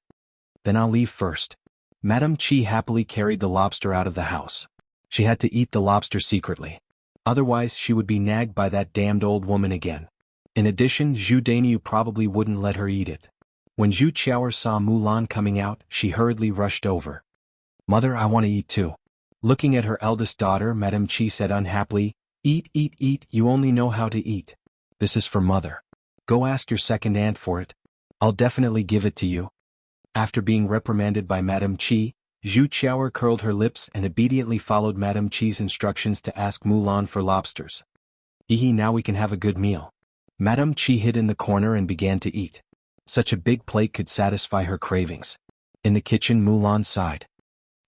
Then I'll leave first. Madame Qi happily carried the lobster out of the house. She had to eat the lobster secretly. Otherwise she would be nagged by that damned old woman again. In addition, Zhu Dainyu probably wouldn't let her eat it. When Zhu Qiaoer saw Mulan coming out, she hurriedly rushed over. Mother, I want to eat too. Looking at her eldest daughter, Madame Qi said unhappily, Eat, eat, eat, you only know how to eat. This is for mother. Go ask your second aunt for it. I'll definitely give it to you. After being reprimanded by Madame Qi, Zhu Qiaoer curled her lips and obediently followed Madame Qi's instructions to ask Mulan for lobsters. Hee now we can have a good meal. Madame Qi hid in the corner and began to eat. Such a big plate could satisfy her cravings. In the kitchen, Mulan sighed.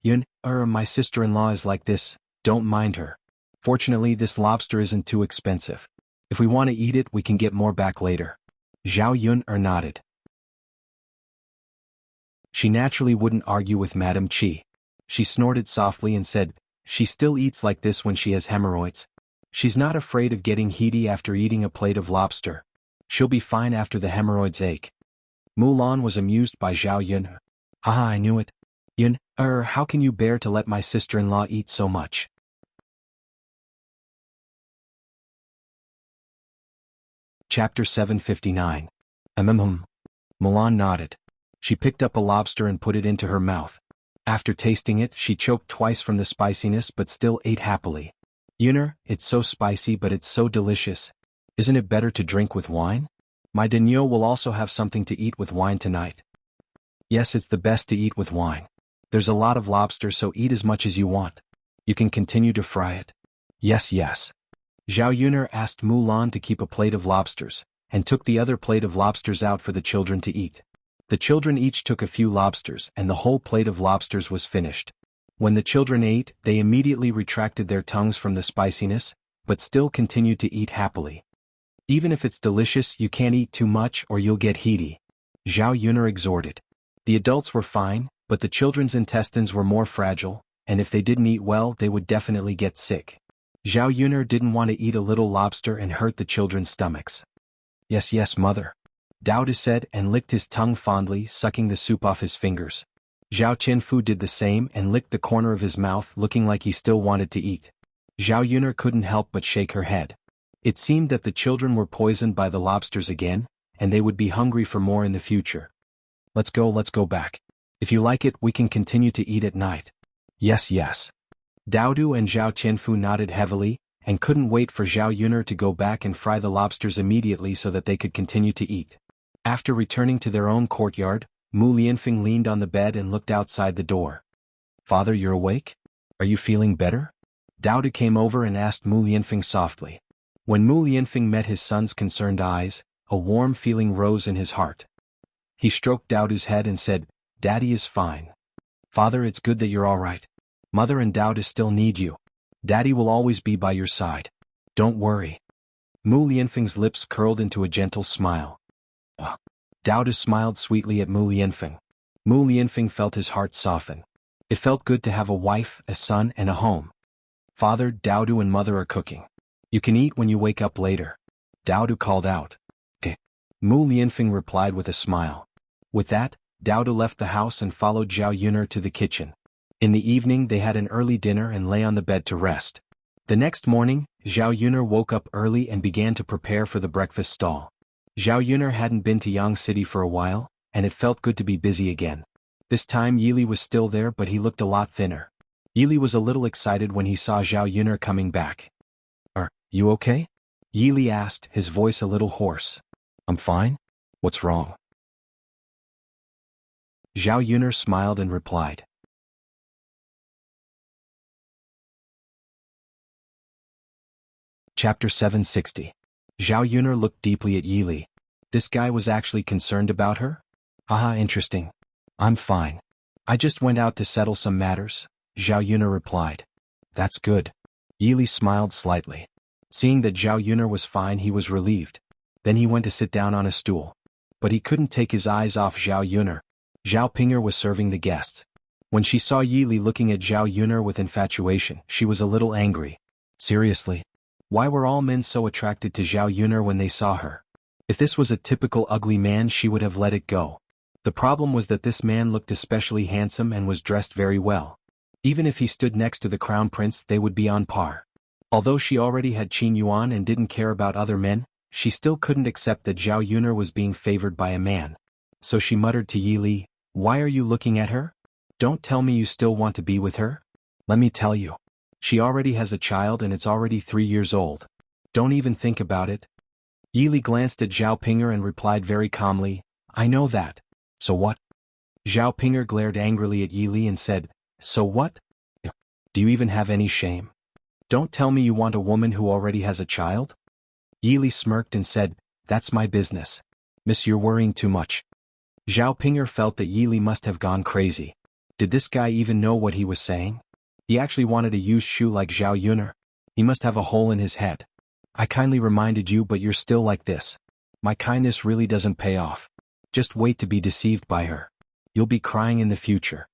Yun, my sister-in-law is like this, don't mind her. Fortunately, this lobster isn't too expensive. If we want to eat it, we can get more back later. Zhao Yun nodded. She naturally wouldn't argue with Madame Qi. She snorted softly and said, She still eats like this when she has hemorrhoids. She's not afraid of getting heaty after eating a plate of lobster. She'll be fine after the hemorrhoids ache. Mulan was amused by Zhao Yun. Haha, I knew it. Yun, how can you bear to let my sister-in-law eat so much? Chapter 759. Mulan nodded. She picked up a lobster and put it into her mouth. After tasting it, she choked twice from the spiciness but still ate happily. Yuner, it's so spicy but it's so delicious. Isn't it better to drink with wine? My Daigneau will also have something to eat with wine tonight. Yes, it's the best to eat with wine. There's a lot of lobster, so eat as much as you want. You can continue to fry it. Yes. Zhao Yuner asked Mulan to keep a plate of lobsters, and took the other plate of lobsters out for the children to eat. The children each took a few lobsters and the whole plate of lobsters was finished. When the children ate, they immediately retracted their tongues from the spiciness, but still continued to eat happily. Even if it's delicious, you can't eat too much or you'll get heaty. Zhao Yuner exhorted. The adults were fine, but the children's intestines were more fragile, and if they didn't eat well, they would definitely get sick. Zhao Yuner didn't want to eat a little lobster and hurt the children's stomachs. Yes, mother. Dao said and licked his tongue fondly, sucking the soup off his fingers. Zhao Qianfu did the same and licked the corner of his mouth, looking like he still wanted to eat. Zhao Yuner couldn't help but shake her head. It seemed that the children were poisoned by the lobsters again, and they would be hungry for more in the future. Let's go back. If you like it, we can continue to eat at night. Yes. Daodu and Zhao Qianfu nodded heavily, and couldn't wait for Zhao Yuner to go back and fry the lobsters immediately so that they could continue to eat. After returning to their own courtyard, Mu Lianfeng leaned on the bed and looked outside the door. Father, you're awake? Are you feeling better? Daodu came over and asked Mu Lianfeng softly. When Mu Lianfeng met his son's concerned eyes, a warm feeling rose in his heart. He stroked Daodu's head and said, Daddy is fine. Father, it's good that you're all right. Mother and Daodu still need you. Daddy will always be by your side. Don't worry. Mu Lianfeng's lips curled into a gentle smile. Daodu smiled sweetly at Mu Lianfeng. Mu Lianfeng felt his heart soften. It felt good to have a wife, a son, and a home. Father, Daodu and Mother are cooking. You can eat when you wake up later. Daodu called out. Okay. Mu Lianfeng replied with a smile. With that, Daodu left the house and followed Zhao Yuner to the kitchen. In the evening they had an early dinner and lay on the bed to rest. The next morning, Zhao Yuner woke up early and began to prepare for the breakfast stall. Zhao Yuner hadn't been to Yang City for a while, and it felt good to be busy again. This time Yili was still there, but he looked a lot thinner. Yili was a little excited when he saw Zhao Yuner coming back. Are you okay? Yili asked, his voice a little hoarse. I'm fine. What's wrong? Zhao Yuner smiled and replied. Chapter 760. Zhao Yuner looked deeply at Yili. This guy was actually concerned about her? Haha, interesting. I'm fine. I just went out to settle some matters, Zhao Yuner replied. That's good. Yili smiled slightly. Seeing that Zhao Yuner was fine, he was relieved. Then he went to sit down on a stool. But he couldn't take his eyes off Zhao Yuner. Zhao Ping'er was serving the guests. When she saw Yili looking at Zhao Yun'er with infatuation, she was a little angry. Seriously? Why were all men so attracted to Zhao Yun'er when they saw her? If this was a typical ugly man, she would have let it go. The problem was that this man looked especially handsome and was dressed very well. Even if he stood next to the crown prince, they would be on par. Although she already had Qin Yuan and didn't care about other men, she still couldn't accept that Zhao Yun'er was being favored by a man. So she muttered to Yi Li, "Why are you looking at her? Don't tell me you still want to be with her? Let me tell you. She already has a child and it's already 3 years old. Don't even think about it." Yi Li glanced at Zhao Ping'er and replied very calmly, "I know that. So what?" Zhao Ping'er glared angrily at Yi Li and said, "So what? Do you even have any shame? Don't tell me you want a woman who already has a child?" Yi Li smirked and said, "That's my business. Miss, you're worrying too much." Zhao Ping'er felt that Yi Li must have gone crazy. Did this guy even know what he was saying? He actually wanted a used shoe like Zhao Yun'er. He must have a hole in his head. "I kindly reminded you, but you're still like this. My kindness really doesn't pay off. Just wait to be deceived by her. You'll be crying in the future."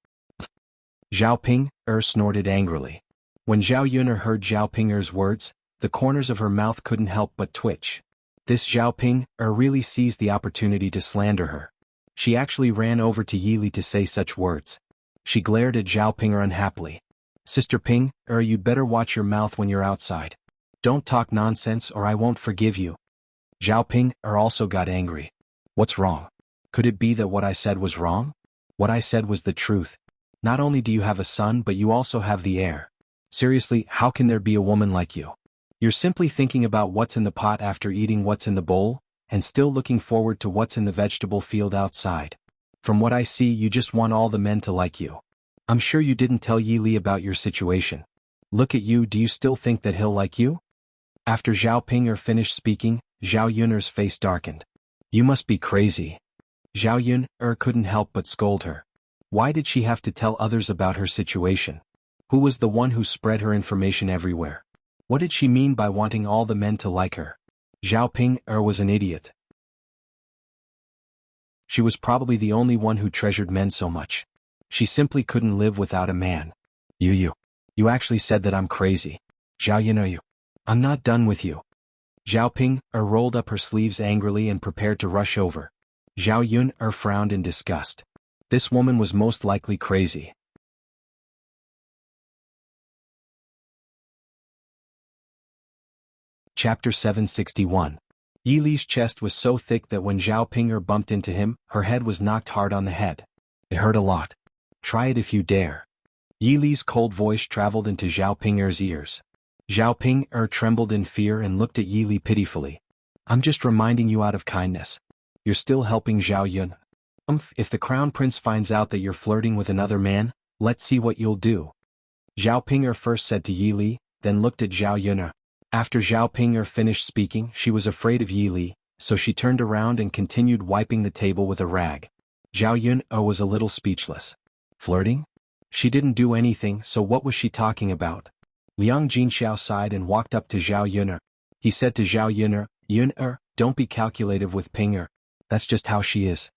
Zhao Ping'er snorted angrily. When Zhao Yun'er heard Zhao Ping'er's words, the corners of her mouth couldn't help but twitch. This Zhao Ping'er really seized the opportunity to slander her. She actually ran over to Yi Li to say such words. She glared at Zhao Ping'er unhappily. "Sister Ping'er, you'd better watch your mouth when you're outside. Don't talk nonsense or I won't forgive you." Zhao Ping'er also got angry. "What's wrong? Could it be that what I said was wrong? What I said was the truth. Not only do you have a son but you also have the heir. Seriously, how can there be a woman like you? You're simply thinking about what's in the pot after eating what's in the bowl, and still looking forward to what's in the vegetable field outside. From what I see, you just want all the men to like you. I'm sure you didn't tell Yi Li about your situation. Look at you, do you still think that he'll like you?" After Zhao Ping'er finished speaking, Zhao Yun'er's face darkened. "You must be crazy." Zhao Yun'er couldn't help but scold her. Why did she have to tell others about her situation? Who was the one who spread her information everywhere? What did she mean by wanting all the men to like her? Zhao Ping'er was an idiot. She was probably the only one who treasured men so much. She simply couldn't live without a man. You actually said that I'm crazy. Zhao Yun'er, I'm not done with you." Zhao Ping'er rolled up her sleeves angrily and prepared to rush over. Zhao Yun'er frowned in disgust. This woman was most likely crazy. Chapter 761. Yi Li's chest was so thick that when Zhao Ping'er bumped into him, her head was knocked hard on the head. It hurt a lot. "Try it if you dare." Yi Li's cold voice traveled into Zhao Ping'er's ears. Zhao Ping'er trembled in fear and looked at Yi Li pitifully. "I'm just reminding you out of kindness. You're still helping Zhao Yun. If the crown prince finds out that you're flirting with another man, let's see what you'll do." Zhao Ping'er first said to Yi Li, then looked at Zhao Yun'er. After Zhao Ping'er finished speaking, she was afraid of Yi Li, so she turned around and continued wiping the table with a rag. Zhao Yun'er was a little speechless. Flirting? She didn't do anything, so what was she talking about? Liang Jinxiao sighed and walked up to Zhao Yun'er. He said to Zhao Yun'er, "Yun'er, don't be calculative with Ping'er. That's just how she is."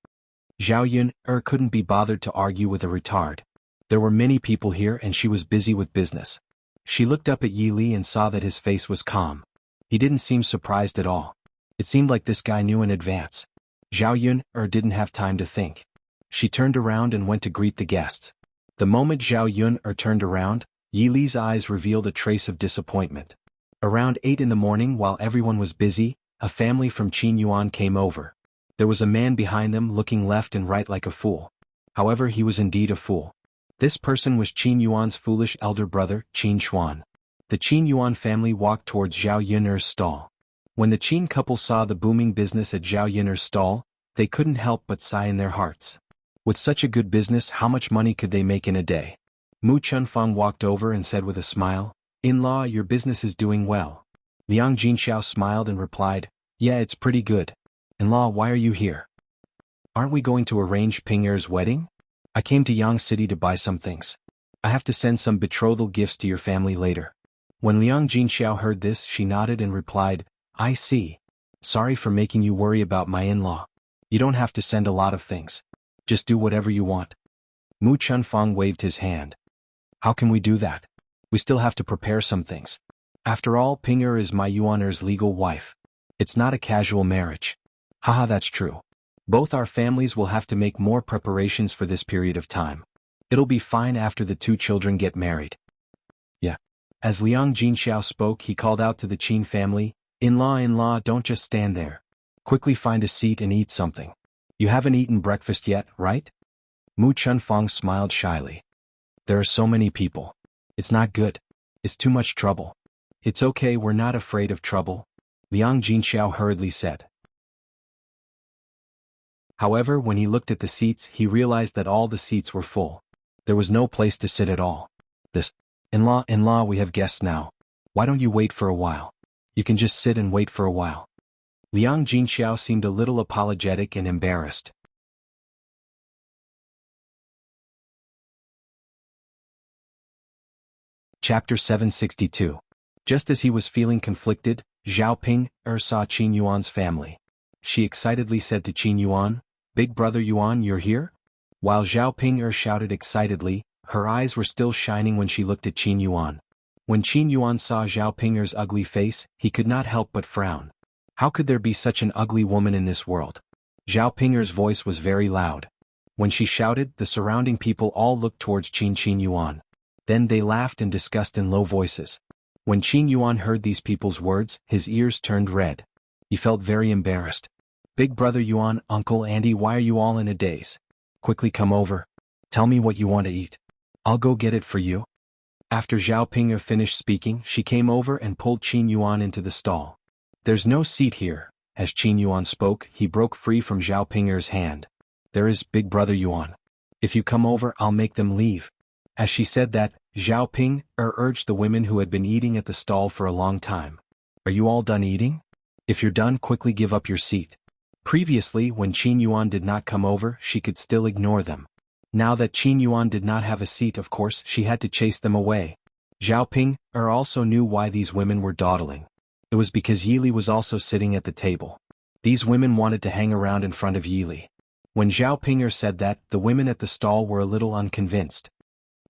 Zhao Yun'er couldn't be bothered to argue with a retard. There were many people here and she was busy with business. She looked up at Yi Li and saw that his face was calm. He didn't seem surprised at all. It seemed like this guy knew in advance. Zhao Yun'er didn't have time to think. She turned around and went to greet the guests. The moment Zhao Yun'er turned around, Yi Li's eyes revealed a trace of disappointment. Around 8 in the morning, while everyone was busy, a family from Qin Yuan came over. There was a man behind them looking left and right like a fool. However, he was indeed a fool. This person was Qin Yuan's foolish elder brother, Qin Xuan. The Qin Yuan family walked towards Zhao Yun'er's stall. When the Qin couple saw the booming business at Zhao Yun'er's stall, they couldn't help but sigh in their hearts. With such a good business, how much money could they make in a day? Mu Chunfeng walked over and said with a smile, "In-law, your business is doing well." Liang Jinxiao smiled and replied, "Yeah, it's pretty good." "In-law, why are you here? Aren't we going to arrange Ping'er's wedding?" "I came to Yang City to buy some things. I have to send some betrothal gifts to your family later." When Liang Jinxiao heard this, she nodded and replied, "I see. Sorry for making you worry about my in-law. You don't have to send a lot of things. Just do whatever you want. Mu Chunfang waved his hand. How can we do that? We still have to prepare some things. After all, Ping is my Yuaner's legal wife. It's not a casual marriage. Haha, that's true. Both our families will have to make more preparations for this period of time. It'll be fine after the two children get married. Yeah. As Liang Jinxiao spoke, he called out to the Qin family, In-law, don't just stand there. Quickly find a seat and eat something. You haven't eaten breakfast yet, right? Mu Chunfang smiled shyly. There are so many people. It's not good. It's too much trouble. It's okay, we're not afraid of trouble, Liang Jinxiao hurriedly said. However, when he looked at the seats, he realized that all the seats were full. There was no place to sit at all. In-law, we have guests now. Why don't you wait for a while? You can just sit and wait for a while. Liang Jinxiao seemed a little apologetic and embarrassed. Chapter 762. Just as he was feeling conflicted, Zhao Ping saw Qin Yuan's family. She excitedly said to Qin Yuan, Big brother Yuan, you're here? While Zhao Ping shouted excitedly, her eyes were still shining when she looked at Qin Yuan. When Qin Yuan saw Zhao Ping's ugly face, he could not help but frown. How could there be such an ugly woman in this world? Zhao Ping's voice was very loud. When she shouted, the surrounding people all looked towards Qin Yuan. Then they laughed and discussed in low voices. When Qin Yuan heard these people's words, his ears turned red. He felt very embarrassed. Big brother Yuan, Uncle Andy, why are you all in a daze? Quickly come over. Tell me what you want to eat. I'll go get it for you. After Zhao Ping finished speaking, she came over and pulled Qin Yuan into the stall. There's no seat here. As Qin Yuan spoke, he broke free from Zhao Ping's hand. There is, Big brother Yuan. If you come over, I'll make them leave. As she said that, Zhao Ping urged the women who had been eating at the stall for a long time. Are you all done eating? If you're done, quickly give up your seat. Previously, when Qin Yuan did not come over, she could still ignore them. Now that Qin Yuan did not have a seat, of course, she had to chase them away. Zhao Ping also knew why these women were dawdling. It was because Yili was also sitting at the table. These women wanted to hang around in front of Yili. When Zhao Ping said that, the women at the stall were a little unconvinced.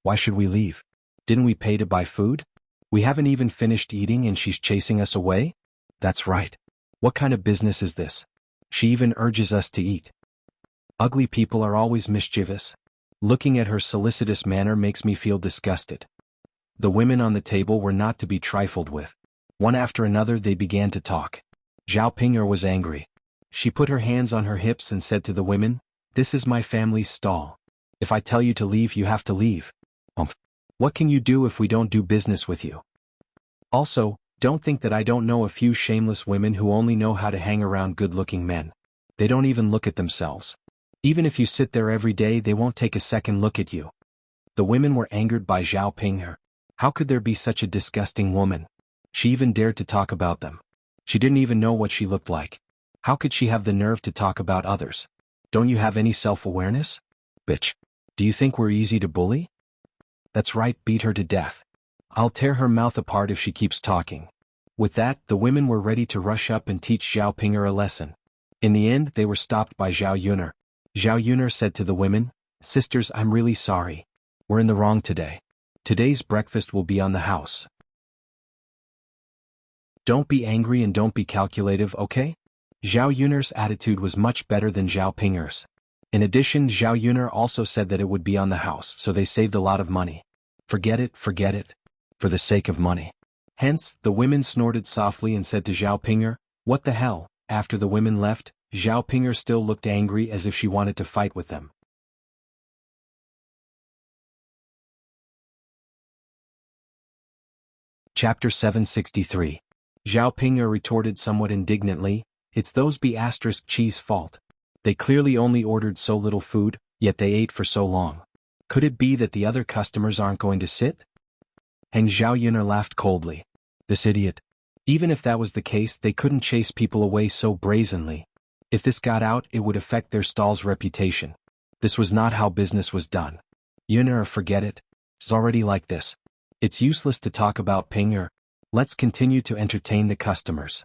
Why should we leave? Didn't we pay to buy food? We haven't even finished eating and she's chasing us away? That's right. What kind of business is this? She even urges us to eat. Ugly people are always mischievous. Looking at her solicitous manner makes me feel disgusted. The women on the table were not to be trifled with. One after another they began to talk. Zhao Ping was angry. She put her hands on her hips and said to the women, This is my family's stall. If I tell you to leave, you have to leave. What can you do if we don't do business with you? Also, don't think that I don't know a few shameless women who only know how to hang around good-looking men. They don't even look at themselves. Even if you sit there every day, they won't take a second look at you. The women were angered by Zhao Ping. How could there be such a disgusting woman? She even dared to talk about them. She didn't even know what she looked like. How could she have the nerve to talk about others? Don't you have any self-awareness? Bitch. Do you think we're easy to bully? That's right, beat her to death. I'll tear her mouth apart if she keeps talking. With that, the women were ready to rush up and teach Zhao Ping a lesson. In the end, they were stopped by Zhao Yuner. Zhao Yuner said to the women, Sisters, I'm really sorry. We're in the wrong today. Today's breakfast will be on the house. Don't be angry and don't be calculative, okay? Zhao Yuner's attitude was much better than Zhao Ping's. In addition, Zhao Yuner also said that it would be on the house, so they saved a lot of money. Forget it, for the sake of money. Hence, the women snorted softly and said to Zhao Ping, What the hell? After the women left, Zhao Ping still looked angry as if she wanted to fight with them. Chapter 763. Zhao Ping retorted somewhat indignantly, It's those B***cheese fault. They clearly only ordered so little food, yet they ate for so long. Could it be that the other customers aren't going to sit? Heng Zhao Yuner laughed coldly. This idiot. Even if that was the case, they couldn't chase people away so brazenly. If this got out, it would affect their stall's reputation. This was not how business was done. Yuner, forget it. It's already like this. It's useless to talk about Ping. Let's continue to entertain the customers.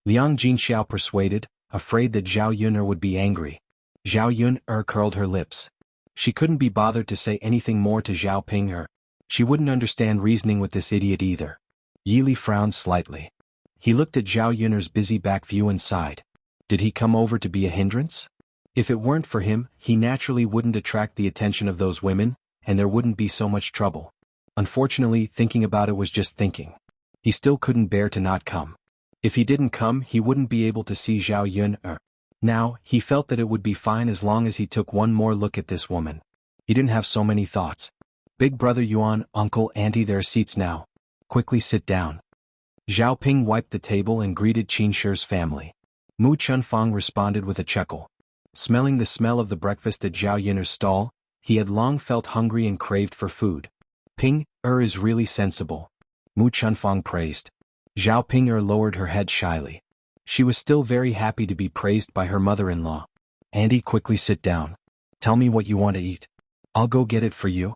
Liang Jinxiao persuaded, afraid that Zhao Yuner would be angry. Zhao Yun curled her lips. She couldn't be bothered to say anything more to Zhao Ping. She wouldn't understand reasoning with this idiot either. Yi Li frowned slightly. He looked at Zhao Yun's busy back view and sighed. Did he come over to be a hindrance? If it weren't for him, he naturally wouldn't attract the attention of those women, and there wouldn't be so much trouble. Unfortunately, thinking about it was just thinking. He still couldn't bear to not come. If he didn't come, he wouldn't be able to see Zhao Yun. Now, he felt that it would be fine as long as he took one more look at this woman. He didn't have so many thoughts. Big brother Yuan, uncle, auntie, there are seats now. Quickly sit down. Zhao Ping wiped the table and greeted Qin Shi's family. Mu Chunfang responded with a chuckle. Smelling the smell of the breakfast at Zhao Yun's stall, he had long felt hungry and craved for food. Ping is really sensible. Mu Chunfang praised. Zhao Ping lowered her head shyly. She was still very happy to be praised by her mother-in-law. Auntie, quickly sit down. Tell me what you want to eat. I'll go get it for you.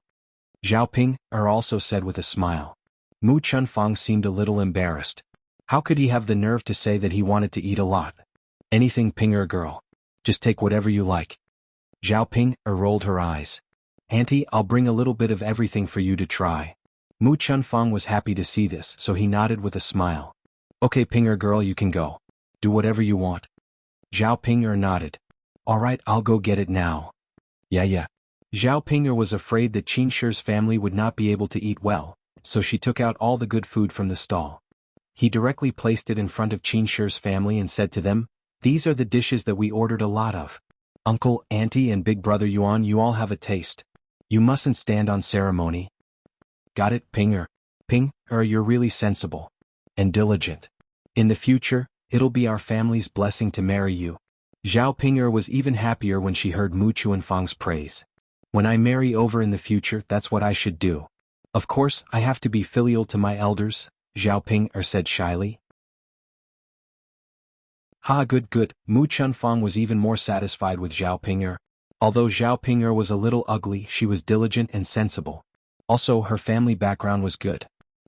Zhao Ping also said with a smile. Mu Chunfang seemed a little embarrassed. How could he have the nerve to say that he wanted to eat a lot? Anything, Ping girl. Just take whatever you like. Zhao Ping rolled her eyes. Auntie, I'll bring a little bit of everything for you to try. Mu Chunfang was happy to see this, so he nodded with a smile. Okay, Ping girl, you can go. Do whatever you want. Zhao Ping nodded. Alright, I'll go get it now. Yeah. Zhao Ping was afraid that Qin Shi's family would not be able to eat well, so she took out all the good food from the stall. He directly placed it in front of Qin Shi's family and said to them, "These are the dishes that we ordered a lot of. Uncle, auntie, and big brother Yuan, you all have a taste. You mustn't stand on ceremony." Got it, Ping? Ping, you're really sensible. And diligent. In the future, it'll be our family's blessing to marry you. Zhao Ping was even happier when she heard Mu Chunfang's praise. When I marry over in the future, that's what I should do. Of course, I have to be filial to my elders, Zhao Ping said shyly. Ha, good. Mu Chunfang was even more satisfied with Zhao Ping. Although Zhao Ping was a little ugly, she was diligent and sensible. Also, her family background was good.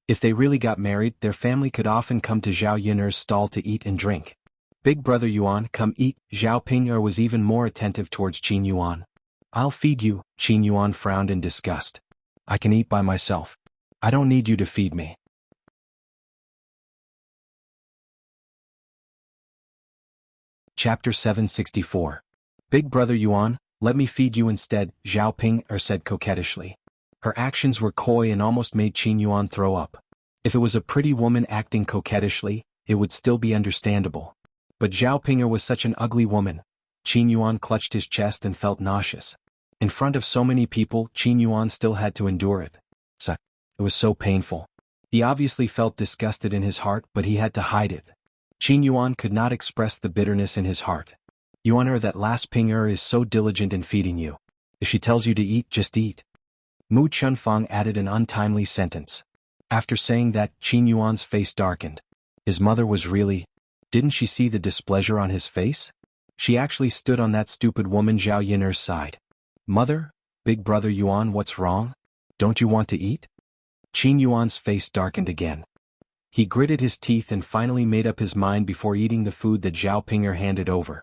If they really got married, their family could often come to Zhao Yun's stall to eat and drink. Big brother Yuan, come eat. Zhao Ping was even more attentive towards Qin Yuan. I'll feed you. Qin Yuan frowned in disgust. I can eat by myself. I don't need you to feed me. Chapter 764. Big brother Yuan, let me feed you instead, Zhao Ping said coquettishly. Her actions were coy and almost made Qin Yuan throw up. If it was a pretty woman acting coquettishly, it would still be understandable. But Zhao Ping was such an ugly woman. Qin Yuan clutched his chest and felt nauseous. In front of so many people, Qin Yuan still had to endure it. It was so painful. He obviously felt disgusted in his heart, but he had to hide it. Qin Yuan could not express the bitterness in his heart. Yuan, that last Ping is so diligent in feeding you. If she tells you to eat, just eat. Mu Chunfang added an untimely sentence. After saying that, Qin Yuan's face darkened. His mother was really... Didn't she see the displeasure on his face? She actually stood on that stupid woman Zhao Yun's side. Mother? Big brother Yuan, what's wrong? Don't you want to eat? Qin Yuan's face darkened again. He gritted his teeth and finally made up his mind before eating the food that Zhao Ping handed over.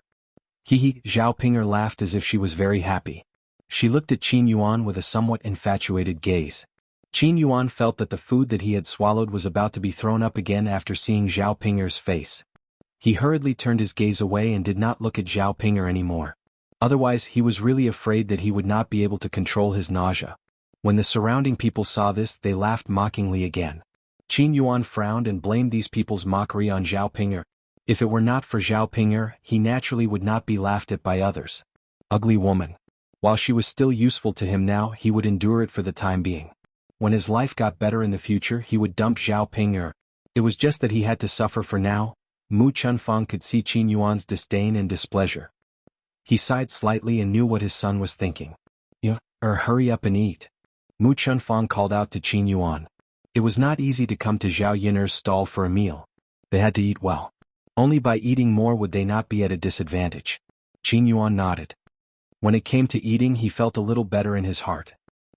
Zhao Ping laughed as if she was very happy. She looked at Qin Yuan with a somewhat infatuated gaze. Qin Yuan felt that the food that he had swallowed was about to be thrown up again after seeing Zhao Ping's face. He hurriedly turned his gaze away and did not look at Zhao Ping anymore. Otherwise, he was really afraid that he would not be able to control his nausea. When the surrounding people saw this, they laughed mockingly again. Qin Yuan frowned and blamed these people's mockery on Zhao Ping. If it were not for Zhao Ping, he naturally would not be laughed at by others. Ugly woman. While she was still useful to him now, he would endure it for the time being. When his life got better in the future, he would dump Zhao Ping. It was just that he had to suffer for now. Mu Chunfang could see Qin Yuan's disdain and displeasure. He sighed slightly and knew what his son was thinking. Hurry up and eat. Mu Chunfang called out to Qin Yuan. It was not easy to come to Zhao Yun's stall for a meal. They had to eat well. Only by eating more would they not be at a disadvantage. Qin Yuan nodded. When it came to eating, he felt a little better in his heart.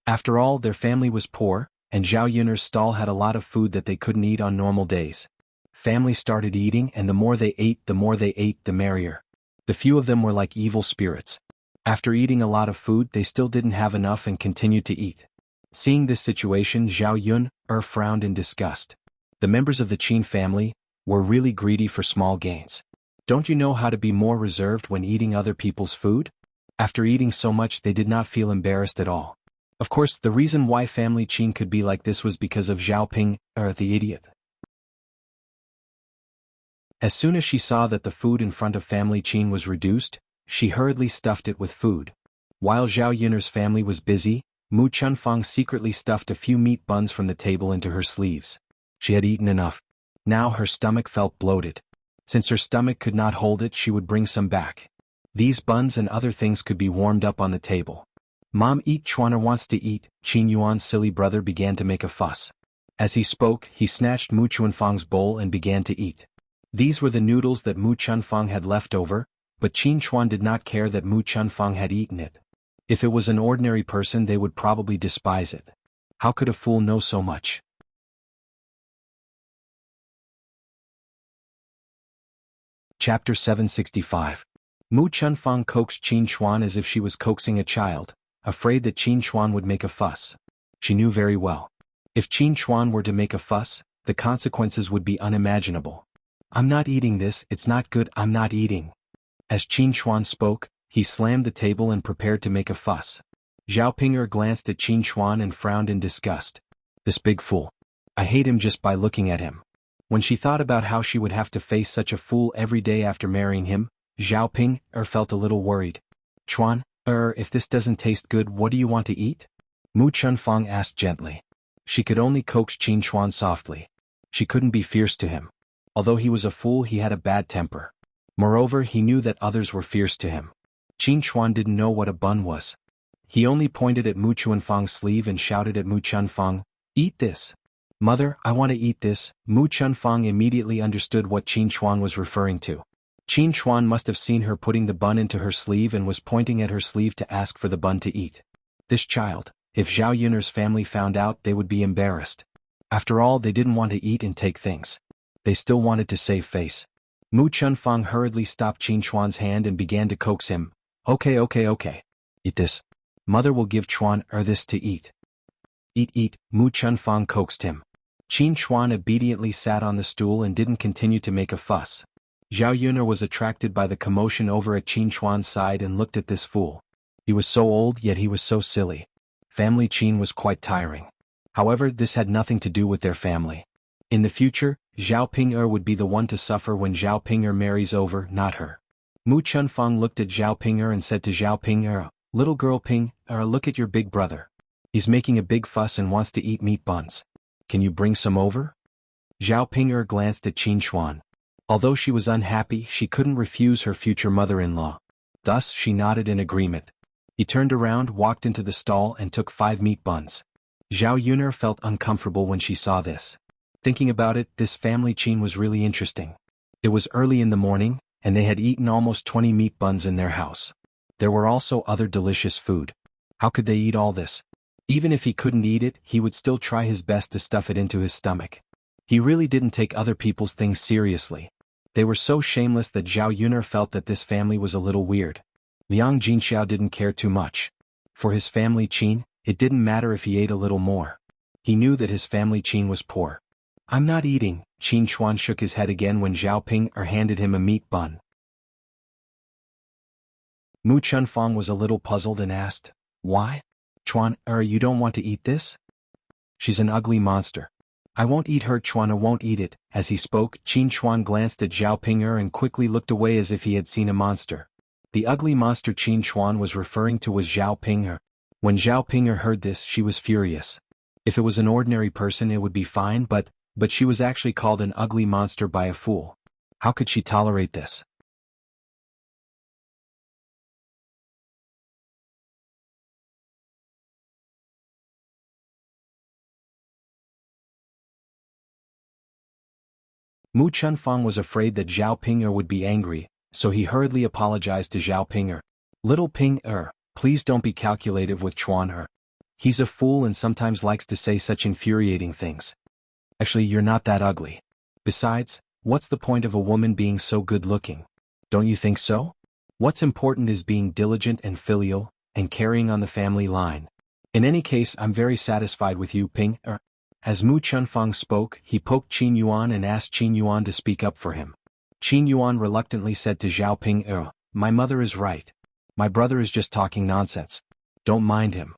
After all, their family was poor, and Zhao Yun's stall had a lot of food that they couldn't eat on normal days. Family started eating, and the more they ate, the merrier. The few of them were like evil spirits. After eating a lot of food, they still didn't have enough and continued to eat. Seeing this situation, Zhao Yun frowned in disgust. The members of the Qin family were really greedy for small gains. Don't you know how to be more reserved when eating other people's food? After eating so much, they did not feel embarrassed at all. Of course, the reason why family Qin could be like this was because of Zhao Ping, the idiot. As soon as she saw that the food in front of family Qin was reduced, she hurriedly stuffed it with food. While Zhao Yun'er's family was busy, Mu Chunfang secretly stuffed a few meat buns from the table into her sleeves. She had eaten enough. Now her stomach felt bloated. Since her stomach could not hold it, she would bring some back. These buns and other things could be warmed up on the table. Mom, eat, Chuaner wants to eat. Qin Yuan's silly brother began to make a fuss. As he spoke, he snatched Mu Chunfang's bowl and began to eat. These were the noodles that Mu Chunfang had left over, but Qin Chuan did not care that Mu Chunfang had eaten it. If it was an ordinary person, they would probably despise it. How could a fool know so much? Chapter 765. Mu Chunfang coaxed Qin Chuan as if she was coaxing a child, afraid that Qin Chuan would make a fuss. She knew very well. If Qin Chuan were to make a fuss, the consequences would be unimaginable. I'm not eating this, it's not good, I'm not eating. As Qin Chuan spoke, he slammed the table and prepared to make a fuss. Zhao Ping'er glanced at Qin Chuan and frowned in disgust. This big fool. I hate him just by looking at him. When she thought about how she would have to face such a fool every day after marrying him, Zhao Ping'er felt a little worried. Chuan, if this doesn't taste good, what do you want to eat? Mu Chunfang asked gently. She could only coax Qin Chuan softly. She couldn't be fierce to him. Although he was a fool, he had a bad temper. Moreover, he knew that others were fierce to him. Qin Chuan didn't know what a bun was. He only pointed at Mu Chunfang's sleeve and shouted at Mu Chunfang, "Eat this." "Mother, I want to eat this." Mu Chunfang immediately understood what Qin Chuan was referring to. Qin Chuan must have seen her putting the bun into her sleeve and was pointing at her sleeve to ask for the bun to eat. This child, if Zhao Yun'er's family found out, they would be embarrassed. After all, they didn't want to eat and take things. They still wanted to save face. Mu Chunfang hurriedly stopped Qin Chuan's hand and began to coax him. Okay. Eat this. Mother will give Chuan this to eat. Eat, Mu Chunfang coaxed him. Qin Chuan obediently sat on the stool and didn't continue to make a fuss. Zhao Yun'er was attracted by the commotion over at Qin Chuan's side and looked at this fool. He was so old, yet he was so silly. Family Qin was quite tiring. However, this had nothing to do with their family. In the future, Zhao Ping'er would be the one to suffer when Zhao Ping'er marries over, not her. Mu Chunfang looked at Zhao Ping'er and said to Zhao Ping'er, "Little girl Ping'er, look at your big brother. He's making a big fuss and wants to eat meat buns. Can you bring some over?" Zhao Ping'er glanced at Qin Chuan. Although she was unhappy, she couldn't refuse her future mother-in-law. Thus, she nodded in agreement. He turned around, walked into the stall and took 5 meat buns. Zhao Yun'er felt uncomfortable when she saw this. Thinking about it, this family Qin was really interesting. It was early in the morning, and they had eaten almost 20 meat buns in their house. There were also other delicious food. How could they eat all this? Even if he couldn't eat it, he would still try his best to stuff it into his stomach. He really didn't take other people's things seriously. They were so shameless that Zhao Yun'er felt that this family was a little weird. Liang Jinxiao didn't care too much. For his family Qin, it didn't matter if he ate a little more. He knew that his family Qin was poor. I'm not eating. Qin Chuan shook his head again when Zhao Ping'er handed him a meat bun. Mu Chunfang was a little puzzled and asked, "Why? Chuan, you don't want to eat this?" "She's an ugly monster. I won't eat her." Chuan won't eat it. As he spoke, Qin Chuan glanced at Zhao Ping'er and quickly looked away as if he had seen a monster. The ugly monster Qin Chuan was referring to was Zhao Ping'er. When Zhao Ping'er heard this, she was furious. If it was an ordinary person, it would be fine, but she was actually called an ugly monster by a fool. How could she tolerate this? Mu Chunfang was afraid that Zhao Ping'er would be angry, so he hurriedly apologized to Zhao Ping'er. "Little Ping'er, please don't be calculative with Chuan. He's a fool and sometimes likes to say such infuriating things. Actually, you're not that ugly. Besides, what's the point of a woman being so good-looking? Don't you think so?" What's important is being diligent and filial, and carrying on the family line. In any case, I'm very satisfied with you, Ping Er. As Mu Chunfang spoke, he poked Qin Yuan and asked Qin Yuan to speak up for him. Qin Yuan reluctantly said to Zhao Ping Er, my mother is right. My brother is just talking nonsense. Don't mind him.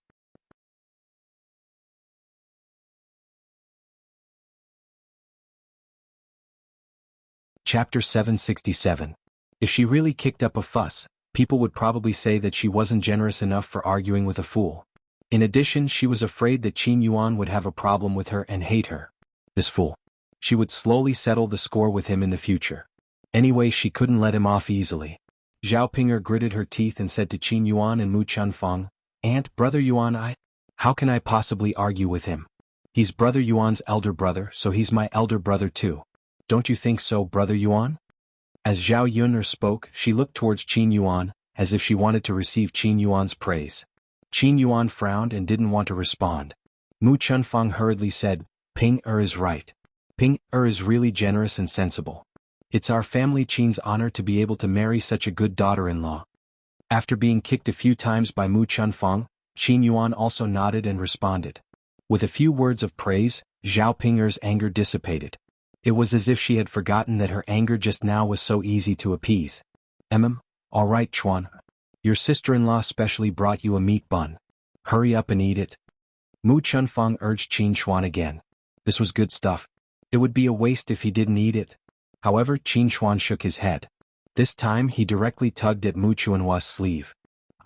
Chapter 767. If she really kicked up a fuss, people would probably say that she wasn't generous enough for arguing with a fool. In addition, she was afraid that Qin Yuan would have a problem with her and hate her. This fool. She would slowly settle the score with him in the future. Anyway, she couldn't let him off easily. Zhao Ping'er gritted her teeth and said to Qin Yuan and Mu Chunfang, Aunt, Brother Yuan, how can I possibly argue with him? He's Brother Yuan's elder brother, so he's my elder brother too. Don't you think so, Brother Yuan? As Zhao Yun'er spoke, she looked towards Qin Yuan, as if she wanted to receive Qin Yuan's praise. Qin Yuan frowned and didn't want to respond. Mu Chunfang hurriedly said, Ping Er is right. Ping Er is really generous and sensible. It's our family Qin's honor to be able to marry such a good daughter-in-law. After being kicked a few times by Mu Chunfang, Qin Yuan also nodded and responded. With a few words of praise, Zhao Ping'er's anger dissipated. It was as if she had forgotten that her anger just now was so easy to appease. All right, Chuan. Your sister-in-law specially brought you a meat bun. Hurry up and eat it. Mu Chunfang urged Qin Chuan again. This was good stuff. It would be a waste if he didn't eat it. However, Qin Chuan shook his head. This time he directly tugged at Mu Chuanhua's sleeve.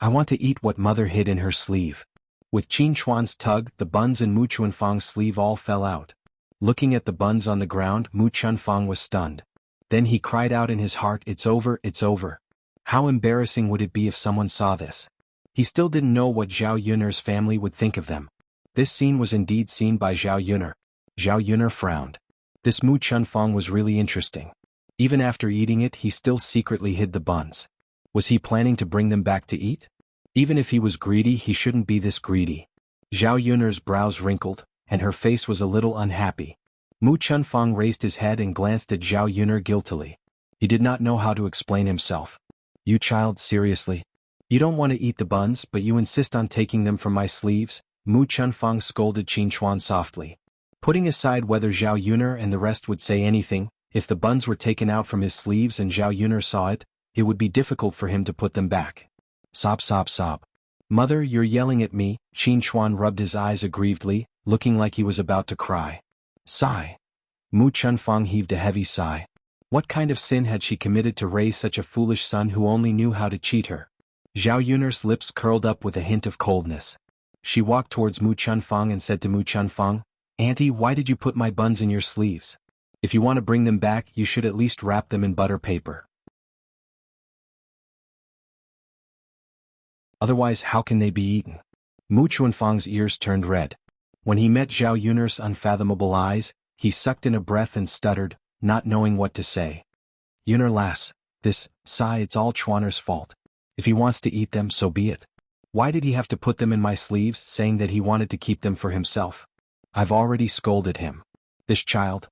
I want to eat what mother hid in her sleeve. With Qin Chuan's tug, the buns in Mu Chunfang's sleeve all fell out. Looking at the buns on the ground, Mu Chunfang was stunned. Then he cried out in his heart, it's over, it's over. How embarrassing would it be if someone saw this? He still didn't know what Zhao Yun'er's family would think of them. This scene was indeed seen by Zhao Yun'er. Zhao Yun'er frowned. This Mu Chunfang was really interesting. Even after eating it, he still secretly hid the buns. Was he planning to bring them back to eat? Even if he was greedy, he shouldn't be this greedy. Zhao Yun'er's brows wrinkled, and her face was a little unhappy. Mu Chunfang raised his head and glanced at Zhao Yun'er guiltily. He did not know how to explain himself. You child, seriously? You don't want to eat the buns, but you insist on taking them from my sleeves? Mu Chunfang scolded Qin Chuan softly. Putting aside whether Zhao Yun'er and the rest would say anything, if the buns were taken out from his sleeves and Zhao Yun'er saw it, it would be difficult for him to put them back. Sob, sob, sob. Mother, you're yelling at me. Qin Chuan rubbed his eyes aggrievedly, looking like he was about to cry. Sigh. Mu Chunfang heaved a heavy sigh. What kind of sin had she committed to raise such a foolish son who only knew how to cheat her? Zhao Yun'er's lips curled up with a hint of coldness. She walked towards Mu Chunfang and said to Mu Chunfang, Auntie, why did you put my buns in your sleeves? If you want to bring them back, you should at least wrap them in butter paper. Otherwise, how can they be eaten? Mu Chunfang's ears turned red. When he met Zhao Yun'er's unfathomable eyes, he sucked in a breath and stuttered, not knowing what to say. Yun'er lass, it's all Chuaner's fault. If he wants to eat them, so be it. Why did he have to put them in my sleeves, saying that he wanted to keep them for himself? I've already scolded him. This child,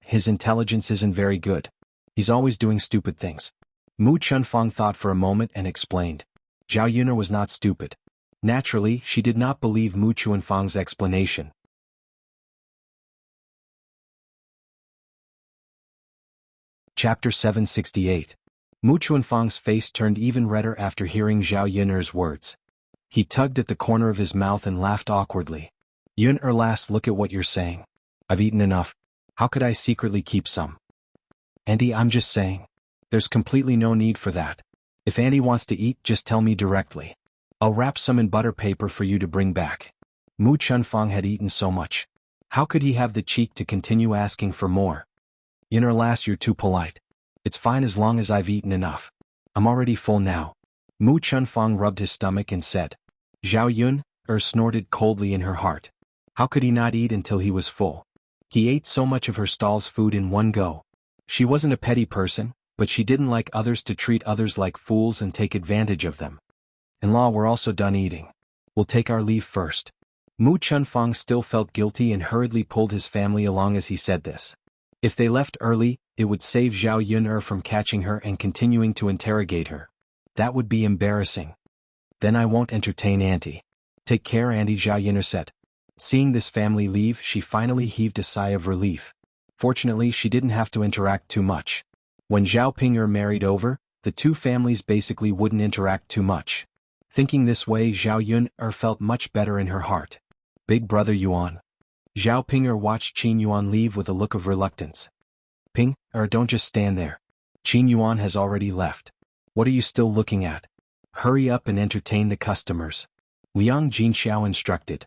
his intelligence isn't very good. He's always doing stupid things. Mu Chunfang thought for a moment and explained. Zhao Yun'er was not stupid. Naturally, she did not believe Mu Chunfang's explanation. Chapter 768. Mu Chunfang's face turned even redder after hearing Zhao Yun'er's words. He tugged at the corner of his mouth and laughed awkwardly. Yun'er lass, look at what you're saying. I've eaten enough. How could I secretly keep some? Auntie, I'm just saying. There's completely no need for that. If Auntie wants to eat, just tell me directly. I'll wrap some in butter paper for you to bring back. Mu Chunfang had eaten so much. How could he have the cheek to continue asking for more? Yun'er lass, you're too polite. It's fine as long as I've eaten enough. I'm already full now. Mu Chunfang rubbed his stomach and said. Zhao Yun'er snorted coldly in her heart. How could he not eat until he was full? He ate so much of her stall's food in one go. She wasn't a petty person, but she didn't like others to treat others like fools and take advantage of them. In-law, we're also done eating. We'll take our leave first. Mu Chunfang still felt guilty and hurriedly pulled his family along as he said this. If they left early, it would save Zhao Yun'er from catching her and continuing to interrogate her. That would be embarrassing. Then I won't entertain Auntie. Take care, Auntie, Zhao Yun'er said. Seeing this family leave, she finally heaved a sigh of relief. Fortunately, she didn't have to interact too much. When Zhao Ping'er married over, the two families basically wouldn't interact too much. Thinking this way, Zhao Yun'er felt much better in her heart. Big brother Yuan. Zhao Ping'er watched Qin Yuan leave with a look of reluctance. Ping'er, don't just stand there. Qin Yuan has already left. What are you still looking at? Hurry up and entertain the customers. Liang Jinxiao instructed.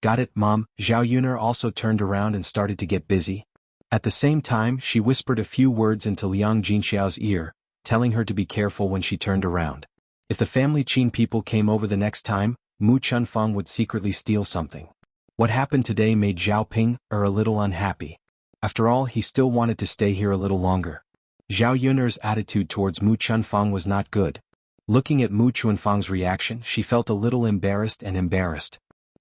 Got it, Mom. Zhao Yun'er also turned around and started to get busy. At the same time, she whispered a few words into Liang Jinxiao's ear, telling her to be careful when she turned around. If the family Qin people came over the next time, Mu Chunfeng would secretly steal something. What happened today made Zhao Ping'er a little unhappy. After all, he still wanted to stay here a little longer. Zhao Yun'er's attitude towards Mu Chunfeng was not good. Looking at Mu Chunfeng's reaction, she felt a little embarrassed.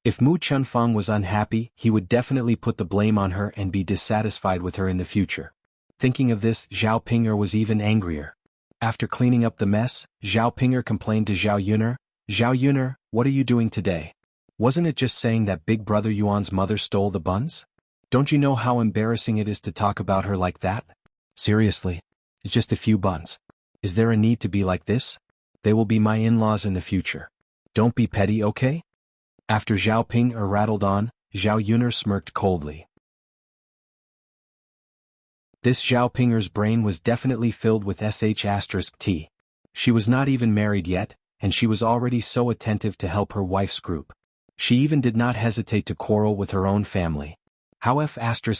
If Mu Chunfeng was unhappy, he would definitely put the blame on her and be dissatisfied with her in the future. Thinking of this, Zhao Ping'er was even angrier. After cleaning up the mess, Zhao Ping'er complained to Zhao Yun'er, Zhao Yun'er, what are you doing today? Wasn't it just saying that big brother Yuan's mother stole the buns? Don't you know how embarrassing it is to talk about her like that? Seriously, it's just a few buns. Is there a need to be like this? They will be my in-laws in the future. Don't be petty, okay? After Zhao Ping'er rattled on, Zhao Yun'er smirked coldly. This Zhao Ping'er's brain was definitely filled with sh*t. She was not even married yet, and she was already so attentive to help her wife's group. She even did not hesitate to quarrel with her own family. How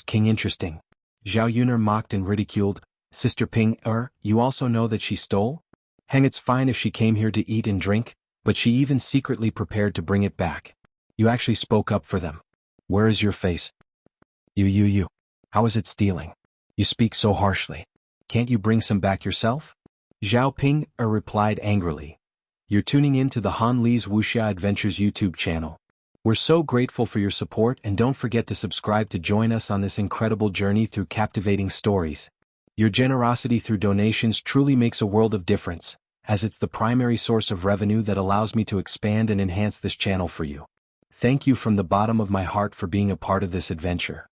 *king interesting. Zhao Yun'er mocked and ridiculed, Sister Ping'er, you also know that she stole? It's fine if she came here to eat and drink, but she even secretly prepared to bring it back. You actually spoke up for them. Where is your face? You. How is it stealing? You speak so harshly. Can't you bring some back yourself? Zhao Ping'er replied angrily. You're tuning in to the Han Li's Wuxia Adventures YouTube channel. We're so grateful for your support, and don't forget to subscribe to join us on this incredible journey through captivating stories. Your generosity through donations truly makes a world of difference, as it's the primary source of revenue that allows me to expand and enhance this channel for you. Thank you from the bottom of my heart for being a part of this adventure.